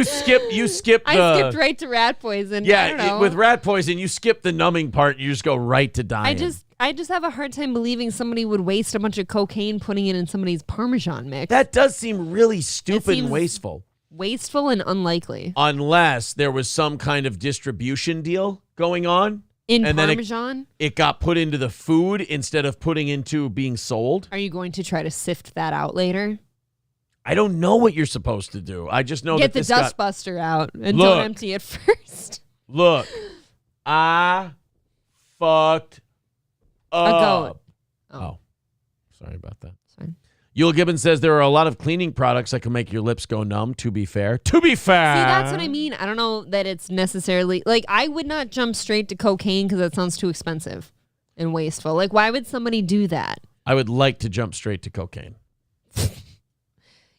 skip I skipped right to rat poison. Yeah, I don't know. with rat poison, you skip the numbing part. You just go right to dying. I just have a hard time believing somebody would waste a bunch of cocaine putting it in somebody's Parmesan mix. That does seem really stupid and wasteful. Wasteful and unlikely. Unless there was some kind of distribution deal going on. In and Parmesan? Then it got put into the food instead of putting into being sold. Are you going to try to sift that out later? I don't know what you're supposed to do. I just know Get that the this dustbuster out and don't empty it first. Look, I fucked up. Oh, sorry about that. Fine. Yul Gibbons says there are a lot of cleaning products that can make your lips go numb, to be fair. To be fair. See, that's what I mean. I don't know that it's necessarily... Like, I would not jump straight to cocaine because that sounds too expensive and wasteful. Like, why would somebody do that? I would like to jump straight to cocaine.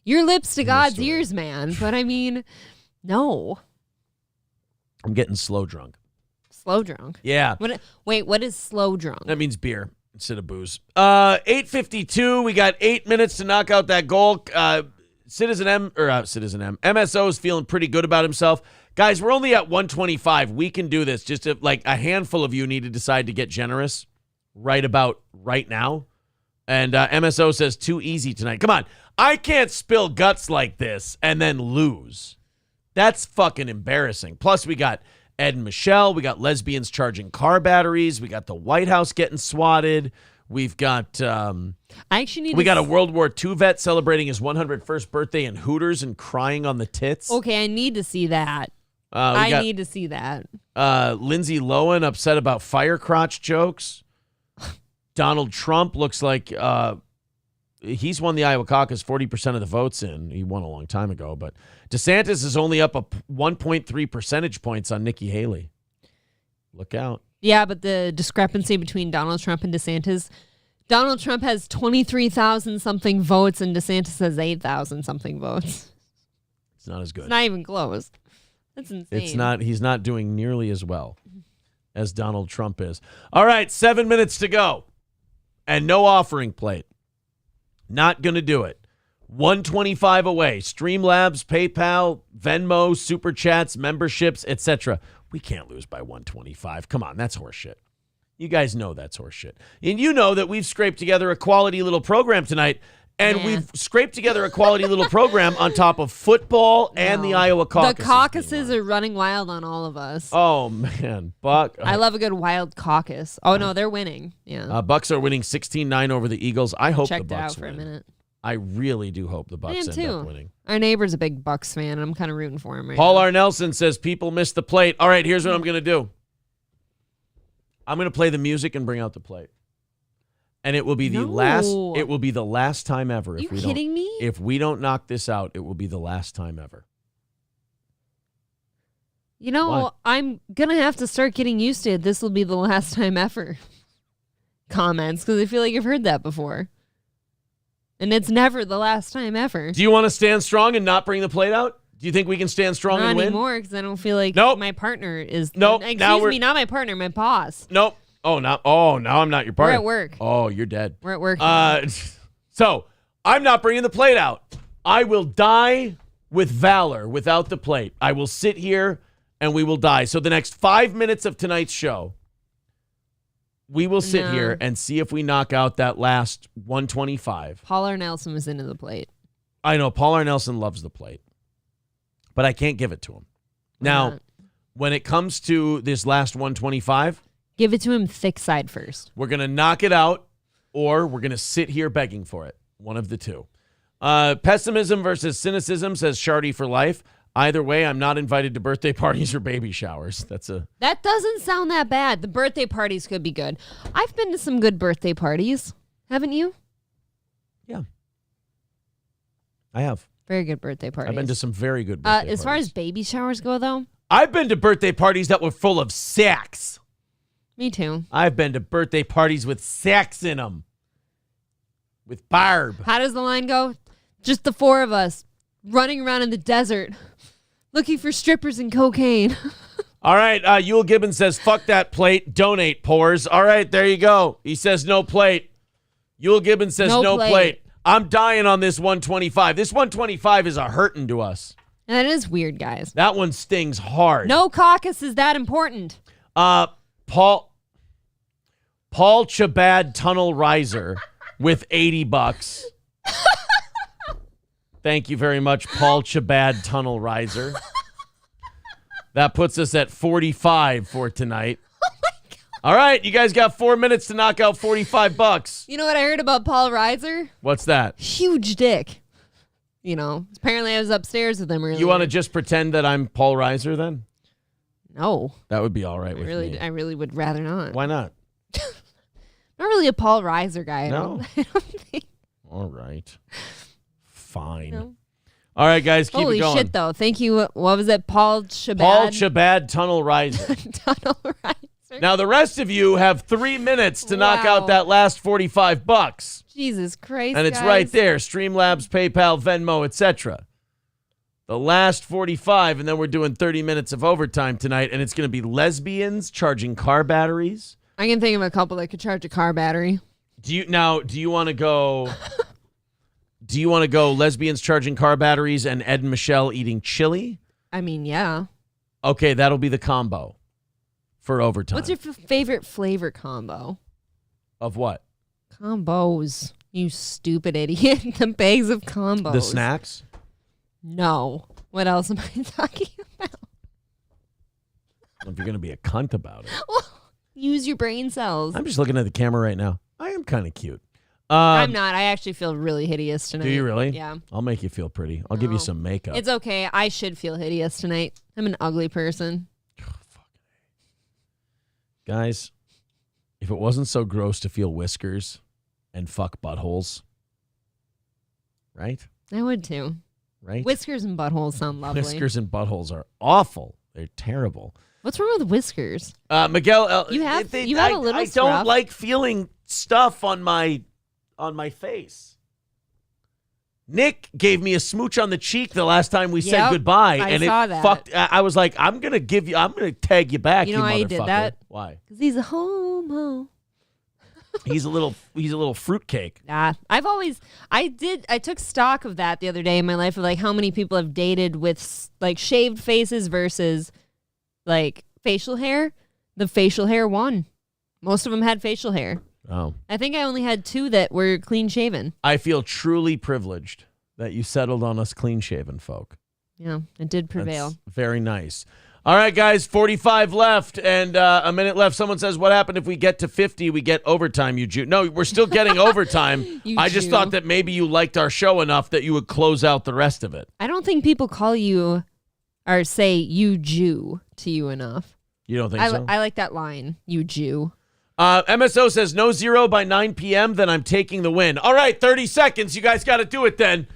Your lips to God's ears, man. But I mean, no. I'm getting slow drunk. Slow drunk? Yeah. What is slow drunk? That means beer instead of booze. 8:52. We got 8 minutes to knock out that goal. MSO is feeling pretty good about himself. Guys, we're only at 125. We can do this. Just if, like, a handful of you need to decide to get generous right now. And MSO says too easy tonight. Come on. I can't spill guts like this and then lose. That's fucking embarrassing. Plus, we got Ed and Michelle. We got lesbians charging car batteries. We got the White House getting swatted. We've got we got a World War II vet celebrating his 101st birthday in Hooters and crying on the tits. Okay, I need to see that. I need to see that. Lindsay Lohan upset about fire crotch jokes. Donald Trump looks like he's won the Iowa caucus 40% of the votes in. He won a long time ago, but DeSantis is only up 1.3 percentage points on Nikki Haley. Look out. Yeah, but the discrepancy between Donald Trump and DeSantis, Donald Trump has 23,000 something votes and DeSantis has 8,000 something votes. It's not as good. It's not even close. That's insane. It's not. He's not doing nearly as well as Donald Trump is. All right, 7 minutes to go. And no offering plate. Not going to do it. 125 away. Streamlabs, PayPal, Venmo, Super Chats, memberships, etc. We can't lose by 125. Come on, that's horseshit. You guys know that's horseshit. And you know that we've scraped together a quality little program tonight. And we've scraped together a quality little program on top of football and the Iowa caucuses. The caucuses are running wild on all of us. Oh, man. I love a good wild caucus. Oh, no, they're winning. Yeah. Bucks are winning 16-9 over the Eagles. I hope the Bucks out for win. a minute. I really do hope the Bucks end up winning. Our neighbor's a big Bucks fan, and I'm kind of rooting for him right Paul now. R. Nelson says people miss the plate. All right, here's what I'm going to do. I'm going to play the music and bring out the plate. And it will be the last time ever. Are you kidding me? If we don't knock this out, it will be the last time ever. You know, Why? I'm going to have to start getting used to it. This will be the last time ever. Comments, because I feel like I've heard that before. And it's never the last time ever. Do you want to stand strong and not bring the plate out? Do you think we can stand strong and win? Not anymore, because I don't feel like my partner is... Nope. Excuse me, not my partner, my boss. Nope. Now I'm not your partner. We're at work. Oh, you're dead. We're at work. So I'm not bringing the plate out. I will die with valor without the plate. I will sit here and we will die. So the next 5 minutes of tonight's show, we will sit here and see if we knock out that last 125. Paul R. Nelson was into the plate. I know Paul R. Nelson loves the plate, but I can't give it to him. Now, when it comes to this last 125, give it to him thick side first. we're going to knock it out or we're going to sit here begging for it. One of the two. Pessimism versus cynicism, says Shardy for life. Either way, I'm not invited to birthday parties or baby showers. That doesn't sound that bad. The birthday parties could be good. I've been to some good birthday parties. Haven't you? Yeah. I have. Very good birthday parties. I've been to some very good birthday parties. As far as baby showers go, though? I've been to birthday parties that were full of sex. Me too. I've been to birthday parties with sex in them. With Barb. How does the line go? Just the four of us running around in the desert looking for strippers and cocaine. All right. Yule Gibbons says, fuck that plate. Donate, pores. All right. There you go. He says no plate. Yule Gibbons says no plate. I'm dying on this 125. This 125 is a hurting to us. That is weird, guys. That one stings hard. No caucus is that important. Paul Chabad Tunnel Riser with $80. Thank you very much, Paul Chabad Tunnel Riser. That puts us at 45 for tonight. Oh my God. All right, you guys got 4 minutes to knock out $45. You know what I heard about Paul Reiser? What's that? Huge dick. You know, apparently I was upstairs with him earlier. You want to just pretend that I'm Paul Reiser then? No. That would be all right with me. I really would rather not. Why not? Not really a Paul Reiser guy. No. I don't think. All right. Fine. No. All right, guys, keep Holy it going. shit, though. Thank you. What was it? Paul Chabad? Paul Chabad Tunnel Riser. Tunnel Riser. Now, the rest of you have 3 minutes to knock out that last $45. Jesus Christ, and it's guys. right there. Streamlabs, PayPal, Venmo, etc. The last 45, and then we're doing 30 minutes of overtime tonight, and it's going to be lesbians charging car batteries. I can think of a couple that could charge a car battery. Do you want to go... Do you want to go lesbians charging car batteries and Ed and Michelle eating chili? I mean, yeah. Okay, that'll be the combo for overtime. What's your favorite flavor combo? Of what? Combos. You stupid idiot. The bags of combos. The snacks? No. What else am I talking about? If you're going to be a cunt about it. Use your brain cells. I'm just looking at the camera right now. I am kind of cute. I'm not. I actually feel really hideous tonight. Do you really? Yeah. I'll make you feel pretty. I'll give you some makeup. It's okay. I should feel hideous tonight. I'm an ugly person. Guys, if it wasn't so gross to feel whiskers and fuck buttholes, right? I would too. Right? Whiskers and buttholes sound lovely. Whiskers and buttholes are awful. They're terrible. What's wrong with whiskers? Miguel, You have a little I scruff. don't like feeling stuff on my face. Nick gave me a smooch on the cheek the last time we said goodbye, I and saw it that. fucked. I was like, I'm gonna tag you back. You know why he did motherfucker. that? Why? Because he's a homo. He's a little fruitcake. I took stock of that the other day in my life of like how many people have dated with like shaved faces versus like facial hair. The facial hair won. Most of them had facial hair. Oh. I think I only had 2 that were clean shaven. I feel truly privileged that you settled on us clean shaven folk. Yeah, it did prevail. That's very nice. All right, guys, 45 left and a minute left. Someone says, what happened if we get to 50, we get overtime, you Jew? No, we're still getting overtime. I just thought that maybe you liked our show enough that you would close out the rest of it. I don't think people call you or say you Jew to you enough. You don't think so? I like that line, you Jew. MSO says no 0 by 9 p.m., then I'm taking the win. All right, 30 seconds. You guys got to do it then.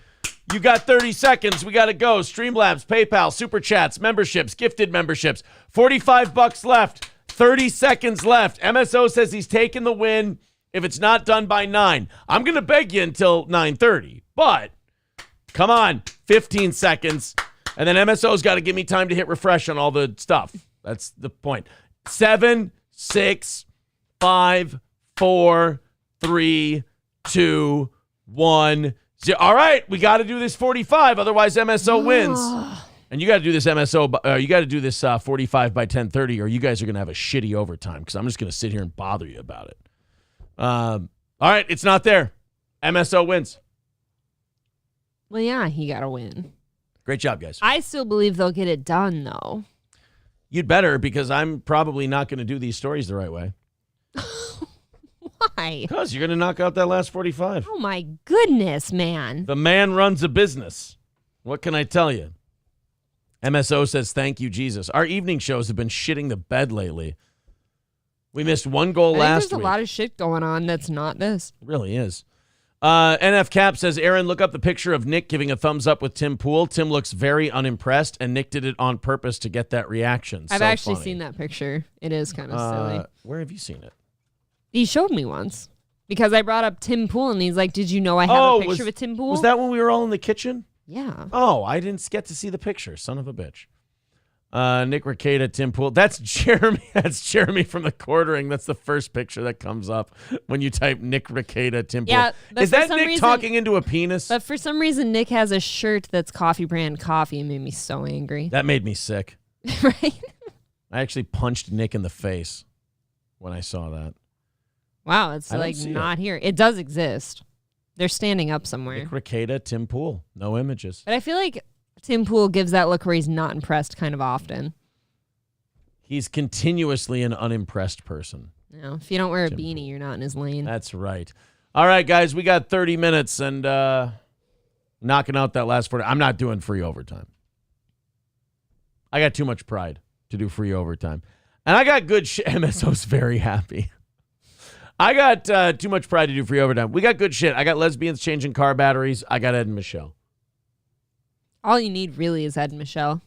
You got 30 seconds. We got to go. Streamlabs, PayPal, Super Chats, memberships, gifted memberships. $45 left. 30 seconds left. MSO says he's taking the win if it's not done by 9. I'm going to beg you until 9:30, but come on, 15 seconds. And then MSO's got to give me time to hit refresh on all the stuff. That's the point. 7, 6, 5, 4, 3, 2, 1, 0. All right, we got to do this 45, otherwise MSO wins. And you got to do this you got to do this 45 by 10:30, or you guys are going to have a shitty overtime because I'm just going to sit here and bother you about it. All right, it's not there. MSO wins. Well, yeah, he got to win. Great job, guys. I still believe they'll get it done, though. You'd better, because I'm probably not going to do these stories the right way. Why? Because you're going to knock out that last 45. Oh, my goodness, man. The man runs a business. What can I tell you? MSO says, thank you, Jesus. Our evening shows have been shitting the bed lately. We missed one goal last week. There's a lot of shit going on that's not this. It really is. NF Cap says, Aaron, look up the picture of Nick giving a thumbs up with Tim Pool. Tim looks very unimpressed, and Nick did it on purpose to get that reaction. I've actually seen that picture. It is kind of silly. Where have you seen it? He showed me once because I brought up Tim Pool, and he's like, did you know I have a picture with Tim Pool? Was that when we were all in the kitchen? Yeah. Oh, I didn't get to see the picture. Son of a bitch. Nick Ricada, Tim Pool. That's Jeremy. That's Jeremy from the Quartering. That's the first picture that comes up when you type Nick Ricada, Tim Pool. Yeah, is that Nick talking into a penis? But for some reason, Nick has a shirt that's coffee brand coffee. It made me so angry. That made me sick. Right? I actually punched Nick in the face when I saw that. Wow, it's like not here. It does exist. They're standing up somewhere. Nick Ricada, Tim Pool. No images. But I feel like Tim Pool gives that look where he's not impressed kind of often. He's continuously an unimpressed person. You know, if you don't wear a beanie, you're not in his lane. That's right. All right, guys, we got 30 minutes and knocking out that last 40. I'm not doing free overtime. I got too much pride to do free overtime. And I got good shit. MSO's very happy. I got too much pride to do free overtime. We got good shit. I got lesbians changing car batteries. I got Ed and Michelle. All you need really is Ed and Michelle.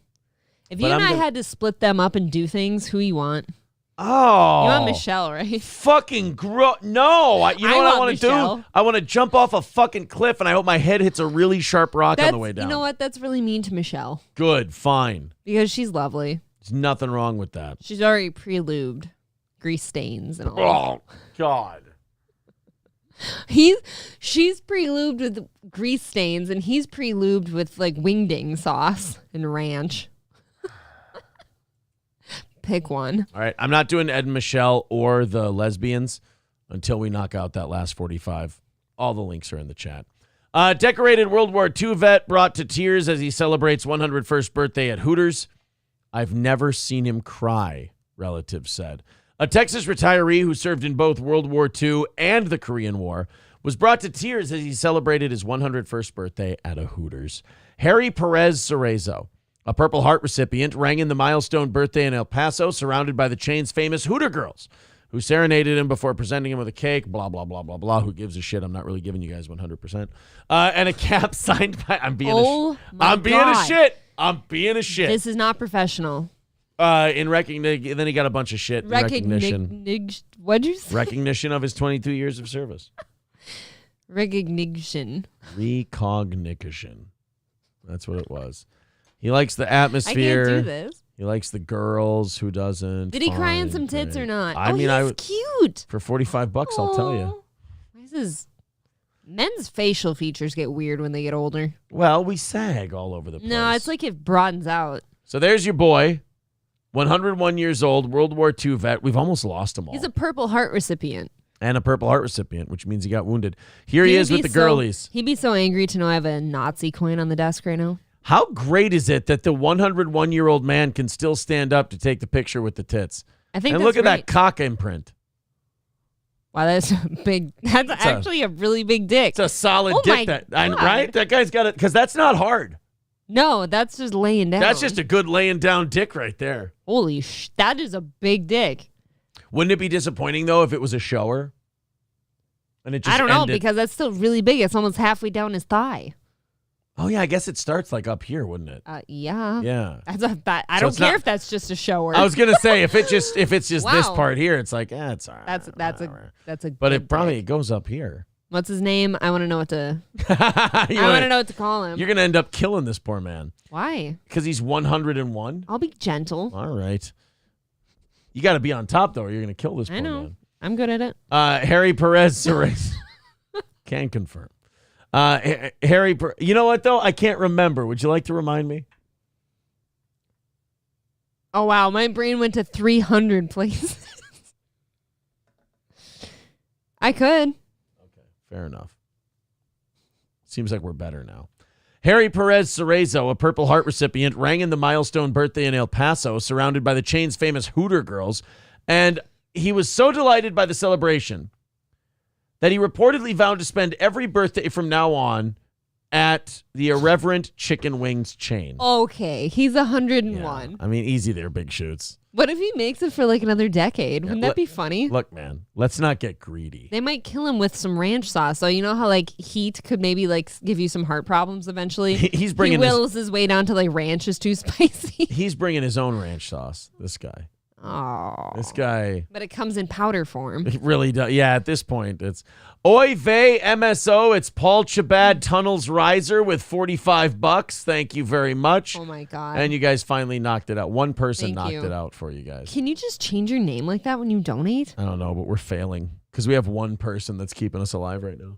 If you and I had to split them up and do things, who you want? Oh. You want Michelle, right? Fucking No. You know what I want to do? I want to jump off a fucking cliff, and I hope my head hits a really sharp rock on the way down. You know what? That's really mean to Michelle. Good. Fine. Because she's lovely. There's nothing wrong with that. She's already pre-lubed. Grease stains and all. Oh, God. She's pre-lubed with grease stains, and he's pre-lubed with like wingding sauce and ranch. Pick one. All right, I'm not doing Ed and Michelle or the lesbians until we knock out that last 45. All the links are in the chat. Decorated World War II vet brought to tears as he celebrates 101st birthday at Hooters. I've never seen him cry, relatives said. A Texas retiree who served in both World War II and the Korean War was brought to tears as he celebrated his 101st birthday at a Hooters. Harry Perez Cerezo, a Purple Heart recipient, rang in the milestone birthday in El Paso, surrounded by the chain's famous Hooter girls, who serenaded him before presenting him with a cake, blah, blah, blah, blah, blah. Who gives a shit? I'm not really giving you guys 100%. And a cap signed by... I'm being a shit. I'm being a shit. This is not professional. In recognition... Then he got a bunch of shit in recognition. What'd you say? Recognition of his 22 years of service. Recognition. That's what it was. He likes the atmosphere. I can't do this. He likes the girls. Who doesn't? Did he cry in some tits or not? I mean, he's cute. For $45, I'll tell you. Men's facial features get weird when they get older. Well, we sag all over the place. No, it's like it broadens out. So there's your boy, 101 years old, World War II vet. We've almost lost him all. He's a Purple Heart recipient. And a Purple Heart recipient, which means he got wounded. Here he is with the girlies. He'd be so angry to know I have a Nazi coin on the desk right now. How great is it that the 101-year-old man can still stand up to take the picture with the tits? I think. And look at that cock imprint. Wow, that's big. That's actually a really big dick. It's a solid dick. Right? That guy's got it, because that's not hard. No, that's just laying down. That's just a good laying down dick right there. Holy that is a big dick. Wouldn't it be disappointing, though, if it was a shower? And it just I don't know, because that's still really big. It's almost halfway down his thigh. Oh, yeah, I guess it starts like up here, wouldn't it? Yeah. Yeah. I don't care if that's just a shower. I was going to say, if it's just this part here, it's like, it's all right. That's a But it probably goes up here. What's his name? I want to know what to I want to know what to call him. You're going to end up killing this poor man. Why? Because he's 101? I'll be gentle. All right. You got to be on top, though, or you're going to kill this poor man. I'm good at it. Harry Perez Cerezo. Can confirm. You know what, though? I can't remember. Would you like to remind me? Oh, wow. My brain went to 300 places. I could. Okay, fair enough. Seems like we're better now. Harry Perez Cerezo, a Purple Heart recipient, rang in the milestone birthday in El Paso, surrounded by the chain's famous Hooter girls, and he was so delighted by the celebration that he reportedly vowed to spend every birthday from now on at the Irreverent Chicken Wings chain. Okay, he's 101. Yeah. I mean, easy there, Big Shoots. What if he makes it for like another decade? Wouldn't that be funny? Look, man, let's not get greedy. They might kill him with some ranch sauce. So you know how like heat could maybe like give you some heart problems eventually? He wills his way down to like ranch is too spicy. He's bringing his own ranch sauce, this guy. Oh. This guy. But it comes in powder form. It really does. Yeah, at this point, it's Oy vey MSO. It's Paul Chabad Tunnels Riser with $45. Thank you very much. Oh, my God. And you guys finally knocked it out. One person knocked it out for you guys. Can you just change your name like that when you donate? I don't know, but we're failing because we have one person that's keeping us alive right now.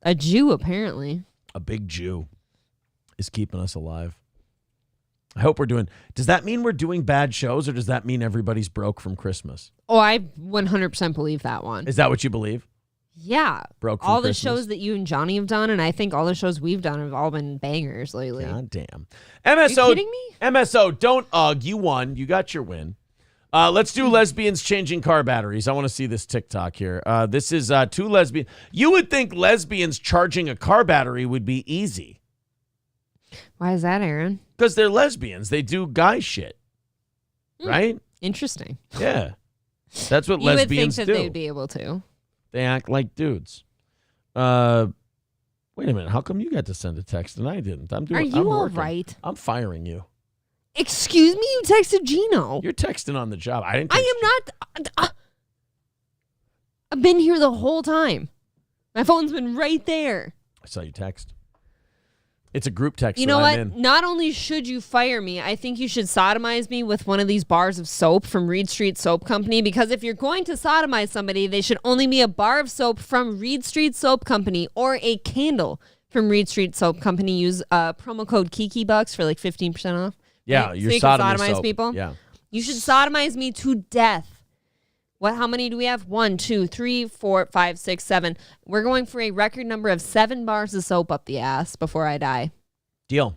A Jew, apparently. A big Jew is keeping us alive. I hope we're doing... Does that mean we're doing bad shows, or does that mean everybody's broke from Christmas? Oh, I 100% believe that one. Is that what you believe? Yeah. Broke from all Christmas? The shows that you and Johnny have done, and I think all the shows we've done have all been bangers lately. God damn. MSO, are you kidding me? MSO, don't ugh. You won. You got your win. Let's do lesbians changing car batteries. I want to see this TikTok here. This is two lesbians. You would think lesbians charging a car battery would be easy. Why is that, Aaron? Because they're lesbians. They do guy shit. Right? Interesting. Yeah. That's what lesbians do. You would think that they'd be able to. They act like dudes. Wait a minute. How come you got to send a text and I didn't? Are you all right? I'm firing you. Excuse me? You texted Gino. You're texting on the job. I am not. I've been here the whole time. My phone's been right there. I saw you text. It's a group text. You know what? Not only should you fire me, I think you should sodomize me with one of these bars of soap from Reed Street Soap Company, because if you're going to sodomize somebody, they should only be a bar of soap from Reed Street Soap Company or a candle from Reed Street Soap Company. Use promo code KikiBucks for like 15% off. Yeah, right? you're so you can sodomize soap. people. Yeah. You should sodomize me to death. How many do we have? 1, 2, 3, 4, 5, 6, 7. We're going for a record number of 7 bars of soap up the ass before I die. Deal.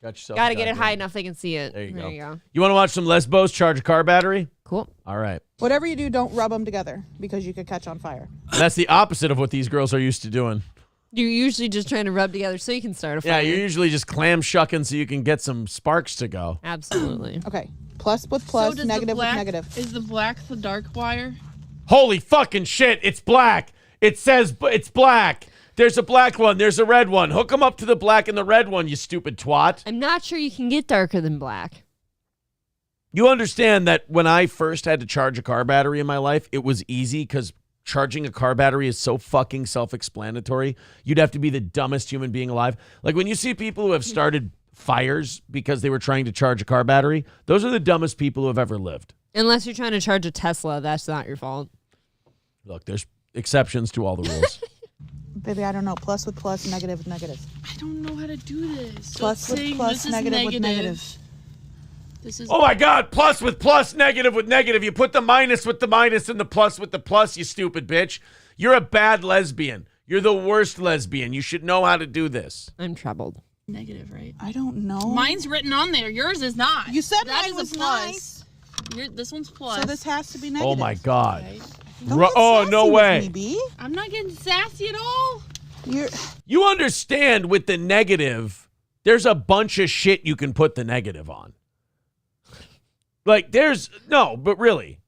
Got yourself. Gotta get it high enough they can see it. There you go. You go. You want to watch some Lesbos charge a car battery? Cool. All right. Whatever you do, don't rub them together because you could catch on fire. And that's the opposite of what these girls are used to doing. You're usually just trying to rub together so you can start a fire. Yeah, you're usually just clam shucking so you can get some sparks to go. Absolutely. Okay. Plus with plus, So does negative the black, with negative. Is the black the dark wire? Holy fucking shit, it's black. It says it's black. There's a black one, there's a red one. Hook them up to the black and the red one, you stupid twat. I'm not sure you can get darker than black. You understand that when I first had to charge a car battery in my life, it was easy because charging a car battery is so fucking self-explanatory. You'd have to be the dumbest human being alive. Like when you see people who have started fires because they were trying to charge a car battery, those are the dumbest people who have ever lived. Unless you're trying to charge a Tesla, that's not your fault. Look, there's exceptions to all the rules. Baby, I don't know. Plus with plus, negative with negative. I don't know how to do this. Plus So with saying plus, this is negative with negative. This is Oh my God, plus with plus, negative with negative. You put the minus with the minus and the plus with the plus, you stupid bitch. You're a bad lesbian. You're the worst lesbian. You should know how to do this. I'm troubled. negative, right? I don't know. Mine's written on there. Yours is not. You said that mine is was a plus. This one's plus. So this has to be negative. Oh my God. Right? Don't get Oh, sassy no with way. me, B. I'm not getting sassy at all. You understand with the negative, there's a bunch of shit you can put the negative on. Like but really.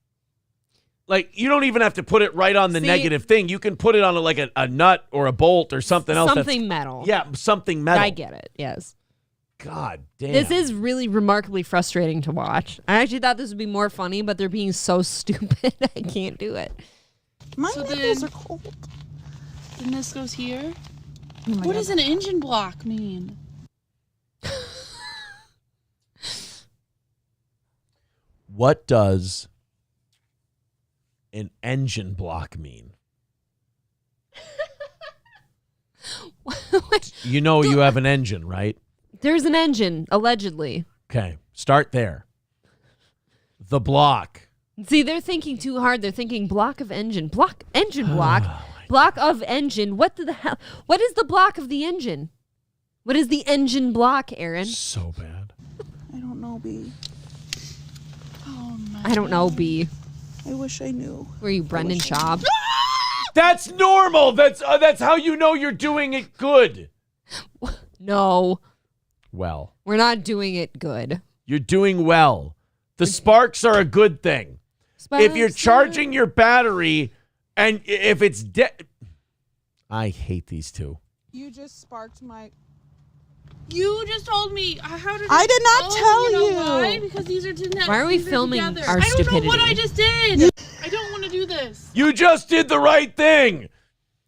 Like, you don't even have to put it right on the negative thing. You can put it on a nut or a bolt or something else. Something metal. Yeah, something metal. I get it, yes. God damn. This is really remarkably frustrating to watch. I actually thought this would be more funny, but they're being so stupid. I can't do it. My So nipples then- are cold. Then this goes here. Oh my What God. does an engine block mean? What does an engine block mean? You know you have an engine, right? There's an engine, allegedly. Okay, start there. The block. See, they're thinking too hard. They're thinking block of engine. Block, engine block. Block of engine. What the hell? What is the block of the engine? What is the engine block, Aaron? So bad. I don't know, B. Oh my. I don't know, B. I wish I knew. Were you Brendan Schaub? That's normal. That's how you know you're doing it good. No, Well, we're not doing it good. you're doing well. The sparks are a good thing. If you're charging your battery and if it's dead, I hate these two. You just sparked my... You just told me. How did I did not tell you? Know you. why? Because these are Why are we these filming together. our I don't stupidity? know what I just did. I don't want to do this. You just did the right thing.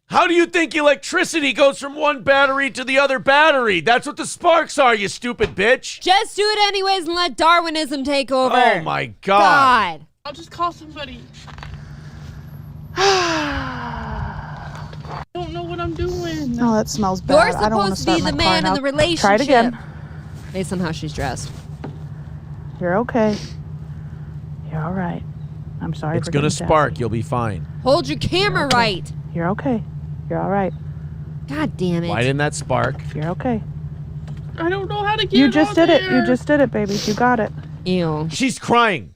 How do you think electricity goes from one battery to the other battery? That's what the sparks are, you stupid bitch. Just do it anyways and let Darwinism take over. Oh my God. God. I'll just call somebody. I don't know what I'm doing. No, that smells bad. You're I don't want supposed to be start the my car man in now. the relationship. Try it again. Based on how she's dressed. You're okay. You're all right. I'm sorry It's for going to getting spark. sassy. You'll be fine. Hold your camera right. You're okay. You're all right. God damn it. Why didn't that spark? You're okay. I don't know how to get You it just on did it. there. You just did it, baby. You got it. Ew. She's crying.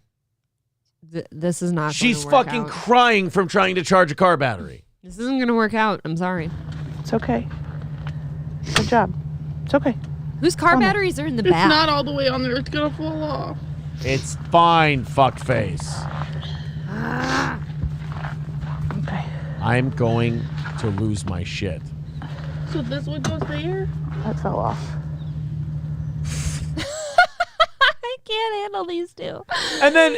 This is not She's gonna work fucking out. crying from trying to charge a car battery. This isn't going to work out. I'm sorry. It's okay. Good job. It's okay. Whose car Come on. batteries are in the It's back? not all the way on there. It's gonna fall off. It's fine, fuckface. Okay. I'm going to lose my shit. So this one goes there. That fell off. I can't handle these two. And then,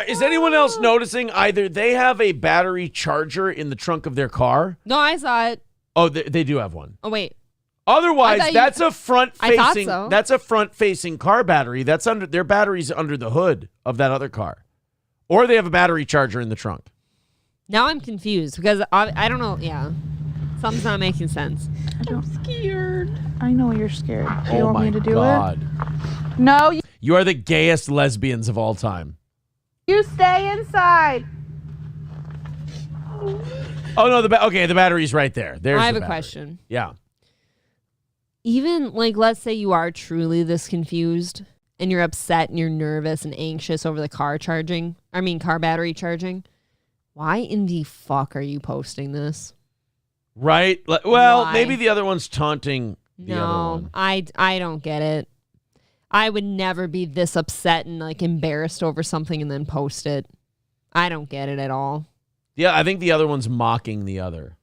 is anyone else noticing either they have a battery charger in the trunk of their car? No, I saw it. Oh, they do have one. Oh, wait. Otherwise, I thought that's a I front-facing. thought so. That's a front-facing car battery. That's under their battery's under the hood of that other car, or they have a battery charger in the trunk. Now I'm confused because I don't know. Yeah. Something's not making sense. I'm scared. I know you're scared. Do you Oh want my me to do God! it? No, You are the gayest lesbians of all time. you stay inside. Oh no, the battery's right there. There's I have the a battery. question. Yeah. even like, let's say you are truly this confused and you're upset and you're nervous and anxious over the car battery charging. Why in the fuck are you posting this? Right? Well, Why? maybe the other one's taunting the other one. I don't get it. I would never be this upset and like embarrassed over something and then post it. I don't get it at all. Yeah, I think the other one's mocking the other.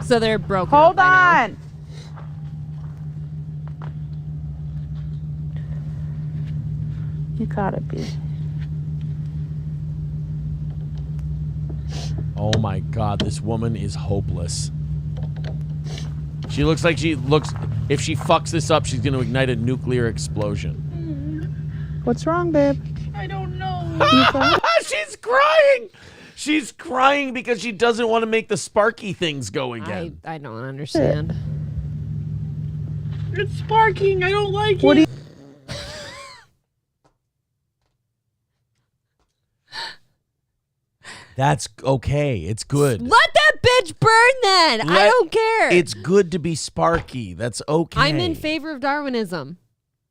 So they're broken. Hold on. You gotta be. Oh my God, this woman is hopeless. She looks like if she fucks this up, she's going to ignite a nuclear explosion. What's wrong, babe? I don't know. She's crying. She's crying because she doesn't want to make the sparky things go again. I don't understand. It's sparking. I don't like What it. do you? That's okay. It's good. Let that bitch burn then. I don't care. It's good to be sparky. That's okay. I'm in favor of Darwinism.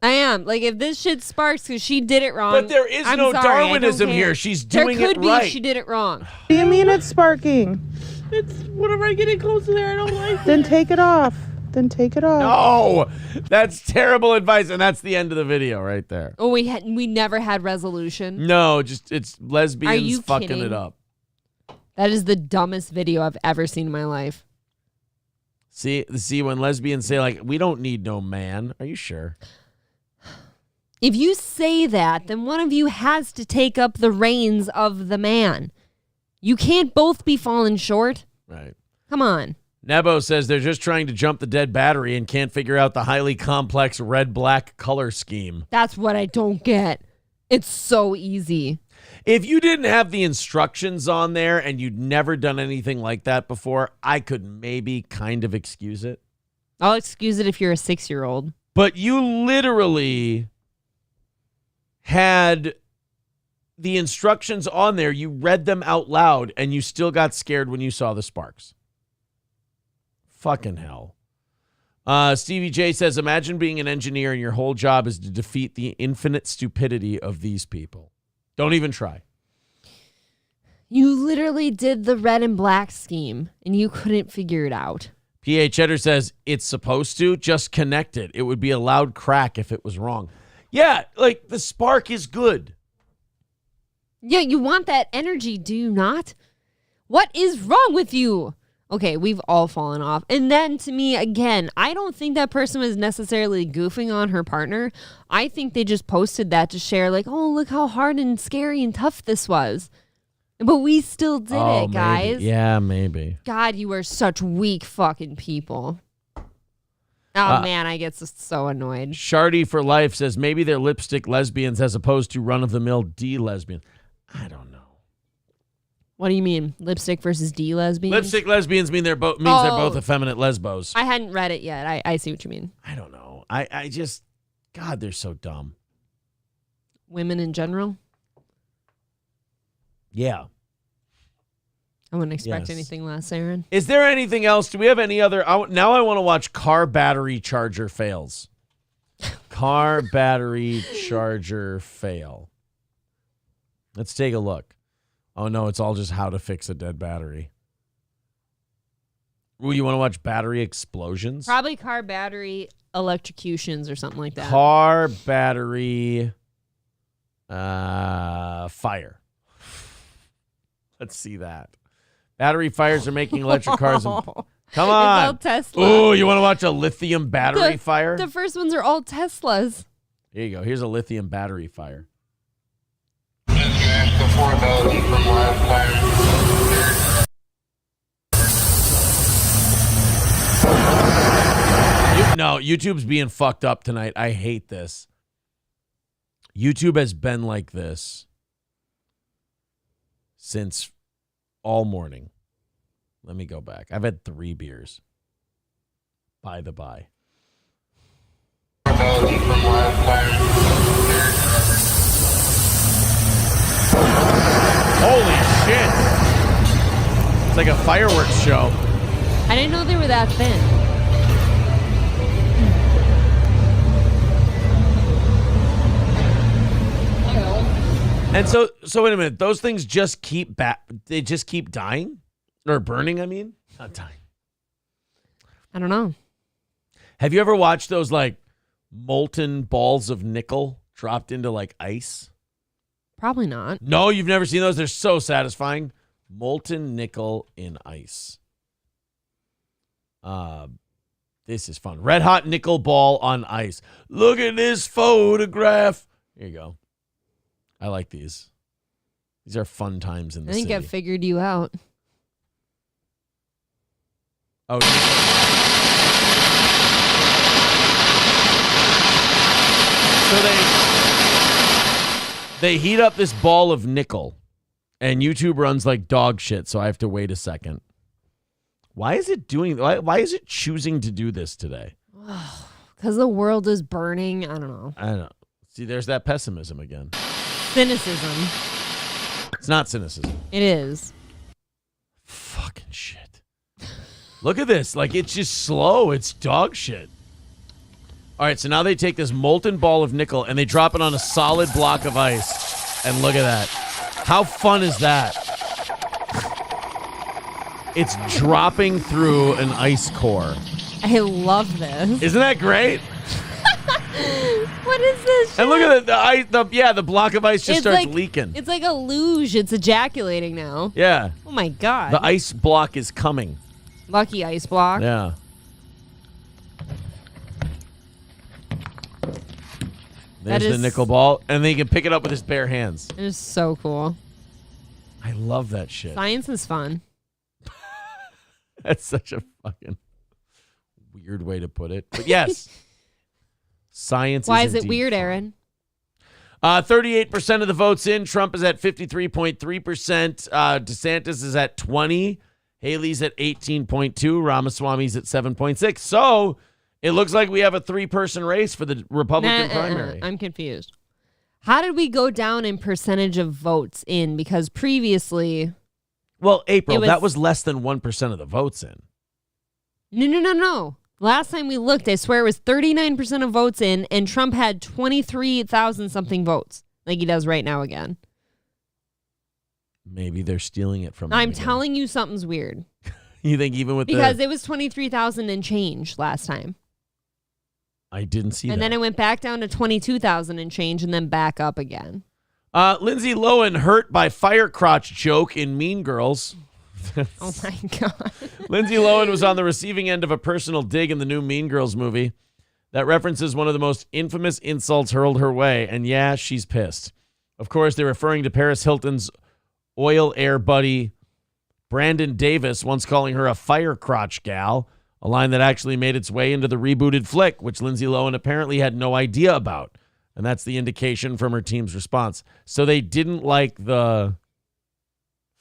I am. Like, if this shit sparks because she did it wrong. But there is I'm no sorry, Darwinism I don't here. care. She's doing it right. There could be if she did it wrong. What do you mean it's sparking? It's whenever I get it close to there, I don't like Then it. take it off. Then take it off. No, that's terrible advice, and that's the end of the video right there. Oh, we never had resolution. No, just it's lesbians Are you fucking kidding? it up. That is the dumbest video I've ever seen in my life. See, when lesbians say like, "We don't need no man," are you sure? If you say that, then one of you has to take up the reins of the man. You can't both be falling short. Right. Come on. Nebo says they're just trying to jump the dead battery and can't figure out the highly complex red-black color scheme. That's what I don't get. It's so easy. If you didn't have the instructions on there and you'd never done anything like that before, I could maybe kind of excuse it. I'll excuse it if you're a 6-year-old. But you literally had the instructions on there. You read them out loud and you still got scared when you saw the sparks. Fucking hell. Stevie J says, imagine being an engineer and your whole job is to defeat the infinite stupidity of these people. Don't even try. You literally did the red and black scheme and you couldn't figure it out. P.A. Cheddar says, it's supposed to. Just connect it. It would be a loud crack if it was wrong. Yeah, like the spark is good. Yeah, you want that energy, do you not? What is wrong with you? Okay, we've all fallen off. And then to me, again, I don't think that person was necessarily goofing on her partner. I think they just posted that to share like, oh, look how hard and scary and tough this was. But we still did it, guys. Maybe. Yeah, maybe. God, you are such weak fucking people. Oh, man, I get so annoyed. Shardy for Life says maybe they're lipstick lesbians as opposed to run-of-the-mill D-lesbian. I don't know. What do you mean? Lipstick versus D-lesbians? Lipstick lesbians they're both effeminate lesbos. I hadn't read it yet. I see what you mean. I don't know. I just, God, they're so dumb. Women in general? Yeah. I wouldn't expect anything less, Aaron. Is there anything else? Do we have any other? Now I want to watch car battery charger fails. Car battery charger fail. Let's take a look. Oh, no, it's all just how to fix a dead battery. Ooh, you want to watch battery explosions? Probably car battery electrocutions or something like that. Car battery fire. Let's see that. Battery fires are making electric cars. Come on. It's all Tesla. Oh, you want to watch a lithium battery fire? The first ones are all Teslas. Here you go. Here's a lithium battery fire. No, YouTube's being fucked up tonight. I hate this. YouTube has been like this since all morning. Let me go back. I've had 3 beers. By the by. Holy shit. It's like a fireworks show. I didn't know they were that thin. And so wait a minute. Those things just keep they just keep dying or burning. I mean, not dying. I don't know. Have you ever watched those like molten balls of nickel dropped into like ice? Probably not. No, you've never seen those. They're so satisfying. Molten nickel in ice. This is fun. Red hot nickel ball on ice. Look at this photograph. Here you go. I like these. These are fun times in the I think city. I figured you out. Oh. So they heat up this ball of nickel, and YouTube runs like dog shit, so I have to wait a second. Why is it why is it choosing to do this today? Because the world is burning. I don't know. I don't know. See, there's that pessimism again. Cynicism. It's not cynicism. It is. Fucking shit. Look at this. Like, it's just slow. It's dog shit. All right, so now they take this molten ball of nickel and they drop it on a solid block of ice. And look at that. How fun is that? It's dropping through an ice core. I love this. Isn't that great? What is this shit? And look at the block of ice just starts like, leaking. It's like a luge. It's ejaculating now. Yeah. Oh my God. The ice block is coming. Lucky ice block. Yeah. There's the nickel ball, and then he can pick it up with his bare hands. It is so cool. I love that shit. Science is fun. That's such a fucking weird way to put it. But yes, science Why is is it weird, fun. Aaron? 38% of the votes in. Trump is at 53.3%. DeSantis is at 20%. Haley's at 18.2%. Ramaswamy's at 7.6%. So it looks like we have a 3-person race for the Republican primary. I'm confused. How did we go down in percentage of votes in? Because previously... Well, April, that was less than 1% of the votes in. No. Last time we looked, I swear it was 39% of votes in, and Trump had 23,000 something votes, like he does right now again. Maybe they're stealing it from him I'm again. telling you something's weird. You think even with because it was 23,000 and change last time. I didn't see that. And then it went back down to 22,000 and change and then back up again. Lindsay Lohan hurt by fire crotch joke in Mean Girls. Oh my God. Lindsay Lohan was on the receiving end of a personal dig in the new Mean Girls movie that references one of the most infamous insults hurled her way. And yeah, she's pissed. Of course, they're referring to Paris Hilton's oil air buddy, Brandon Davis, once calling her a fire crotch gal, a line that actually made its way into the rebooted flick, which Lindsay Lohan apparently had no idea about. And that's the indication from her team's response. So they didn't like the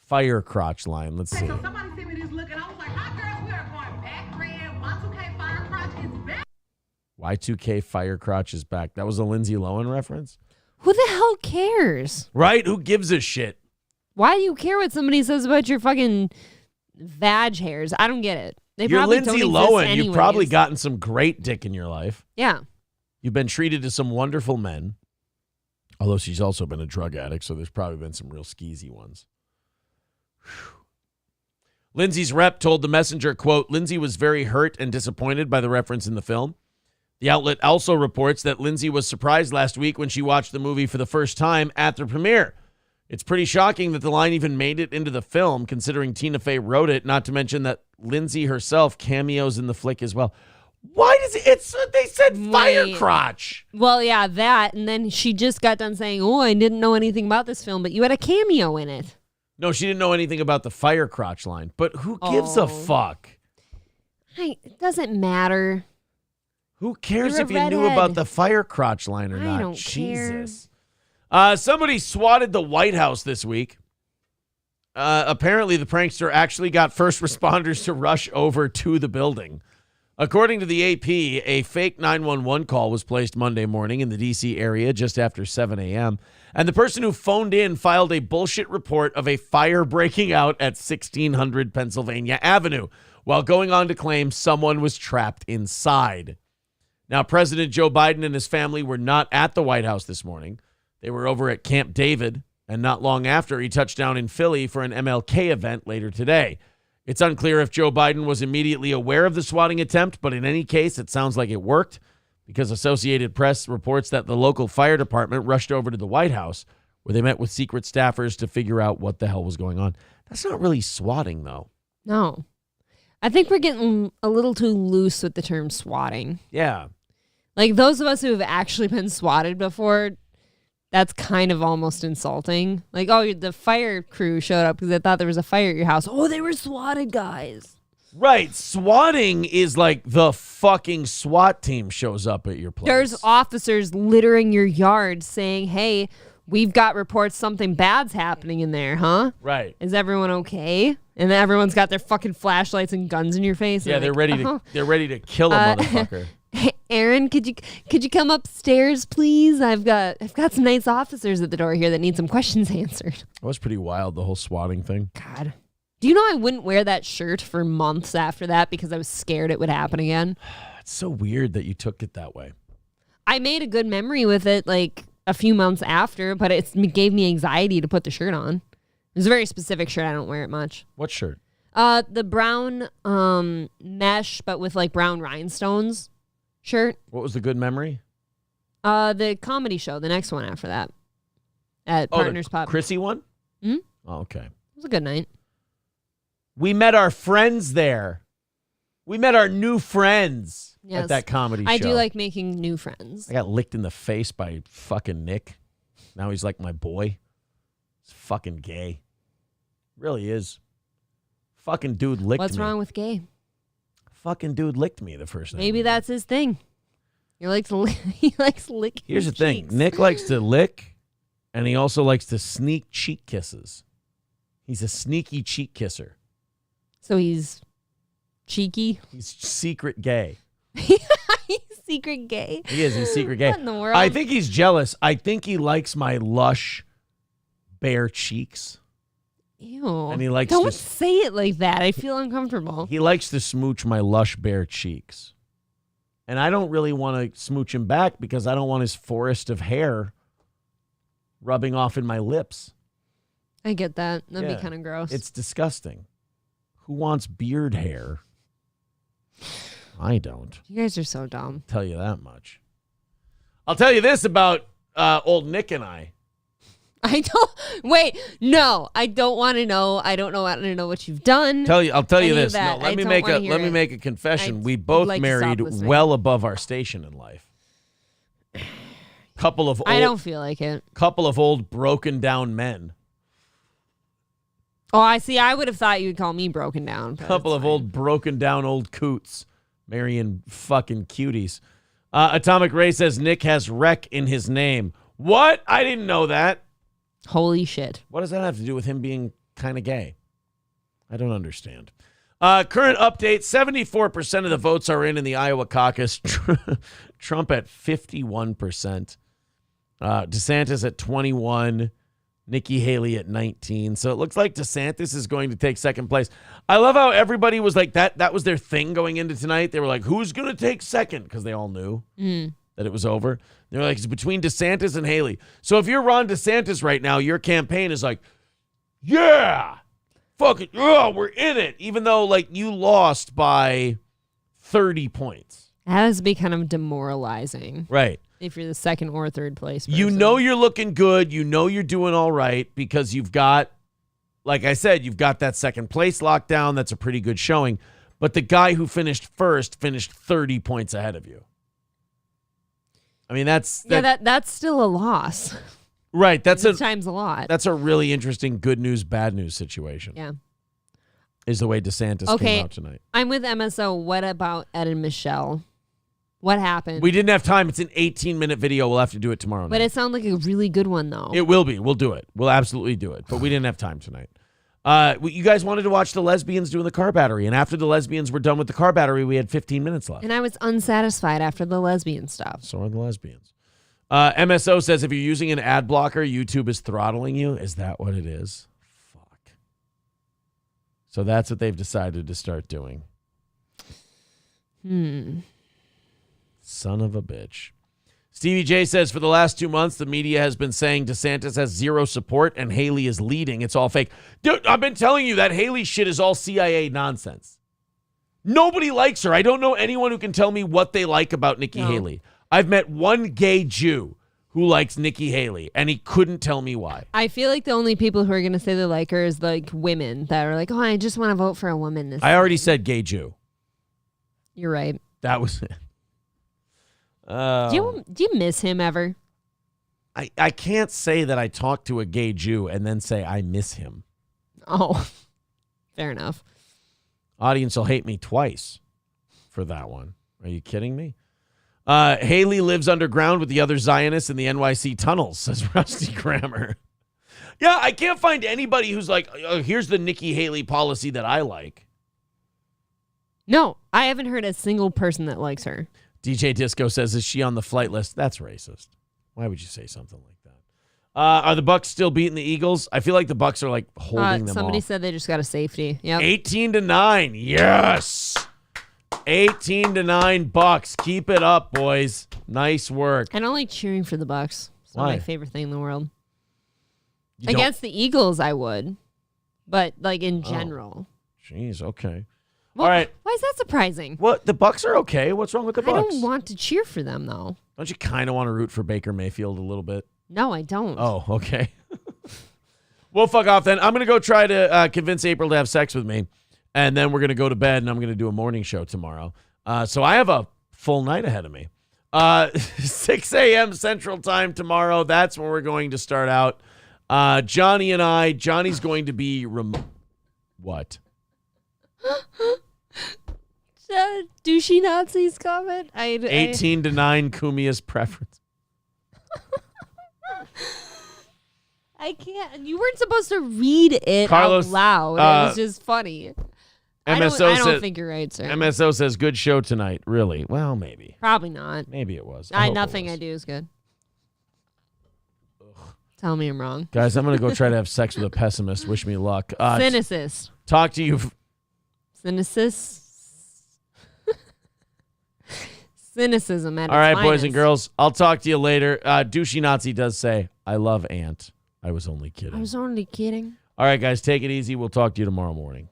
fire crotch line. Let's see. So somebody sent me this look, and I was like, "Hot girls, we are going back red. Y2K fire crotch is back." Y2K fire crotch is back. That was a Lindsay Lohan reference? Who the hell cares? Right? Who gives a shit? Why do you care what somebody says about your fucking vag hairs? I don't get it. They You're probably Lindsay don't Lohan. exist You've probably anyways. gotten some great dick in your life. Yeah. You've been treated to some wonderful men. Although she's also been a drug addict, so there's probably been some real skeezy ones. Whew. Lindsay's rep told the Messenger, quote, Lindsay was very hurt and disappointed by the reference in the film. The outlet also reports that Lindsay was surprised last week when she watched the movie for the first time at the premiere. It's pretty shocking that the line even made it into the film, considering Tina Fey wrote it, not to mention that Lindsay herself cameos in the flick as well. Why does they said fire crotch? Well, yeah, that. And then she just got done saying, oh, I didn't know anything about this film, but you had a cameo in it. No, she didn't know anything about the fire crotch line. But who gives a fuck? It doesn't matter. Who cares You're if a you knew redhead. about the fire crotch line or I not? don't Jesus. Somebody swatted the White House this week. Apparently, the prankster actually got first responders to rush over to the building. According to the AP, a fake 911 call was placed Monday morning in the D.C. area just after 7 a.m., and the person who phoned in filed a bullshit report of a fire breaking out at 1600 Pennsylvania Avenue, while going on to claim someone was trapped inside. Now, President Joe Biden and his family were not at the White House this morning. They were over at Camp David And not long after, he touched down in Philly for an MLK event later today. It's unclear if Joe Biden was immediately aware of the swatting attempt, but in any case, it sounds like it worked because Associated Press reports that the local fire department rushed over to the White House where they met with secret staffers to figure out what the hell was going on. That's not really swatting, though. No. I think we're getting a little too loose with the term swatting. Yeah. Like those of us who have actually been swatted before, that's kind of almost insulting. Like, oh, the fire crew showed up because they thought there was a fire at your house. Oh, they were swatted, guys. Right. Swatting is like the fucking SWAT team shows up at your place. There's officers littering your yard saying, hey, we've got reports something bad's happening in there, huh? Right. Is everyone okay? And then everyone's got their fucking flashlights and guns in your face. Yeah, and they're like, ready they're ready to kill a motherfucker. Hey, Aaron, could you come upstairs, please? I've got some nice officers at the door here that need some questions answered. That was pretty wild, the whole swatting thing. God. Do you know I wouldn't wear that shirt for months after that because I was scared it would happen again? It's so weird that you took it that way. I made a good memory with it like a few months after, but it gave me anxiety to put the shirt on. It was a very specific shirt. I don't wear it much. What shirt? The brown mesh, but with like brown rhinestones shirt. What was the good memory? The comedy show, the next one after that. At Partners Pub. Chrissy one? Hmm? Oh, okay. It was a good night. We met our friends there. We met our new friends Yes. at that comedy show. I do like making new friends. I got licked in the face by fucking Nick. Now he's like my boy. He's fucking gay. Really is. Fucking dude licked me. What's wrong with gay? Fucking dude licked me the first night. Maybe that's his thing. He likes licking. Here's the thing. cheeks. Nick likes to lick, and he also likes to sneak cheek kisses. He's a sneaky cheek kisser. So he's cheeky. He's secret gay. He's secret gay. He is. He's secret gay. What in the world? I think he's jealous. I think he likes my lush, bare cheeks. Ew. And he likes Don't to- say it like that. I feel uncomfortable. He likes to smooch my lush, bare cheeks. And I don't really want to smooch him back because I don't want his forest of hair rubbing off in my lips. I get that. That'd Yeah. be kind of gross. It's disgusting. Who wants beard hair? I don't. You guys are so dumb. Tell you that much. I'll tell you this about old Nick and I. I don't. Wait, no. I don't want to know. I don't want to know what you've done. I'll tell you Any of this. that. No, let I me don't make wanna a hear let me it. make a confession. I We would both like to stop married listening. well above our station in life. Couple of I don't feel like it. couple of old broken down men. Oh, I see. I would have thought you'd call me broken down. but Couple it's of fine. old broken down old coots marrying fucking cuties. Atomic Ray says Nick has wreck in his name. What? I didn't know that. Holy shit. What does that have to do with him being kind of gay? I don't understand. Current update, 74% of the votes are in the Iowa caucus. Trump at 51%. DeSantis at 21%. Nikki Haley at 19%. So it looks like DeSantis is going to take second place. I love how everybody was like that. That was their thing going into tonight. They were like, who's going to take second? Because they all knew that it was over. They were like, it's between DeSantis and Haley. So if you're Ron DeSantis right now, your campaign is like, yeah, fuck it. Oh, we're in it. Even though like you lost by 30 points. That has to be kind of demoralizing. Right. If you're the second or third place person. You know you're looking good. You know you're doing all right because you've got, like I said, you've got that second place lockdown. That's a pretty good showing. But the guy who finished first finished 30 points ahead of you. I mean, that's still a loss. right. That's times a lot. That's a really interesting good news, bad news situation. Yeah. Is the way DeSantis came out tonight. I'm with MSO. What about Ed and Michelle? What happened? We didn't have time. It's an 18-minute video. We'll have to do it tomorrow night. But it sounded like a really good one, though. It will be. We'll do it. We'll absolutely do it. But we didn't have time tonight. You guys wanted to watch the lesbians doing the car battery. And after the lesbians were done with the car battery, we had 15 minutes left. And I was unsatisfied after the lesbian stuff. So are the lesbians. MSO says if you're using an ad blocker, YouTube is throttling you. Is that what it is? Fuck. So that's what they've decided to start doing. Son of a bitch. Stevie J says, for the last 2 months, the media has been saying DeSantis has zero support and Haley is leading. It's all fake. Dude, I've been telling you that Haley shit is all CIA nonsense. Nobody likes her. I don't know anyone who can tell me what they like about Nikki Haley. I've met one gay Jew who likes Nikki Haley, and he couldn't tell me why. I feel like the only people who are going to say they like her is like women that are like, oh, I just want to vote for a woman. This I already said gay Jew. You're right. That was it. Do you miss him ever? I can't say that I talked to a gay Jew and then say I miss him. Oh, fair enough. Audience will hate me twice for that one. Are you kidding me? Haley lives underground with the other Zionists in the NYC tunnels, says Rusty Grammer. Yeah, I can't find anybody who's like, oh, here's the Nikki Haley policy that I like. No, I haven't heard a single person that likes her. DJ Disco says, is she on the flight list? That's racist. Why would you say something like that? Are the Bucks still beating the Eagles? I feel like the Bucks are like holding them Somebody off. said they just got a safety. Yep. 18-9. Yes. 18-9 Bucks. Keep it up, boys. Nice work. I don't like cheering for the Bucks. It's not Why? my favorite thing in the world. You Against the Eagles, I would. But like in general. Jeez, okay. Well, all right. Why is that surprising? What? The Bucks are okay. What's wrong with the I Bucks? don't want to cheer for them, though. Don't you kind of want to root for Baker Mayfield a little bit? No, I don't. Oh, okay. Well, fuck off then. I'm going to go try to convince April to have sex with me, and then we're going to go to bed, and I'm going to do a morning show tomorrow. So I have a full night ahead of me. 6 a.m. Central Time tomorrow. That's when we're going to start out. Johnny and I. Johnny's going to be what? Douchey Nazis comment. 18-9 Kumia's preference. I can't. You weren't supposed to read it Carlos, out loud. It was just funny. I don't think you're right, sir. MSO says good show tonight. Really? Well, maybe. Probably not. Maybe it was. Nothing I do is good. Ugh. Tell me I'm wrong. Guys, I'm going to go try to have sex with a pessimist. Wish me luck. Cynicist. Talk to you. Cynicist. Cynicism at All right, its boys and finest. girls. I'll talk to you later. Douchey Nazi does say, I love Ant. I was only kidding. I was only kidding. All right, guys, take it easy. We'll talk to you tomorrow morning.